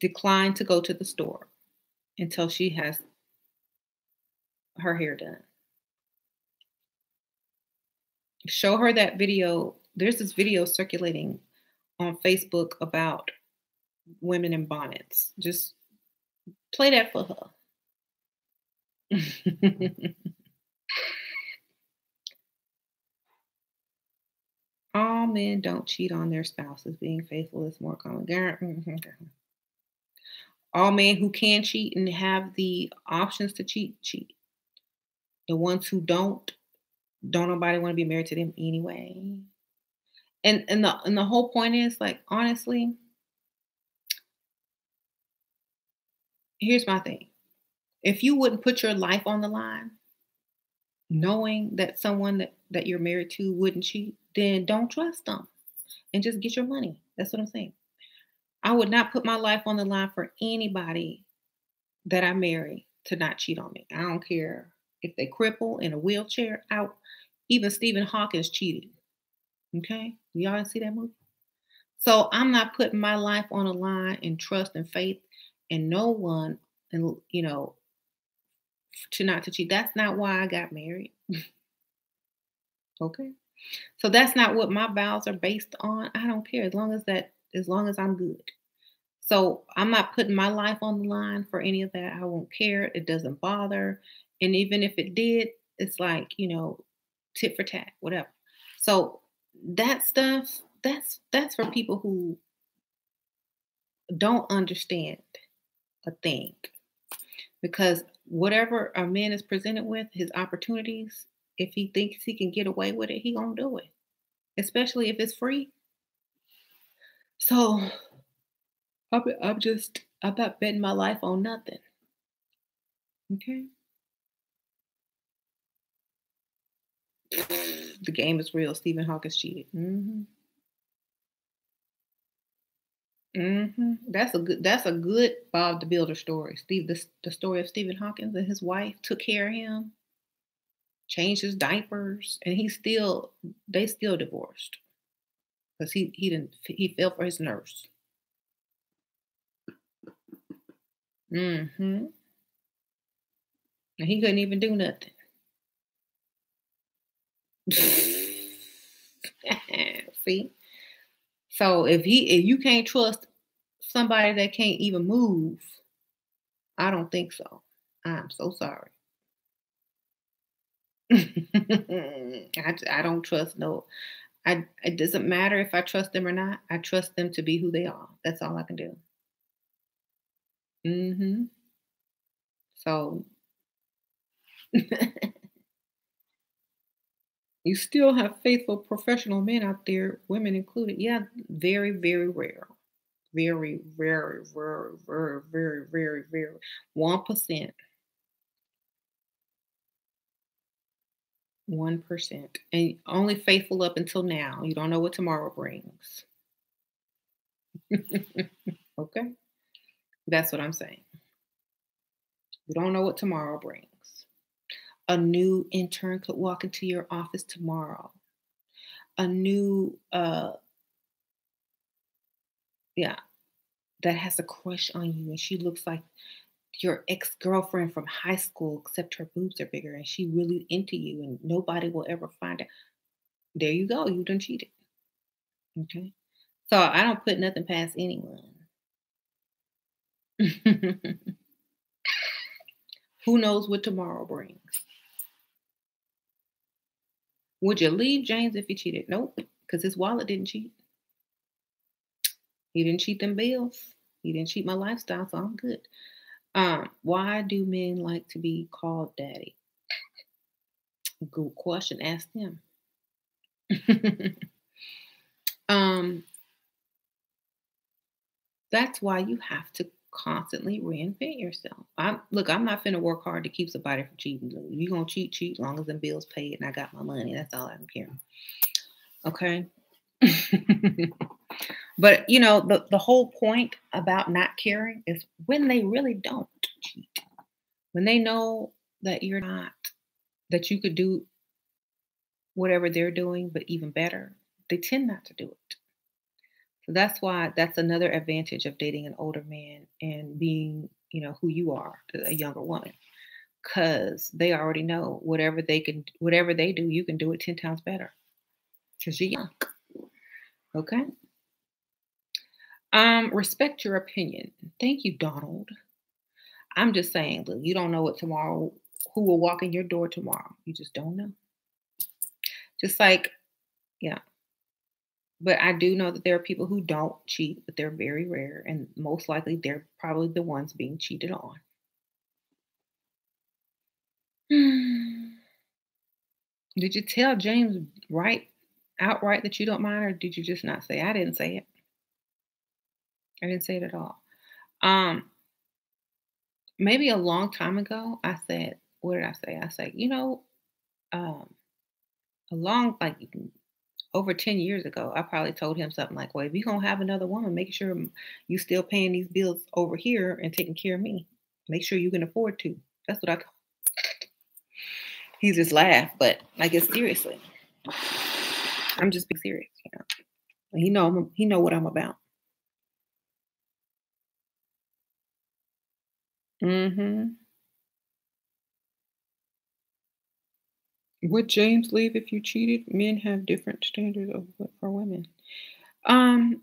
Speaker 1: Decline to go to the store until she has her hair done. Show her that video. There's this video circulating on Facebook about women in bonnets. Just play that for her. All men don't cheat on their spouses. Being faithful is more common. All men who can cheat and have the options to cheat, cheat. The ones who don't nobody want to be married to them anyway. And the whole point is like honestly, here's my thing. If you wouldn't put your life on the line, knowing that someone that you're married to wouldn't cheat, then don't trust them and just get your money. That's what I'm saying. I would not put my life on the line for anybody that I marry to not cheat on me. I don't care if they cripple in a wheelchair out. Even Stephen Hawkins cheated. Okay. Y'all see that movie? So I'm not putting my life on the line in trust and faith and no one and to not to cheat. That's not why I got married. Okay. So that's not what my vows are based on. I don't care as long as I'm good. So I'm not putting my life on the line for any of that. I won't care. It doesn't bother. And even if it did, it's like, tit for tat, whatever. So that stuff, that's for people who don't understand a thing. Because whatever a man is presented with, his opportunities, if he thinks he can get away with it, he gonna do it. Especially if it's free. So I'm not betting my life on nothing. Okay. The game is real. Stephen Hawkins cheated. That's a good Bob the Builder story. The story of Stephen Hawkins and his wife took care of him, changed his diapers, and they still divorced because he fell for his nurse. hmm And he couldn't even do nothing. See? So if you can't trust somebody that can't even move, I don't think so. I'm so sorry. I don't trust no. It doesn't matter if I trust them or not. I trust them to be who they are. That's all I can do. hmm So you still have faithful professional men out there, women included. Yeah, very, very rare. Very, very, very, very, very, very, very 1%. 1%. And only faithful up until now. You don't know what tomorrow brings. Okay? That's what I'm saying. You don't know what tomorrow brings. A new intern could walk into your office tomorrow. A new yeah, that has a crush on you and she looks like your ex-girlfriend from high school, except her boobs are bigger and she really into you and nobody will ever find out. There you go. You done cheated. Okay. So I don't put nothing past anyone. Who knows what tomorrow brings? Would you leave James if he cheated? Nope, because his wallet didn't cheat. He didn't cheat them bills. He didn't cheat my lifestyle, so I'm good. Why do men like to be called daddy? Good question. Ask them. um, that's why you have to constantly reinvent yourself. I'm not finna work hard to keep somebody from cheating. You gonna cheat, cheat, as long as the bills paid and I got my money. That's all I'm caring. Okay. But the whole point about not caring is when they really don't cheat. When they know that you're not, that you could do whatever they're doing, but even better, they tend not to do it. So that's another advantage of dating an older man and being, who you are, a younger woman. Because they already know whatever they do, you can do it 10 times better. Because you're young. Okay. Respect your opinion. Thank you, Donald. I'm just saying, look, you don't know what tomorrow, who will walk in your door tomorrow. You just don't know. Just like, yeah. But I do know that there are people who don't cheat, but they're very rare. And most likely they're probably the ones being cheated on. Did you tell James outright that you don't mind, or did you just not say? I didn't say it. I didn't say it at all. Um, Maybe a long time ago, I said, what did I say? I said, um, a long like over 10 years ago, I probably told him something like, well, if you're gonna have another woman, make sure you still paying these bills over here and taking care of me. Make sure you can afford to. That's what I told. He just laughed, but I guess seriously. I'm just being serious. He know what I'm about. Hmm. Would James leave if you cheated? Men have different standards for women. Um,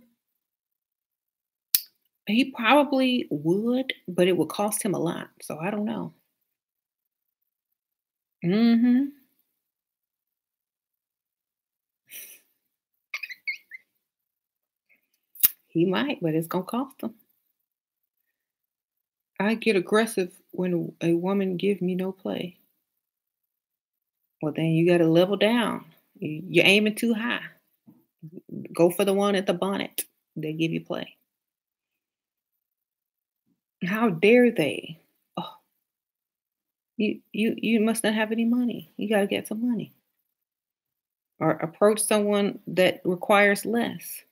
Speaker 1: he probably would, but it would cost him a lot. So I don't know. Hmm. He might, but it's gonna cost him. I get aggressive when a woman give me no play. Well, then you got to level down. You're aiming too high. Go for the one at the bonnet. They give you play. How dare they? Oh, you must not have any money. You got to get some money or approach someone that requires less.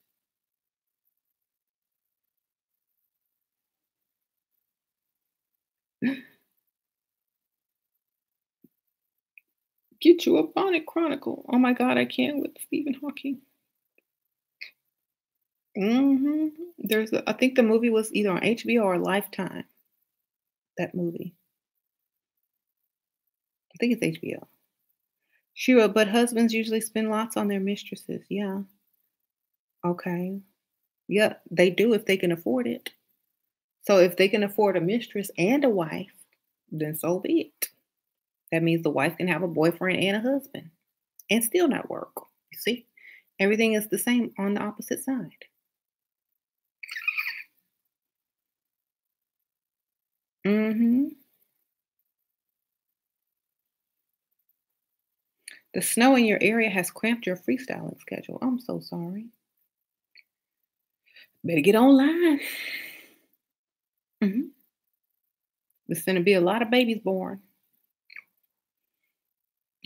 Speaker 1: Get you a bonnet chronicle. Oh my God, I can't with Stephen Hawking. I think the movie was either on HBO or Lifetime. That movie. I think it's HBO. Sure, but husbands usually spend lots on their mistresses. Yeah. Okay. Yeah, they do if they can afford it. So if they can afford a mistress and a wife, then so be it. That means the wife can have a boyfriend and a husband and still not work. You see? Everything is the same on the opposite side. Hmm. The snow in your area has cramped your freestyling schedule. I'm so sorry. Better get online. Hmm. There's going to be a lot of babies born.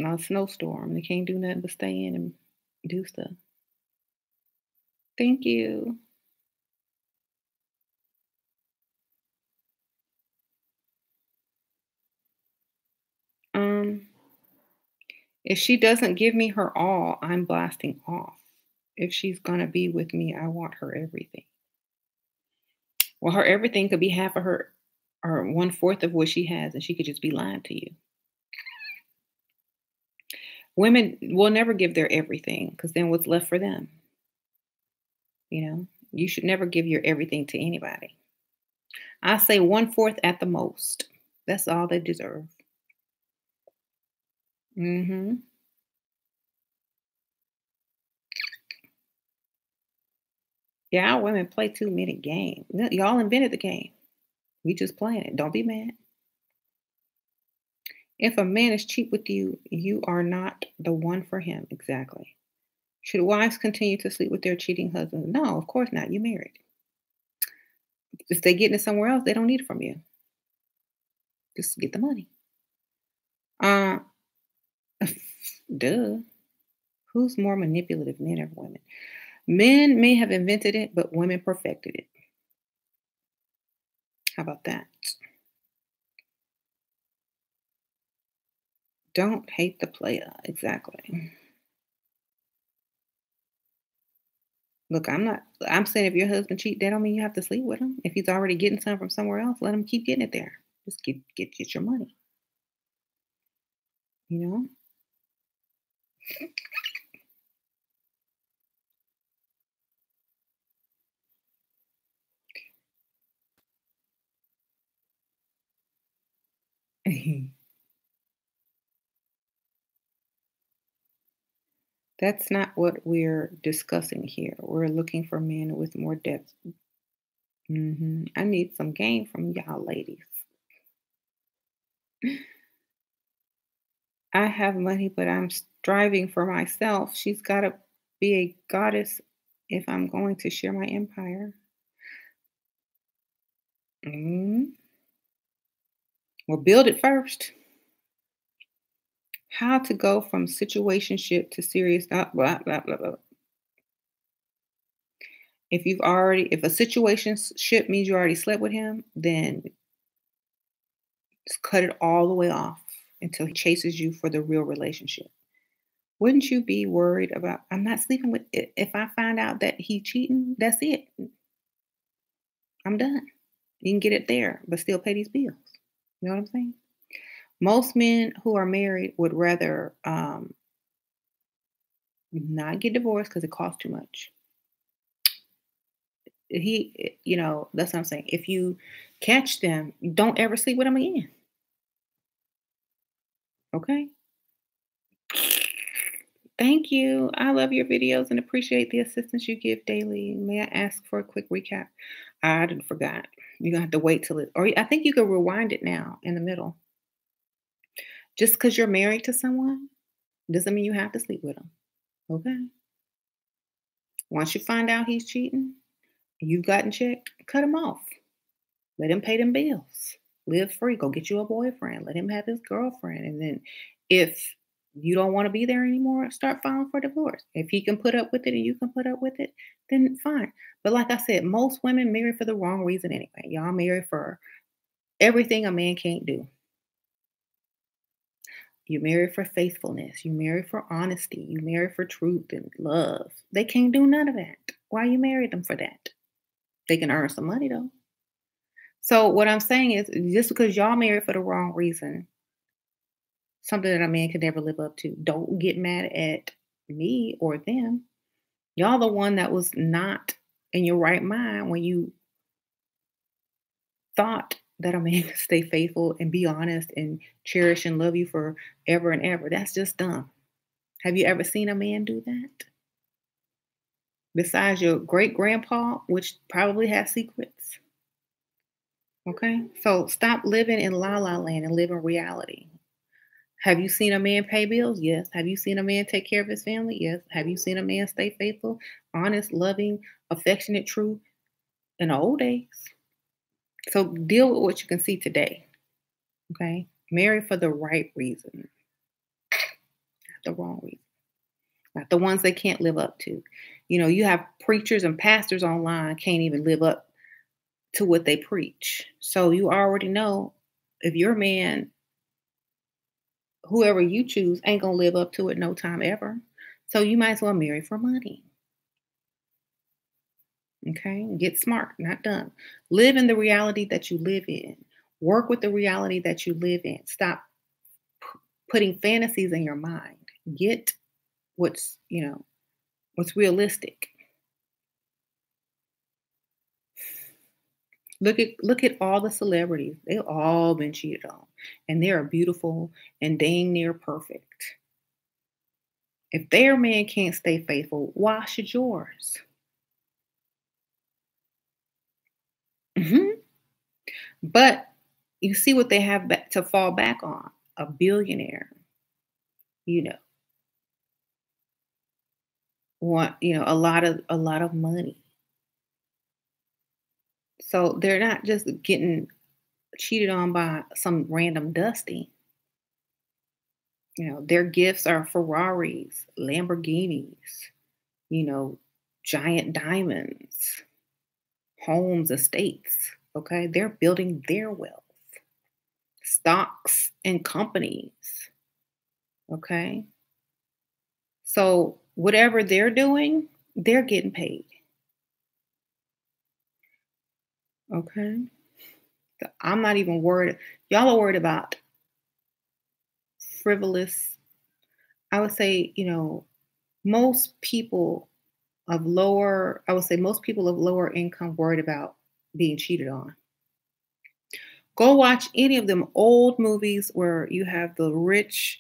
Speaker 1: Not a snowstorm. They can't do nothing but stay in and do stuff. Thank you. Um, if she doesn't give me her all, I'm blasting off. If she's gonna be with me, I want her everything. Well, her everything could be half of her or one fourth of what she has, and she could just be lying to you. Women will never give their everything because then what's left for them? You know, you should never give your everything to anybody. I say one-fourth at the most. That's all they deserve. Mhm. Yeah, our women play too many games. Y'all invented the game. We just playing it. Don't be mad. If a man is cheap with you, you are not the one for him. Exactly. Should wives continue to sleep with their cheating husbands? No, of course not. You married. If they getting it somewhere else, they don't need it from you. Just get the money. Uh, duh. Who's more manipulative, men or women? Men may have invented it, but women perfected it. How about that? Don't hate the player. Exactly. Look, I'm saying if your husband cheat, that don't mean you have to sleep with him. If he's already getting some from somewhere else, let him keep getting it there. Just get your money, you know? That's not what we're discussing here. We're looking for men with more depth. I need some game from y'all ladies. I have money, but I'm striving for myself. She's got to be a goddess if I'm going to share my empire. Mm, well, build it first. How to go from situationship to serious blah, blah, blah, blah. If a situationship means you already slept with him, then just cut it all the way off until he chases you for the real relationship. Wouldn't you be worried about, I'm not sleeping with it. If I find out that he cheating, that's it. I'm done. You can get it there, but still pay these bills. You know what I'm saying? Most men who are married would rather not get divorced because it costs too much. That's what I'm saying. If you catch them, don't ever sleep with them again. Okay. Thank you. I love your videos and appreciate the assistance you give daily. May I ask for a quick recap? I didn't forgot. You're gonna have to wait till it, or I think you could rewind it now in the middle. Just because you're married to someone doesn't mean you have to sleep with them. Okay. Once you find out he's cheating, you've gotten checked, cut him off. Let him pay them bills. Live free. Go get you a boyfriend. Let him have his girlfriend. And then if you don't want to be there anymore, start filing for divorce. If he can put up with it and you can put up with it, then fine. But like I said, most women marry for the wrong reason anyway. Y'all marry for everything a man can't do. You marry for faithfulness. You marry for honesty. You marry for truth and love. They can't do none of that. Why you married them for that? They can earn some money though. So what I'm saying is just because y'all married for the wrong reason, something that a man could never live up to, don't get mad at me or them. Y'all the one that was not in your right mind when you thought that a man could stay faithful and be honest and cherish and love you forever and ever. That's just dumb. Have you ever seen a man do that? Besides your great grandpa, which probably has secrets. Okay. So stop living in la la land and live in reality. Have you seen a man pay bills? Yes. Have you seen a man take care of his family? Yes. Have you seen a man stay faithful, honest, loving, affectionate, true in the old days? So deal with what you can see today. Okay. Marry for the right reason, not the wrong reason, not the ones they can't live up to. You have preachers and pastors online can't even live up to what they preach. So you already know if your man, whoever you choose, ain't gonna live up to it no time ever. So you might as well marry for money. Okay. Get smart, not dumb. Live in the reality that you live in. Work with the reality that you live in. Stop putting fantasies in your mind. Get what's realistic. Look at all the celebrities. They've all been cheated on. And they are beautiful and dang near perfect. If their man can't stay faithful, why should yours? Mhm. But you see what they have to fall back on. A billionaire, you know, want, a lot of money. So they're not just getting cheated on by some random dusty. Their gifts are Ferraris, Lamborghinis, you know, giant diamonds, homes, estates. Okay. They're building their wealth, stocks and companies. Okay. So whatever they're doing, they're getting paid. Okay. So I'm not even worried. Y'all are worried about frivolous. I would say, most people I would say most people of lower income worried about being cheated on. Go watch any of them old movies where you have the rich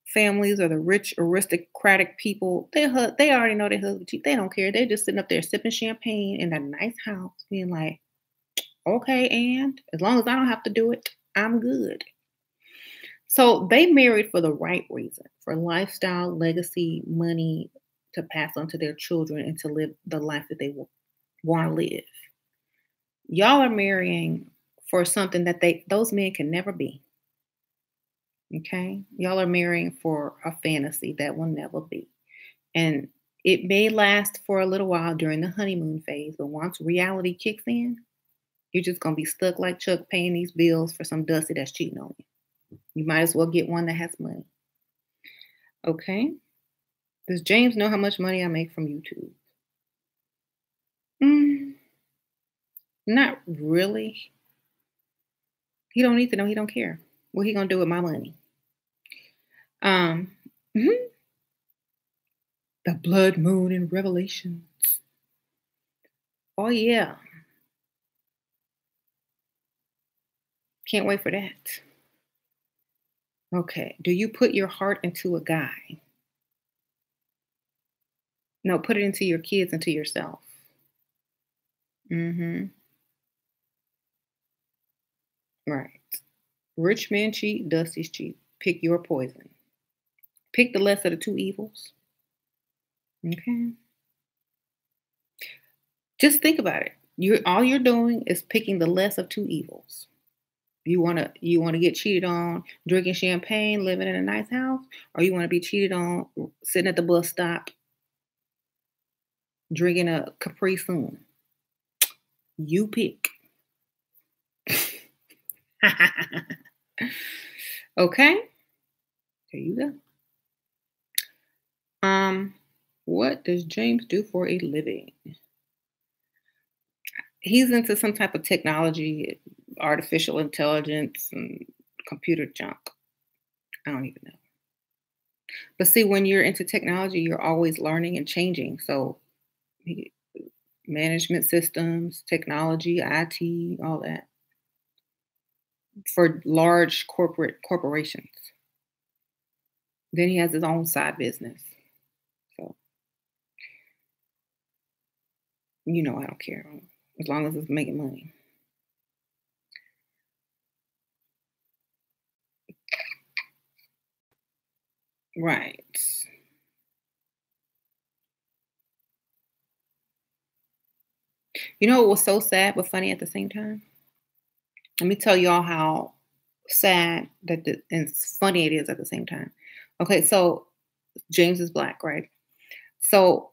Speaker 1: families or the rich aristocratic people. They already know their husband cheat. They don't care. They're just sitting up there sipping champagne in a nice house, being like, okay, and as long as I don't have to do it, I'm good. So they married for the right reason, for lifestyle, legacy, money to pass on to their children and to live the life that they want to live. Y'all are marrying for something that those men can never be. Okay? Y'all are marrying for a fantasy that will never be. And it may last for a little while during the honeymoon phase, but once reality kicks in, you're just gonna be stuck like Chuck paying these bills for some dusty that's cheating on you. You might as well get one that has money. Okay? Does James know how much money I make from YouTube? Mm, not really. He don't need to know. He don't care. What he gonna do with my money? Um, mhm. The blood moon in Revelations. Oh yeah, can't wait for that. Okay. Do you put your heart into a guy? No, put it into your kids, into yourself. Hmm. Right. Rich men cheat, Dusty's cheat. Pick your poison. Pick the less of the two evils. Okay. Just think about it. You're doing is picking the less of two evils. You wanna get cheated on drinking champagne, living in a nice house, or you wanna be cheated on sitting at the bus stop drinking a Capri Sun. You pick. Okay, there you go. Um, what does James do for a living? He's into some type of technology, artificial intelligence, and computer junk. I don't even know. But see, when you're into technology, you're always learning and changing. So, he- management systems, technology, IT, all that for large corporations. Then he has his own side business. So, I don't care as long as it's making money. Right. You know what was so sad but funny at the same time? Let me tell y'all how sad and funny it is at the same time. Okay, so James is black, right? So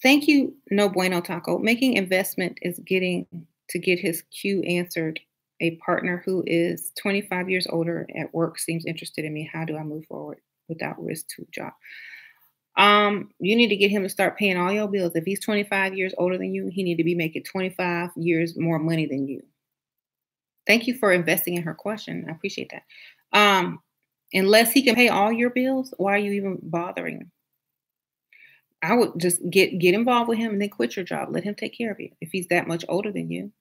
Speaker 1: thank you, No Bueno Taco. Making investment is getting to get his cue answered. A partner who is 25 years older at work seems interested in me. How do I move forward without risk to job? You need to get him to start paying all your bills. If he's 25 years older than you, he need to be making 25 years more money than you. Thank you for investing in her question. I appreciate that. Unless he can pay all your bills, why are you even bothering? I would just get involved with him and then quit your job. Let him take care of you if he's that much older than you.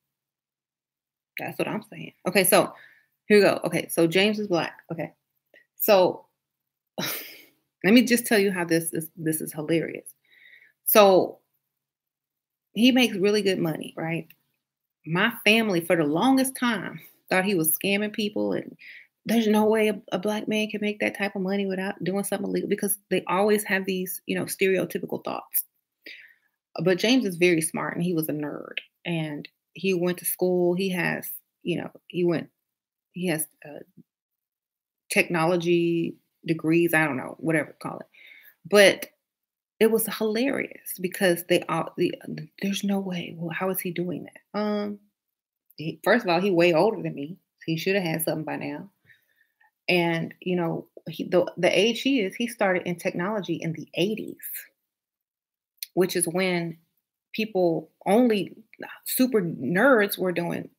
Speaker 1: That's what I'm saying. Okay, so here we go. Okay, so James is black. Okay. So let me just tell you how this is hilarious. So he makes really good money, right? My family for the longest time thought he was scamming people, and there's no way a black man can make that type of money without doing something illegal, because they always have these, stereotypical thoughts. But James is very smart, and he was a nerd, and he went to school. He has, he has technology degrees. I don't know, whatever to call it. But it was hilarious because there's no way. Well, how is he doing that? First of all, he way older than me. He should have had something by now. And the age he is, he started in technology in the '80s, which is when people only super nerds were doing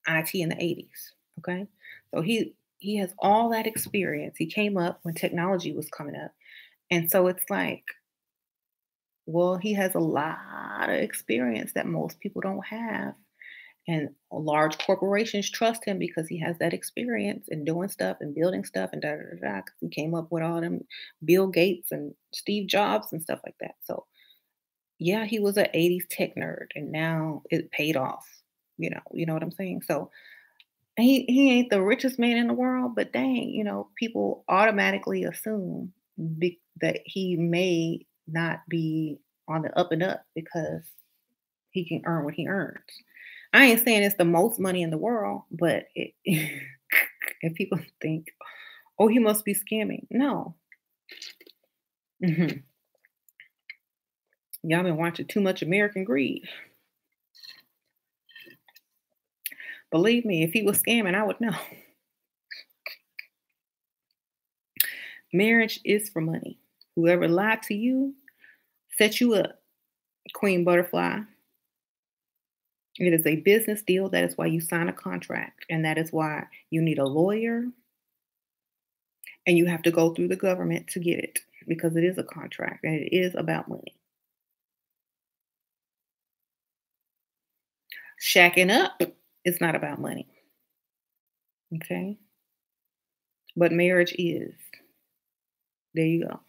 Speaker 1: IT in the '80s. Okay, so he has all that experience. He came up when technology was coming up, and so it's like, well, he has a lot of experience that most people don't have. And large corporations trust him because he has that experience in doing stuff and building stuff and da da da da. 'Cause he came up with all them Bill Gates and Steve Jobs and stuff like that. So yeah, he was an '80s tech nerd, and now it paid off. You know what I'm saying? So he ain't the richest man in the world, but dang, people automatically assume that he may not be on the up and up because he can earn what he earns. I ain't saying it's the most money in the world, but if people think, oh, he must be scamming. No. Mhm. Y'all been watching too much American Greed. Believe me, if he was scamming, I would know. Marriage is for money. Whoever lied to you set you up, Queen Butterfly. It is a business deal. That is why you sign a contract. And that is why you need a lawyer, and you have to go through the government to get it, because it is a contract and it is about money. Shacking up is not about money. Okay. But marriage is. There you go.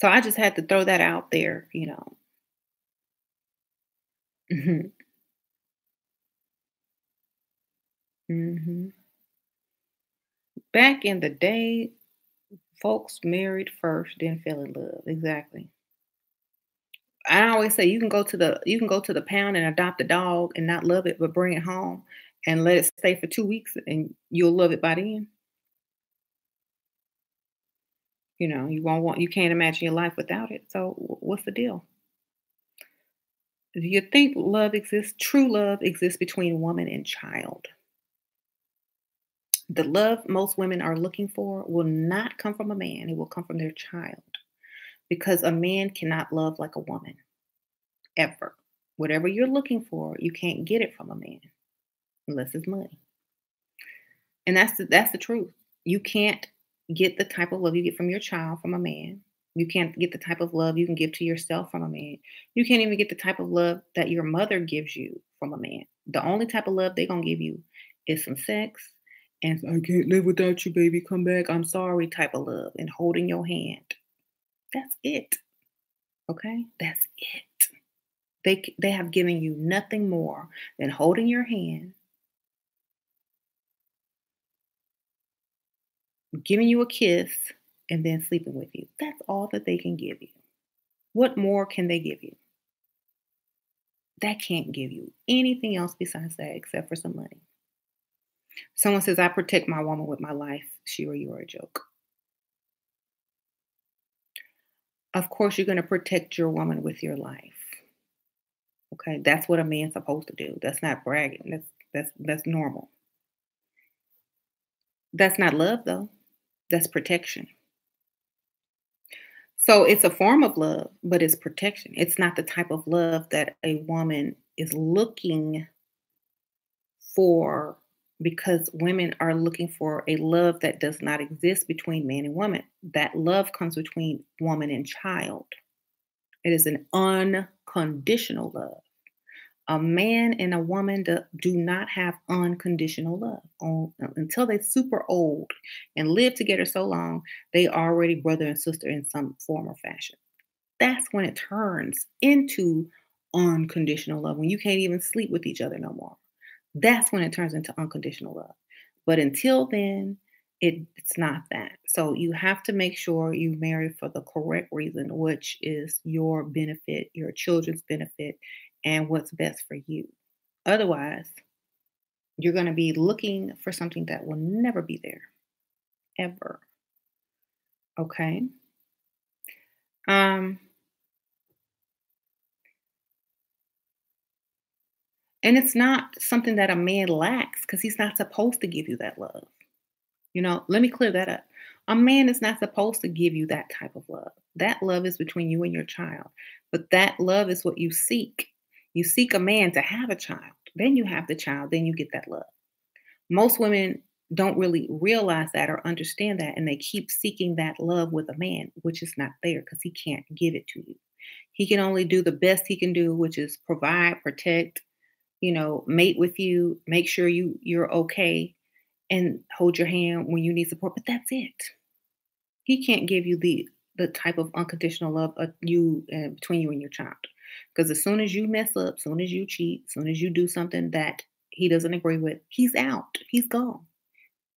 Speaker 1: So I just had to throw that out there. Mhm. Mhm. Back in the day, folks married first, then fell in love. Exactly. I always say you can go to the pound and adopt a dog and not love it, but bring it home and let it stay for 2 weeks, and you'll love it by then. You can't imagine your life without it. So what's the deal? Do you think love exists? True love exists between woman and child. The love most women are looking for will not come from a man. It will come from their child, because a man cannot love like a woman ever. Whatever you're looking for, you can't get it from a man unless it's money. And that's the truth. You can't get the type of love you get from your child from a man. You can't get the type of love you can give to yourself from a man. You can't even get the type of love that your mother gives you from a man. The only type of love they're gonna give you is some sex and "I can't live without you, baby. Come back. I'm sorry" type of love, and holding your hand. That's it. Okay? That's it. They have given you nothing more than holding your hand, giving you a kiss, and then sleeping with you. That's all that they can give you. What more can they give you? That can't give you anything else besides that, except for some money. Someone says, I protect my woman with my life. Shira, you are a joke. Of course, you're going to protect your woman with your life. Okay, that's what a man's supposed to do. That's not bragging. That's normal. That's not love, though. That's protection. So it's a form of love, but it's protection. It's not the type of love that a woman is looking for, because women are looking for a love that does not exist between man and woman. That love comes between woman and child. It is an unconditional love. A man and a woman do not have unconditional love. Until they're super old and live together so long, they already brother and sister in some form or fashion. That's when it turns into unconditional love, when you can't even sleep with each other no more. That's when it turns into unconditional love. But until then, it's not that. So you have to make sure you marry for the correct reason, which is your benefit, your children's benefit, and what's best for you. Otherwise, you're going to be looking for something that will never be there, ever. Okay. Um, and it's not something that a man lacks because he's not supposed to give you that love. Let me clear that up. A man is not supposed to give you that type of love. That love is between you and your child. But that love is what you seek. You seek a man to have a child. Then you have the child. Then you get that love. Most women don't really realize that or understand that. And they keep seeking that love with a man, which is not there because he can't give it to you. He can only do the best he can do, which is provide, protect, mate with you, make sure you're okay and hold your hand when you need support, but that's it. He can't give you the type of unconditional love between you and your child. Because as soon as you mess up, as soon as you cheat, as soon as you do something that he doesn't agree with, he's out. He's gone.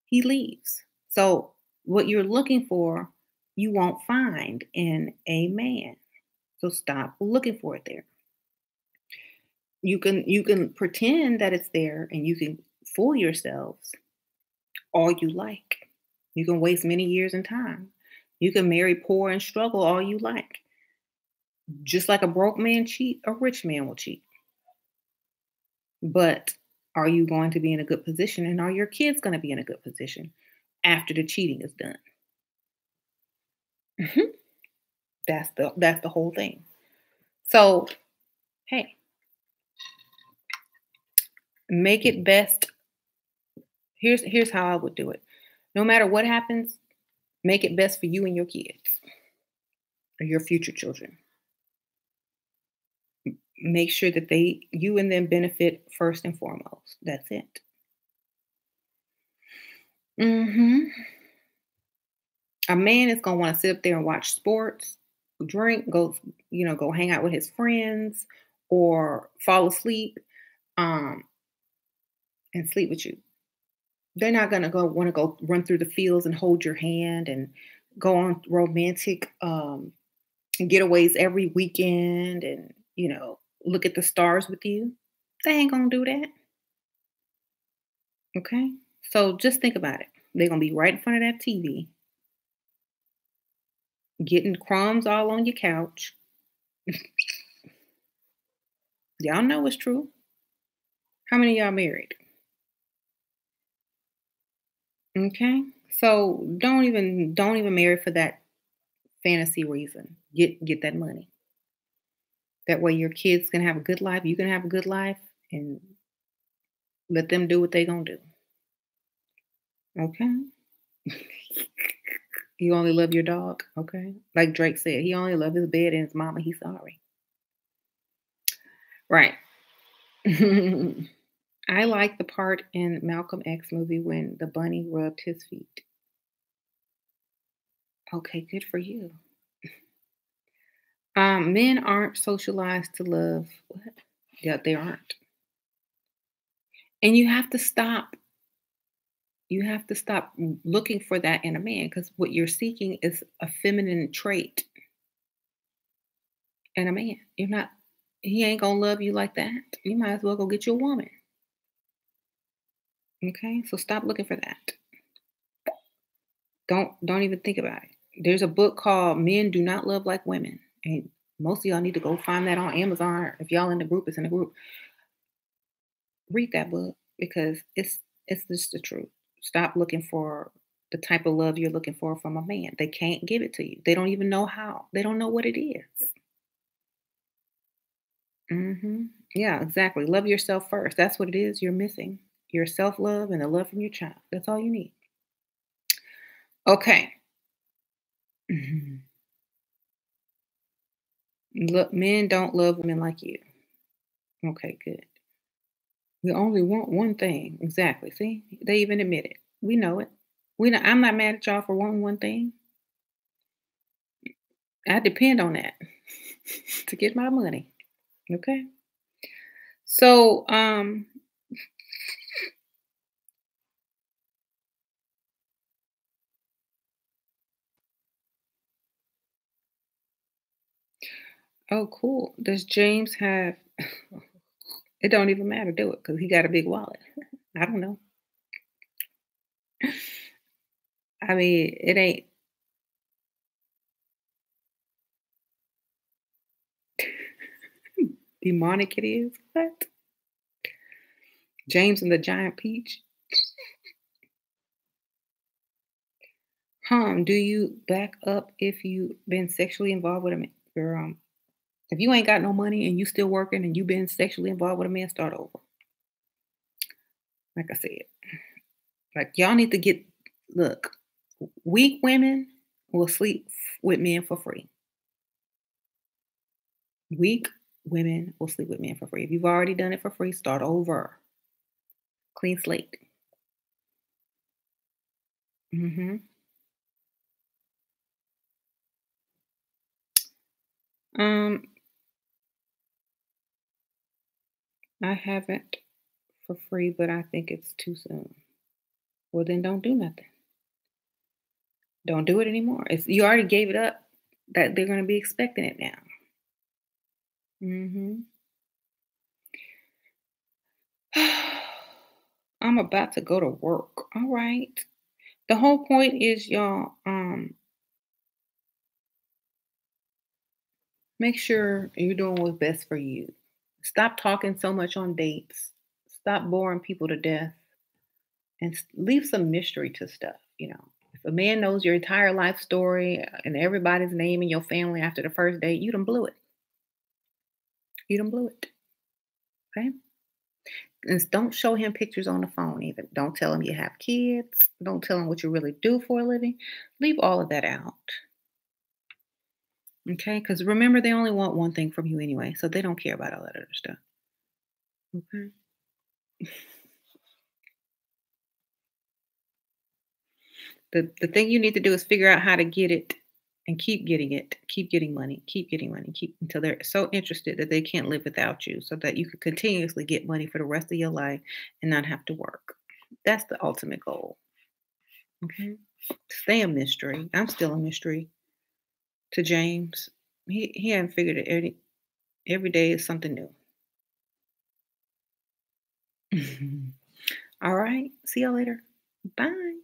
Speaker 1: He leaves. So what you're looking for, you won't find in a man. So stop looking for it there. You can pretend that it's there and you can fool yourselves all you like. You can waste many years and time. You can marry poor and struggle all you like. Just like a broke man cheat, a rich man will cheat. But are you going to be in a good position and are your kids going to be in a good position after the cheating is done? Mhm. That's the whole thing. So, hey, make it best. Here's how I would do it. No matter what happens, make it best for you and your kids or your future children. Make sure that you and them benefit first and foremost. That's it. Hmm. A man is gonna want to sit up there and watch sports, drink, go hang out with his friends, or fall asleep, um, and sleep with you. They're not gonna go want to go run through the fields and hold your hand and go on romantic getaways every weekend and look at the stars with you. They ain't gonna do that. Okay. So just think about it. They're gonna be right in front of that TV, getting crumbs all on your couch. Y'all know it's true. How many of y'all married? Okay. So don't even marry for that fantasy reason. Get that money. That way your kids can have a good life, you can have a good life, and let them do what they gonna do. Okay. You only love your dog. Okay. Like Drake said, he only love his bed and his mama. He's sorry. Right. I like the part in Malcolm X movie when the bunny rubbed his feet. Okay, good for you. Men aren't socialized to love. What? Yeah, they aren't. And you have to stop looking for that in a man because what you're seeking is a feminine trait in a man. He ain't gonna love you like that. You might as well go get you a woman. Okay, so stop looking for that. Don't even think about it. There's a book called Men Do Not Love Like Women. And most of y'all need to go find that on Amazon, or if y'all in the group, it's in the group. Read that book because it's just the truth. Stop looking for the type of love you're looking for from a man. They can't give it to you. They don't even know how. They don't know what it is. Yeah, exactly. Love yourself first. That's what it is you're missing. Your self-love and the love from your child. That's all you need. Okay. Look, men don't love women like you. Okay, good. We only want one thing. Exactly. See, they even admit it. We know it. We know, I'm not mad at y'all for wanting one thing. I depend on that to get my money. Okay. So, oh, cool. Does James have? It don't even matter, do it, because he got a big wallet. I don't know. I mean, it ain't demonic. It is. What? James and the Giant Peach. Do you back up if you been sexually involved with a man? Girl, if you ain't got no money and you still working and you been sexually involved with a man, start over. Like I said, like y'all need to get. Look, weak women will sleep with men for free. Weak women will sleep with men for free. If you've already done it for free, start over. Clean slate. Hmm. Um, I haven't for free, but I think it's too soon. Well, then don't do nothing. Don't do it anymore. It's you already gave it up. That they're going to be expecting it now. Hmm. I'm about to go to work. All right. The whole point is, y'all, make sure you're doing what's best for you. Stop talking so much on dates. Stop boring people to death, and leave some mystery to stuff. If a man knows your entire life story and everybody's name in your family after the first date, you done blew it. You done blew it. Okay. And don't show him pictures on the phone either. Don't tell him you have kids. Don't tell him what you really do for a living. Leave all of that out. Okay. Because remember, they only want one thing from you anyway. So they don't care about all that other stuff. Okay. The thing you need to do is figure out how to get it and keep getting it. Keep getting money, keep until they're so interested that they can't live without you so that you can continuously get money for the rest of your life and not have to work. That's the ultimate goal. Okay. Stay a mystery. I'm still a mystery to James. He hadn't figured it every day is something new. All right. See y'all later. Bye.